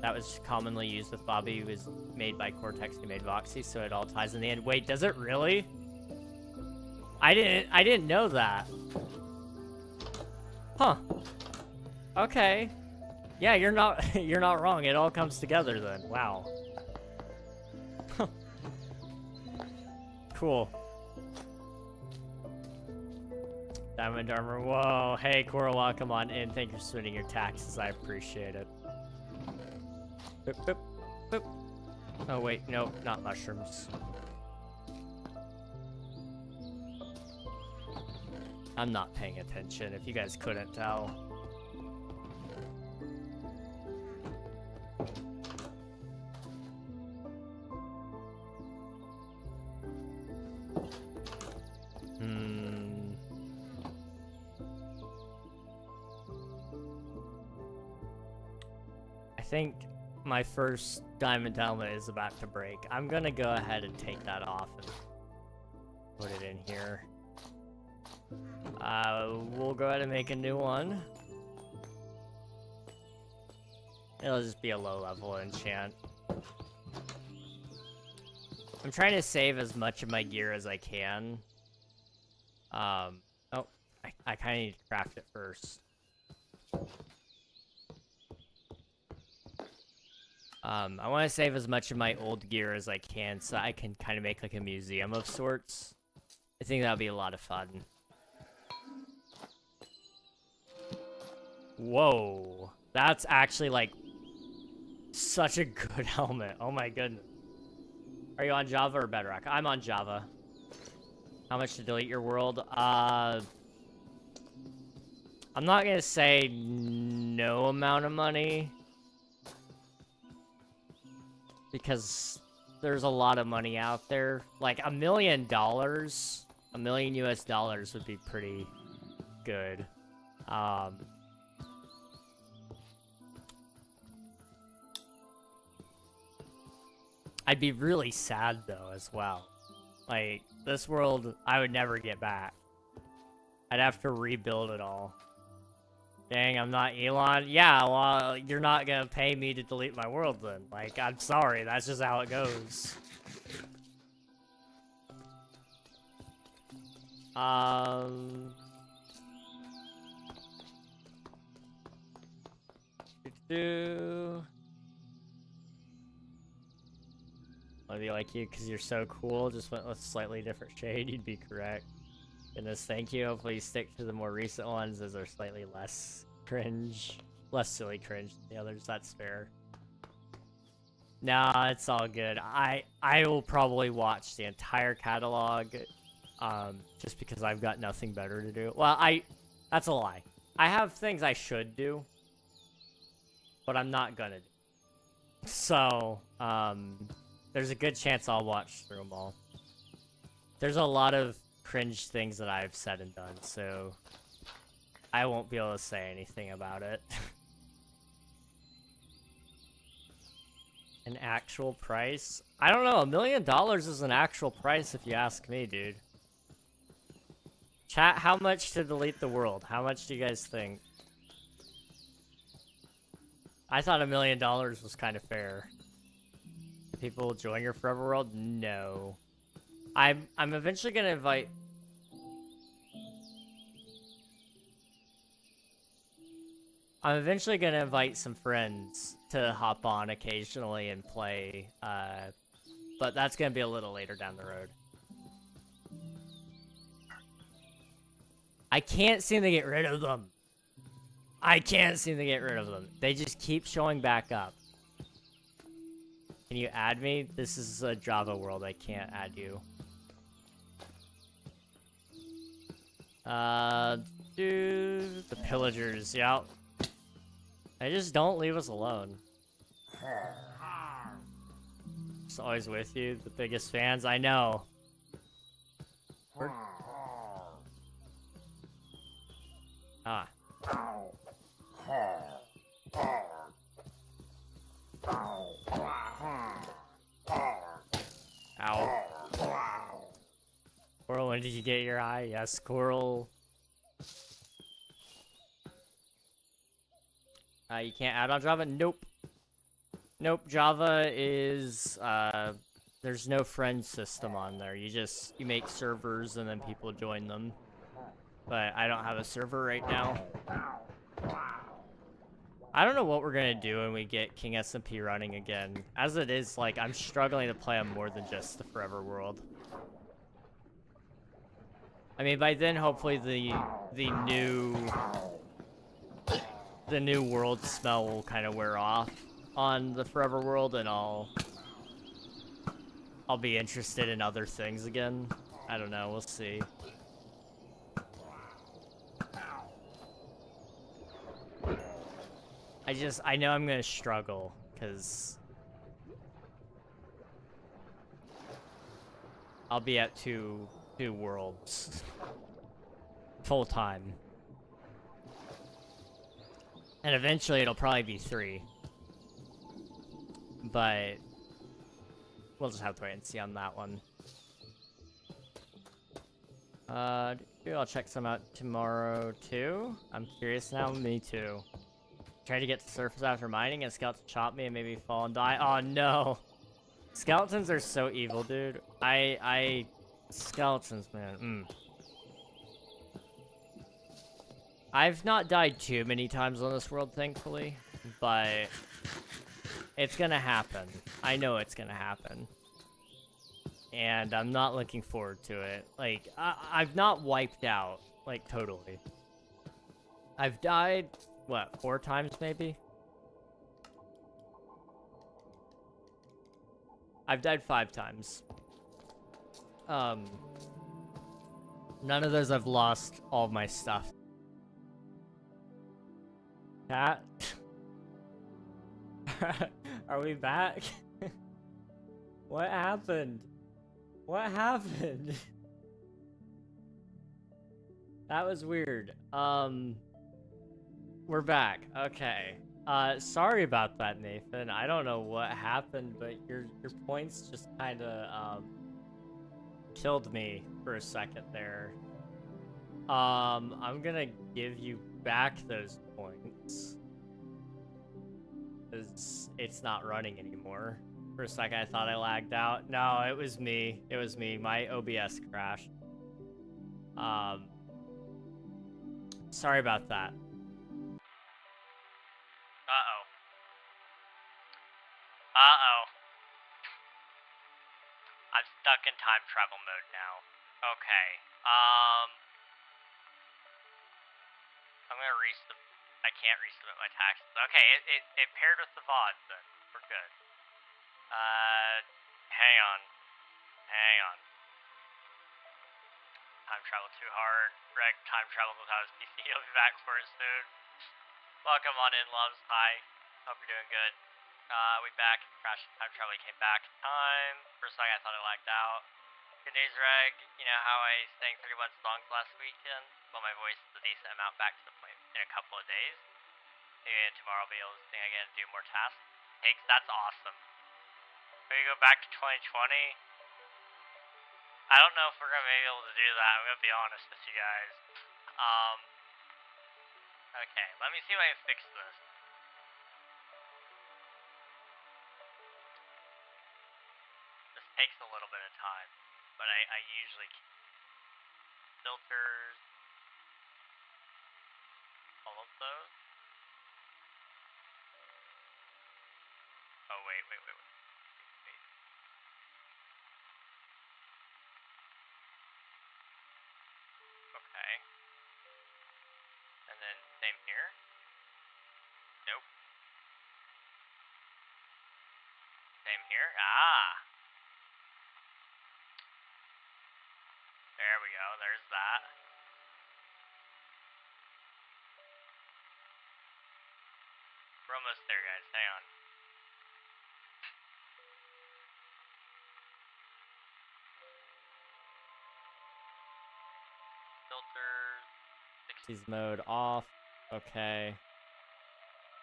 that was commonly used with Bobby was made by Cortex who made Voxy, so it all ties in the end. Wait, does it really? I didn't know that. Huh. Okay. Yeah, you're not wrong. It all comes together then. Wow. Cool. Diamond armor. Whoa. Hey, Coral, welcome on in. Thank you for submitting your taxes. I appreciate it. Boop, boop, boop. Oh, wait. No, not mushrooms. I'm not paying attention, if you guys couldn't tell. I think my first diamond helmet is about to break. I'm gonna go ahead and take that off and put it in here. We'll go ahead and make a new one. It'll just be a low level enchant. I'm trying to save as much of my gear as I can. Oh, I kind of need to craft it first. I want to save as much of my old gear as I can so I can kind of make like a museum of sorts. I think that'll be a lot of fun. Whoa, that's actually like such a good helmet. Oh my goodness. Are you on Java or Bedrock? I'm on Java. How much to delete your world? I'm not gonna say no amount of money, because there's a lot of money out there. Like $1 million, $1 million US would be pretty good. I'd be really sad though as well. Like, this world, I would never get back. I'd have to rebuild it all. Dang, I'm not Elon. Yeah, well, you're not gonna pay me to delete my world then. Like, I'm sorry, that's just how it goes. I'd be like you because you're so cool. Just went with a slightly different shade. You'd be correct. Goodness, thank you. Hopefully you stick to the more recent ones as they're slightly less cringe. Less silly cringe than the others. That's fair. Nah, it's all good. I will probably watch the entire catalog just because I've got nothing better to do. Well, that's a lie. I have things I should do, but I'm not gonna do. So, there's a good chance I'll watch through them all. There's a lot of cringe things that I've said and done, so I won't be able to say anything about it. An actual price? I don't know, $1 million is an actual price if you ask me, dude. Chat, how much to delete the world? How much do you guys think? I thought $1 million was kind of fair. People join your forever world? No. I'm eventually gonna invite... I'm eventually gonna invite some friends to hop on occasionally and play, but that's gonna be a little later down the road. I can't seem to get rid of them. I can't seem to get rid of them. They just keep showing back up. Can you add me? This is a Java world. I can't add you. Dude, the pillagers. Yeah. They just don't leave us alone. Just always with you. The biggest fans. I know. Ah. Ow. Coral, when did you get your eye? Yes, Coral. You can't add on Java? Nope. Nope, Java is, there's no friend system on there. You make servers and then people join them. But I don't have a server right now. I don't know what we're gonna do when we get King SMP running again. As it is, like, I'm struggling to play on more than just the Forever World. I mean, by then, hopefully the new world smell will kind of wear off on the Forever World, and I'll be interested in other things again. I don't know. We'll see. I know I'm gonna struggle because I'll be at two worlds full time, and eventually it'll probably be 3. But we'll just have to wait and see on that one. Maybe I'll check some out tomorrow too. I'm curious now. Me too. Try to get to the surface after mining and skeletons chop me and maybe fall and die. Oh no! Skeletons are so evil, dude. Skeletons, man. I've not died too many times on this world, thankfully, but it's gonna happen. I know it's gonna happen. And I'm not looking forward to it. Like, I've not wiped out, like, totally. I've died, what, 4 times maybe? I've died 5 times. None of those I've lost all of my stuff. Cat? Are we back? What happened? What happened? That was weird. We're back. Okay. Sorry about that, Nathan. I don't know what happened, but your points just kind of killed me for a second there. I'm gonna give you back those points. 'Cause it's not running anymore. For a second, I thought I lagged out. No, it was me. It was me. My OBS crashed. Sorry about that. Uh-oh. Uh-oh. I'm stuck in time travel mode now. Okay. I'm gonna resubmit. I can't resubmit my taxes. Okay, it paired with the VOD, then. We're good. Hang on. Hang on. Time travel too hard. Reg time travels without his PC. He'll be back for it soon. Welcome on in, loves. Hi. Hope you're doing good. We back. Crashed time travel. He came back in time. For a second, I thought I lagged out. Good news, Reg. You know how I sang 31 songs last weekend? Well, my voice is a decent amount back to the point in a couple of days. And tomorrow I'll be able to sing again and do more tasks. That's awesome. Maybe go back to 2020. I don't know if we're gonna be able to do that. I'm gonna be honest with you guys. Okay, let me see if I can fix this. This takes a little bit of time, but I usually can. Filters, all of those. Oh wait. Okay. And then same here. Nope. Same here. Ah. There we go. There's that. We're almost there, guys. Hang on. Filters. 60s mode off. Okay.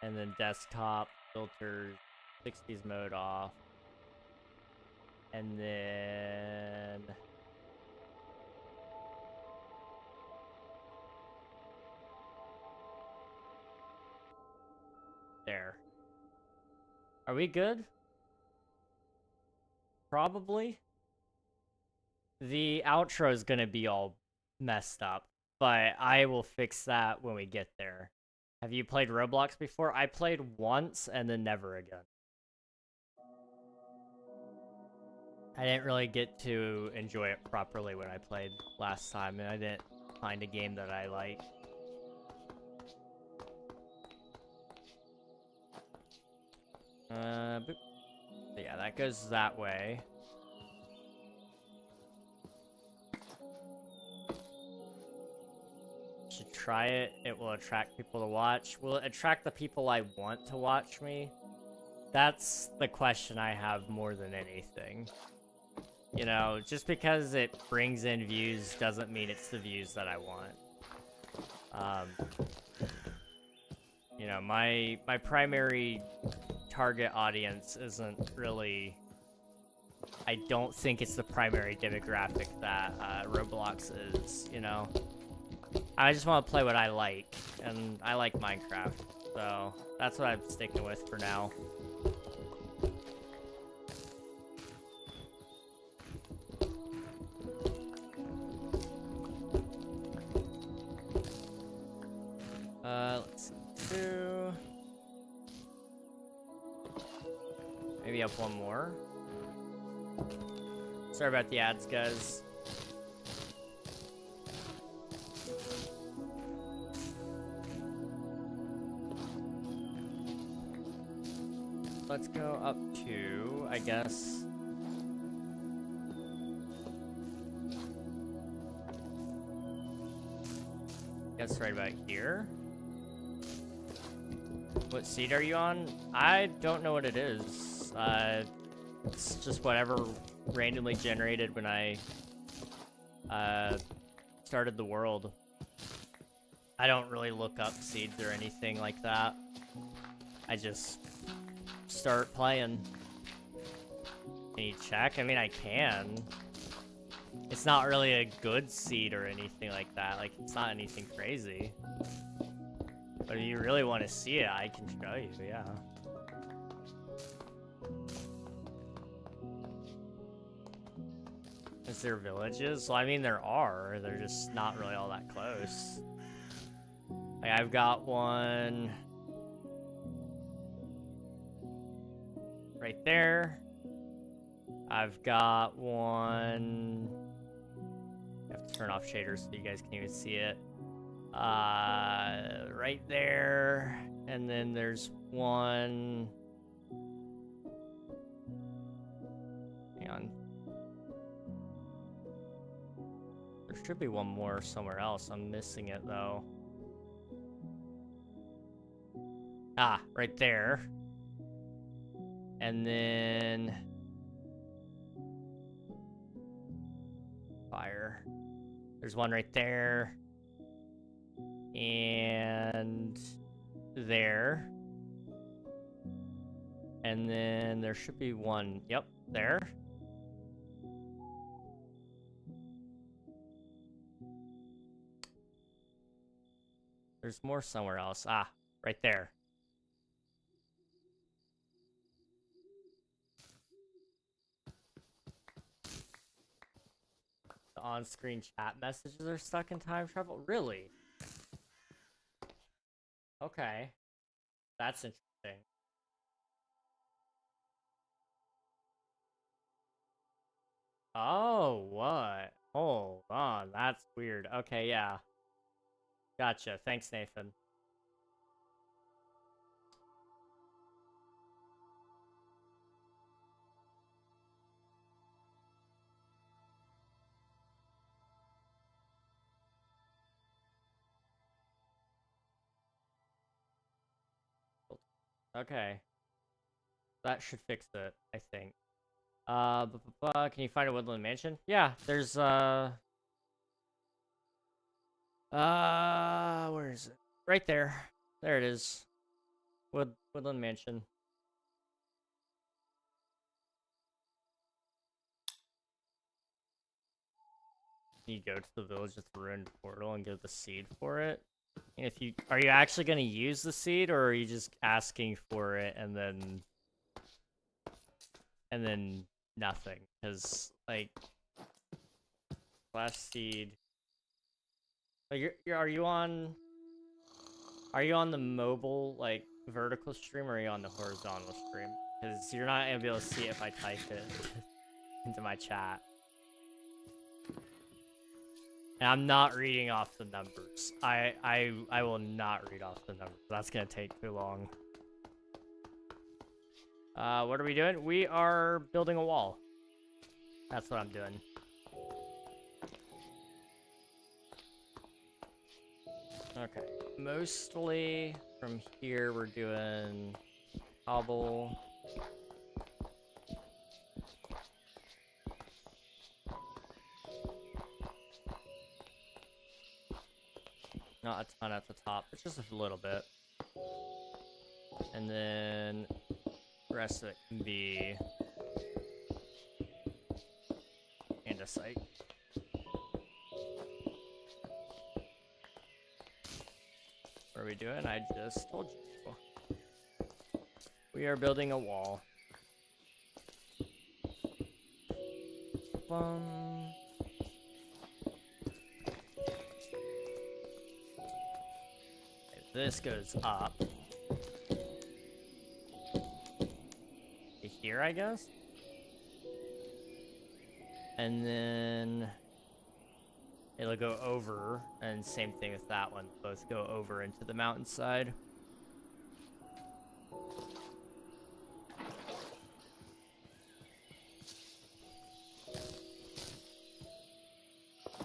And then desktop filters. 60s mode off. And then there. Are we good? Probably. The outro is gonna be all messed up, but I will fix that when we get there. Have you played Roblox before? I played once and then never again. I didn't really get to enjoy it properly when I played last time, and I didn't find a game that I like. Boop. Yeah, that goes that way. Should try it. It will attract people to watch. Will it attract the people I want to watch me? That's the question I have more than anything. You know, just because it brings in views doesn't mean it's the views that I want. You know, my primary target audience isn't really... I don't think it's the primary demographic that Roblox is, you know? I just want to play what I like, and I like Minecraft, so that's what I'm sticking with for now. Let's see, 2. Maybe up one more. Sorry about the ads, guys. Let's go up to, I guess... right about here. What seed are you on? I don't know what it is. It's just whatever randomly generated when I started the world. I don't really look up seeds or anything like that. I just start playing. Can you check? I mean, I can. It's not really a good seed or anything like that. Like, it's not anything crazy. But if you really want to see it, I can show you, yeah. Is there villages? Well, I mean, there are. They're just not really all that close. Like, I've got one... right there. I've got one... I have to turn off shaders so you guys can even see it. Right there. And then there's one... hang on. There should be one more somewhere else. I'm missing it, though. Ah, right there. And then... fire. There's one right there. And... there. And then there should be one. Yep, there. There's more somewhere else. Ah, right there. The on-screen chat messages are stuck in time travel? Really? Okay. That's interesting. Oh, what? Hold on. That's weird. Okay, yeah. Gotcha. Thanks, Nathan. Okay. That should fix it, I think. Can you find a woodland mansion? Yeah, there's, where is it? Right there. There it is. Woodland mansion. You go to the village with the ruined portal and get the seed for it. And are you actually going to use the seed, or are you just asking for it and then and then nothing, because like last seed. Like are you on the mobile like vertical stream, or are you on the horizontal stream? Because you're not gonna be able to see it if I type it into my chat. And I'm not reading off the numbers. I will not read off the numbers. That's gonna take too long. What are we doing? We are building a wall. That's what I'm doing. Okay. Mostly from here we're doing cobble. Not a ton at the top, it's just a little bit. And then the rest of it can be andesite. What are we doing? I just told you. We are building a wall. This goes up. To here, I guess? And then it'll go over, and same thing with that one. Both go over into the mountainside.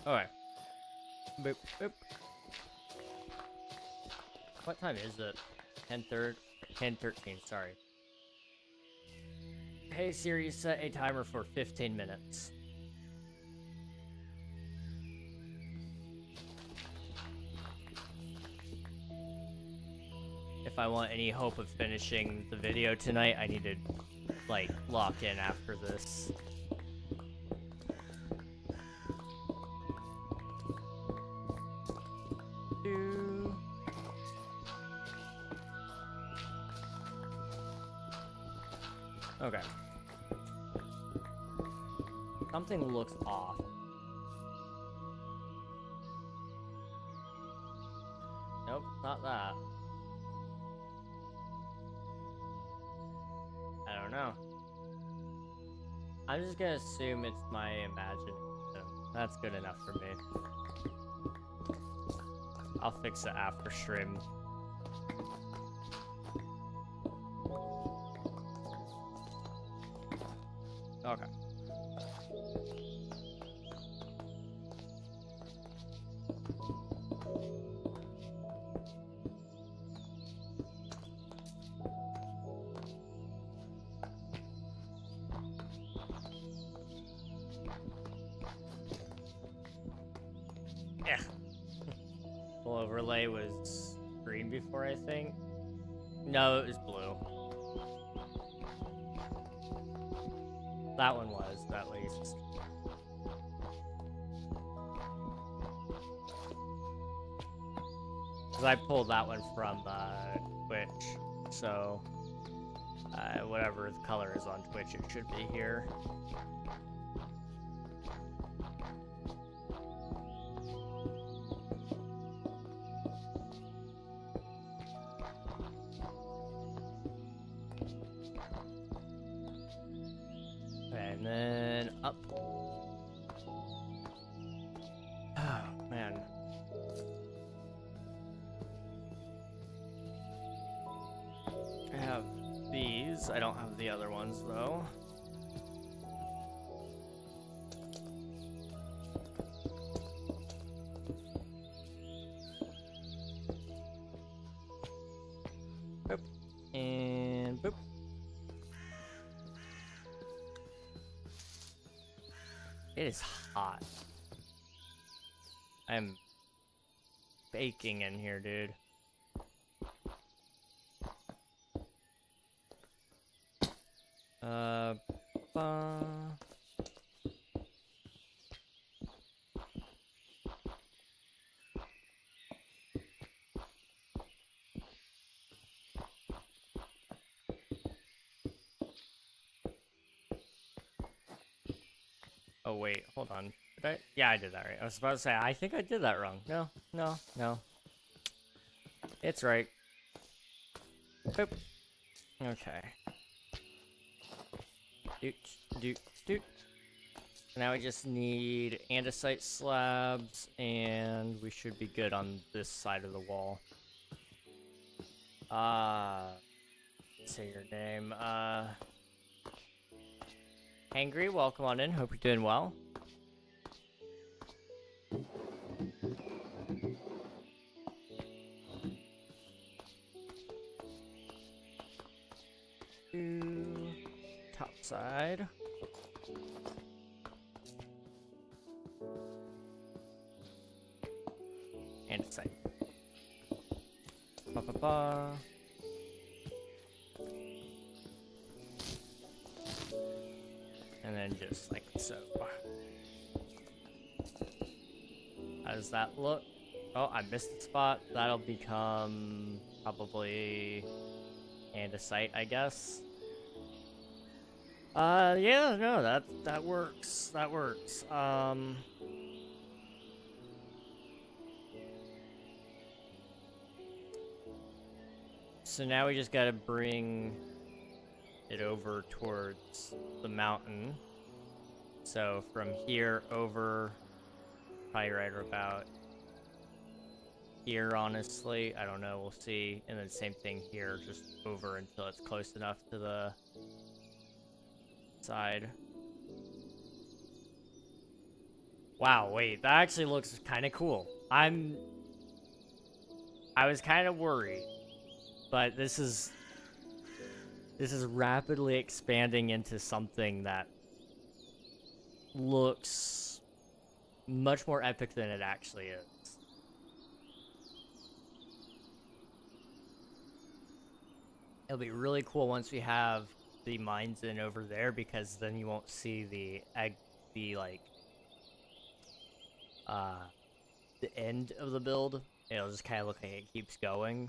Alright. Boop, boop. What time is it? 10:13, sorry. Hey Siri, set a timer for 15 minutes. If I want any hope of finishing the video tonight, I need to, like, lock in after this. Okay. Something looks off. Nope, not that. I don't know. I'm just gonna assume it's my imagination. That's good enough for me. I'll fix it after stream. Okay. Yeah. Full overlay was green before, I think. No, it was blue. That one was, at least. Because I pulled that one from Twitch, so whatever the color is on Twitch, it should be here. And then up. Oh, man. I have these. I don't have the other ones, though. Boop. And boop. It is hot. I'm baking in here, dude. Oh wait, hold on. Did I? Yeah, I did that right. I was about to say, I think I did that wrong. No, no, no. It's right. Boop. Okay. Doot, doot, doot. Now we just need andesite slabs, and we should be good on this side of the wall. Say your name. Hangry, welcome on in. Hope you're doing well. Top side. Andesite. Ba ba ba. And then just like so. How does that look? Oh, I missed the spot. That'll become probably andesite, I guess. Yeah, no, that works. That works. So now we just gotta bring it over towards the mountain. So from here over, probably right about here, honestly. I don't know, we'll see. And then same thing here, just over until it's close enough to the side. Wow, wait, that actually looks kind of cool. I was kind of worried, but this is rapidly expanding into something that looks much more epic than it actually is. It'll be really cool once we have the mines in over there, because then you won't see the end of the build. It'll just kind of look like it keeps going.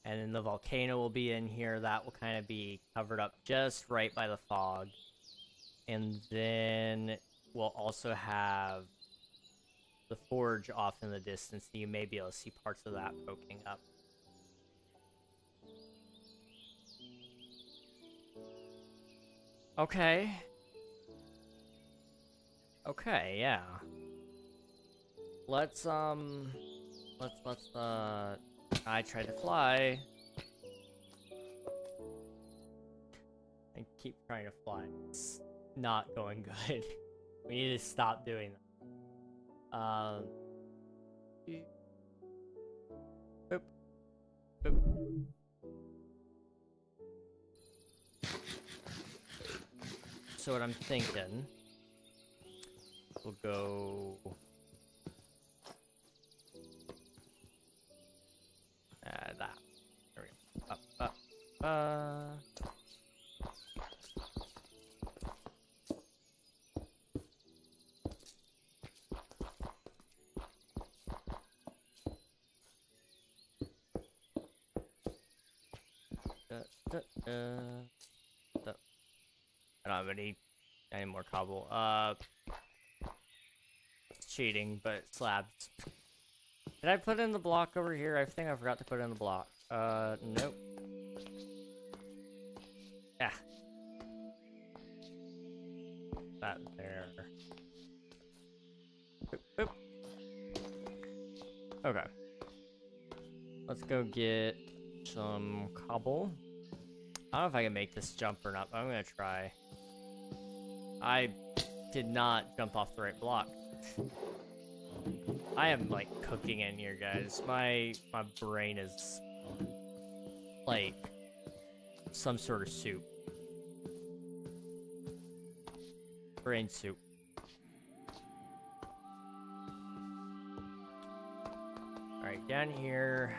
And then the volcano will be in here. That will kind of be covered up just right by the fog. And then we'll also have the forge off in the distance. You may be able to see parts of that poking up. Okay. Okay, yeah. Let's I try to fly. I keep trying to fly. It's not going good. We need to stop doing that. Boop. Boop. So what I'm thinking, we'll go that. There we go. Up. I don't have any more cobble. It's cheating, but slabs. Did I put in the block over here? I think I forgot to put in the block. Nope. Yeah. That there. Boop, boop. Okay. Let's go get some cobble. I don't know if I can make this jump or not, but I'm gonna try. I did not jump off the right block. I am like cooking in here, guys. My brain is like some sort of soup. Brain soup. Alright, down here,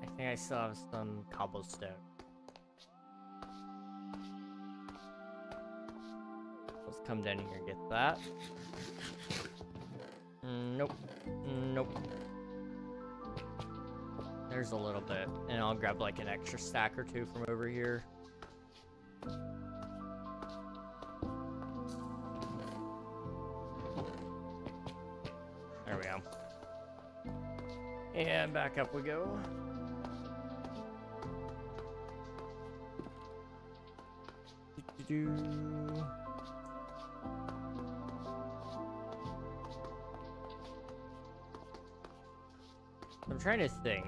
I think I still have some cobblestone. Let's come down here and get that. Nope. Nope. There's a little bit. And I'll grab like an extra stack or two from over here. go. And back up we go. I'm trying to think.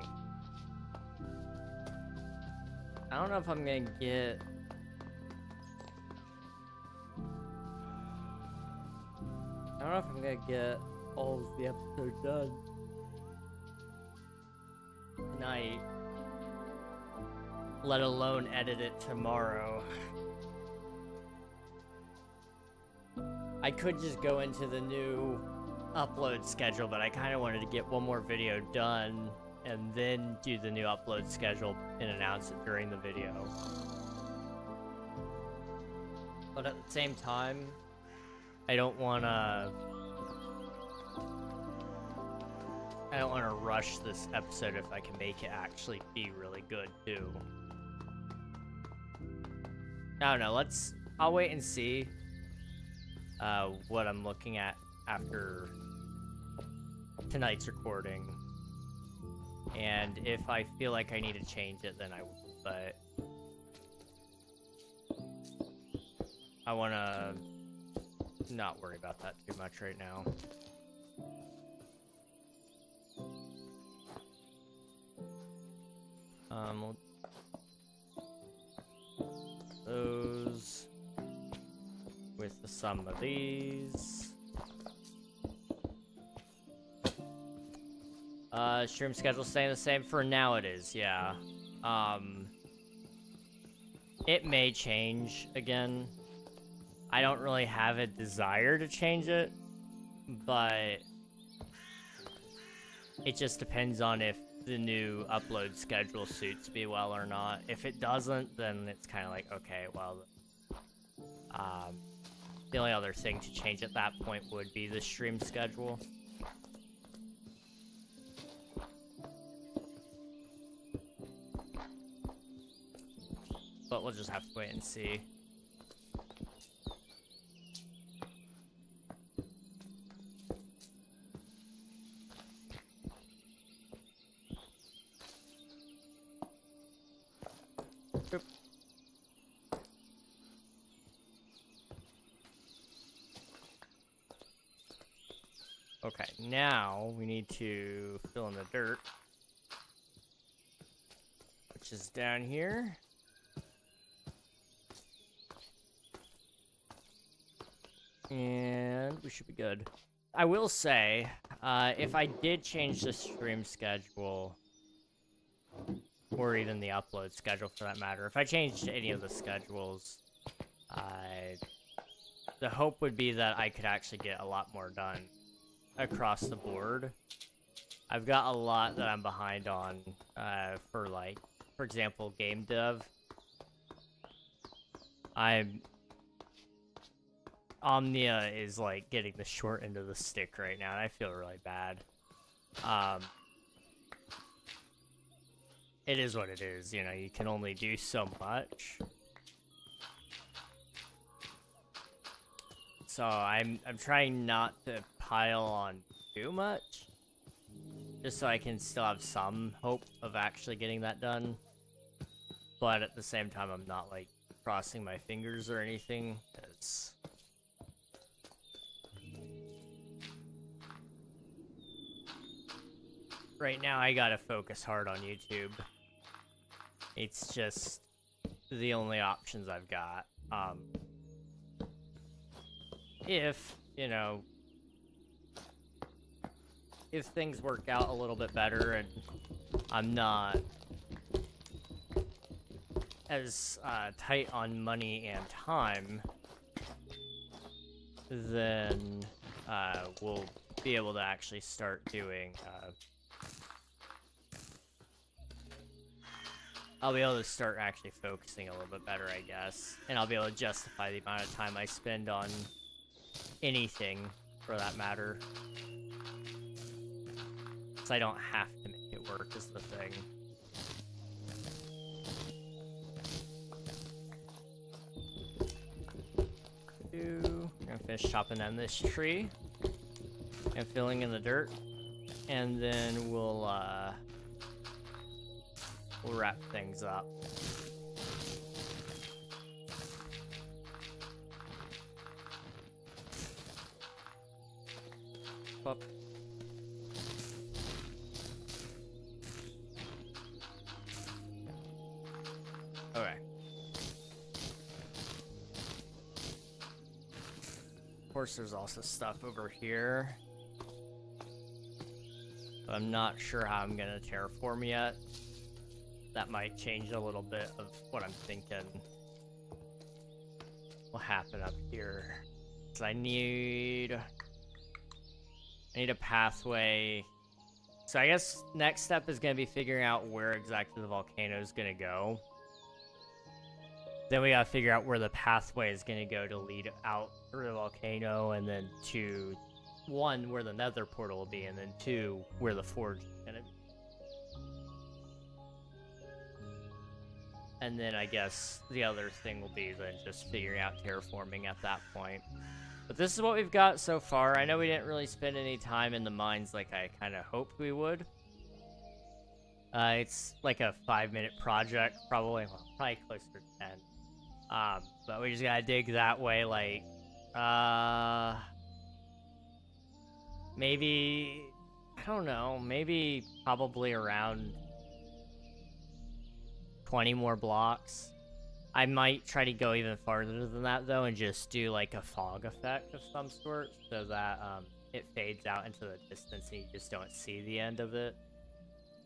I don't know if I'm gonna get... I don't know if I'm gonna get all of the episode done tonight, let alone edit it tomorrow. I could just go into the new upload schedule, but I kind of wanted to get one more video done and then do the new upload schedule and announce it during the video. But at the same time, I don't want to rush this episode if I can make it actually be really good too. I don't know, I'll wait and see what I'm looking at after tonight's recording. And if I feel like I need to change it, then I will, but I want to not worry about that too much right now. Those with some of these. Stream schedule staying the same for now. It is, yeah. It may change again. I don't really have a desire to change it, but it just depends on if the new upload schedule suits me well or not. If it doesn't, then it's kind of like, okay, well, the only other thing to change at that point would be the stream schedule. But we'll just have to wait and see. Oop. Okay, now we need to fill in the dirt, which is down here. And we should be good. I will say, if I did change the stream schedule, or even the upload schedule for that matter, if I changed any of the schedules, the hope would be that I could actually get a lot more done across the board. I've got a lot that I'm behind on, for example, game dev. Omnia is like getting the short end of the stick right now, and I feel really bad. It is what it is, you know, you can only do so much. So I'm trying not to pile on too much, just so I can still have some hope of actually getting that done. But at the same time, I'm not like crossing my fingers or anything, because right now I gotta focus hard on YouTube. It's just the only options I've got. If, you know, if things work out a little bit better and I'm not as tight on money and time, then we'll be able to actually start doing I'll be able to start actually focusing a little bit better, I guess. And I'll be able to justify the amount of time I spend on anything, for that matter. So I don't have to make it work, is the thing. I'm gonna finish chopping down this tree and filling in the dirt. and then we'll wrap things up. Up. Okay. Of course, there's also stuff over here. But I'm not sure how I'm gonna terraform yet. That might change a little bit of what I'm thinking will happen up here. So I need a pathway. So I guess next step is gonna be figuring out where exactly the volcano is gonna go. Then we gotta figure out where the pathway is gonna go to lead out through the volcano, and then to one, where the nether portal will be, and then two, where the forge is gonna be. And then I guess the other thing will be then just figuring out terraforming at that point. But this is what we've got so far. I know we didn't really spend any time in the mines like I kind of hoped we would. It's like a 5-minute project, probably closer to 10. But we just gotta dig that way, like, maybe, I don't know, maybe probably around 20 more blocks. I might try to go even farther than that, though, and just do, like, a fog effect of some sort, so that, it fades out into the distance and you just don't see the end of it.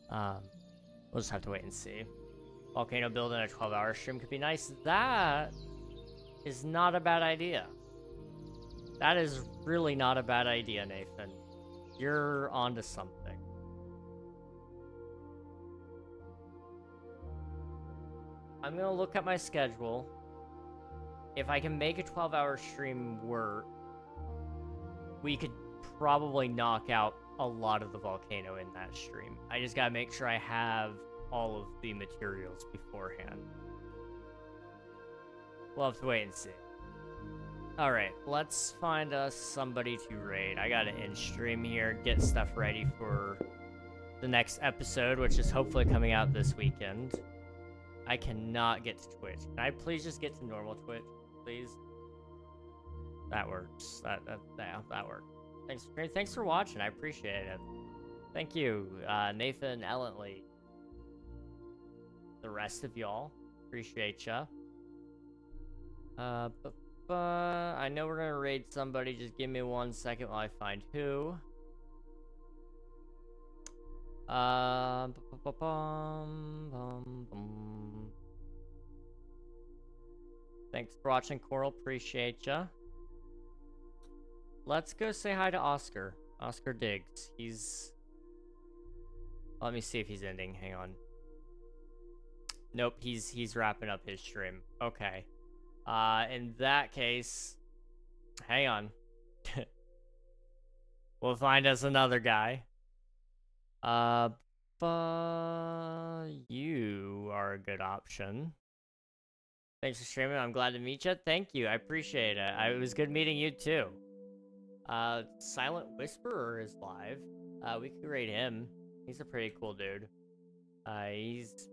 We'll just have to wait and see. Volcano building a 12-hour stream could be nice. That is not a bad idea. That is really not a bad idea, Nathan. You're onto something. I'm gonna look at my schedule. If I can make a 12-hour stream work, we could probably knock out a lot of the volcano in that stream. I just gotta make sure I have all of the materials beforehand. We'll have to wait and see. Alright, let's find us somebody to raid. I gotta end stream here, get stuff ready for the next episode, which is hopefully coming out this weekend. I cannot get to Twitch. Can I please just get to normal Twitch, please? That works. That worked. Thanks for watching. I appreciate it. Thank you, Nathan Ellenly. The rest of y'all, appreciate ya. I know we're gonna raid somebody. Just give me 1 second while I find who. Thanks for watching, Coral. Appreciate ya. Let's go say hi to Oscar. Oscar Diggs. Let me see if he's ending. Hang on. Nope, he's wrapping up his stream. Okay. In that case, hang on. We'll find us another guy. But you are a good option. Thanks for streaming. I'm glad to meet you. Thank you. I appreciate it. It was good meeting you too. Silent Whisperer is live. We could rate him. He's a pretty cool dude. He's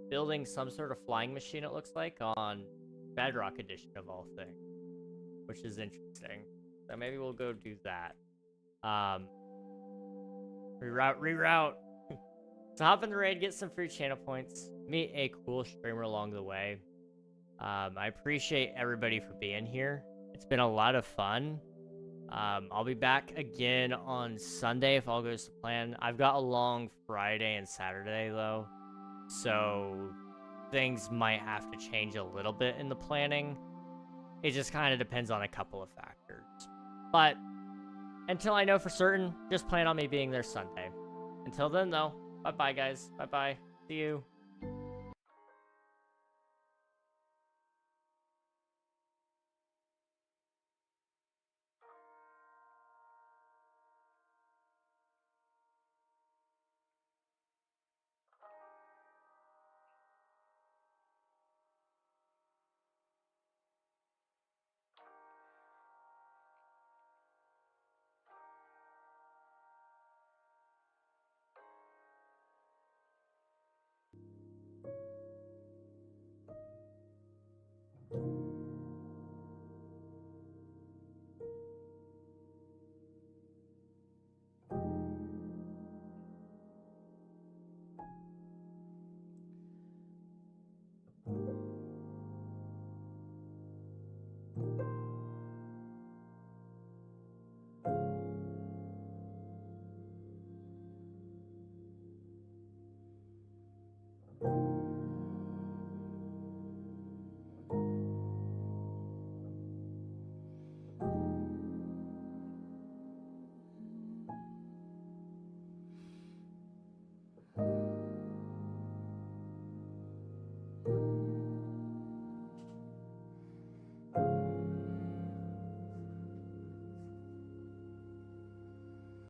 building some sort of flying machine, it looks like, on Bedrock Edition of all things, which is interesting. So maybe we'll go do that. Reroute. So hop in the raid, get some free channel points, meet a cool streamer along the way. I appreciate everybody for being here. It's been a lot of fun. I'll be back again on Sunday if all goes to plan. I've got a long Friday and Saturday though, so things might have to change a little bit in the planning. It just kind of depends on a couple of factors. But until I know for certain, just plan on me being there Sunday. Until then though, bye-bye guys. Bye-bye. See you.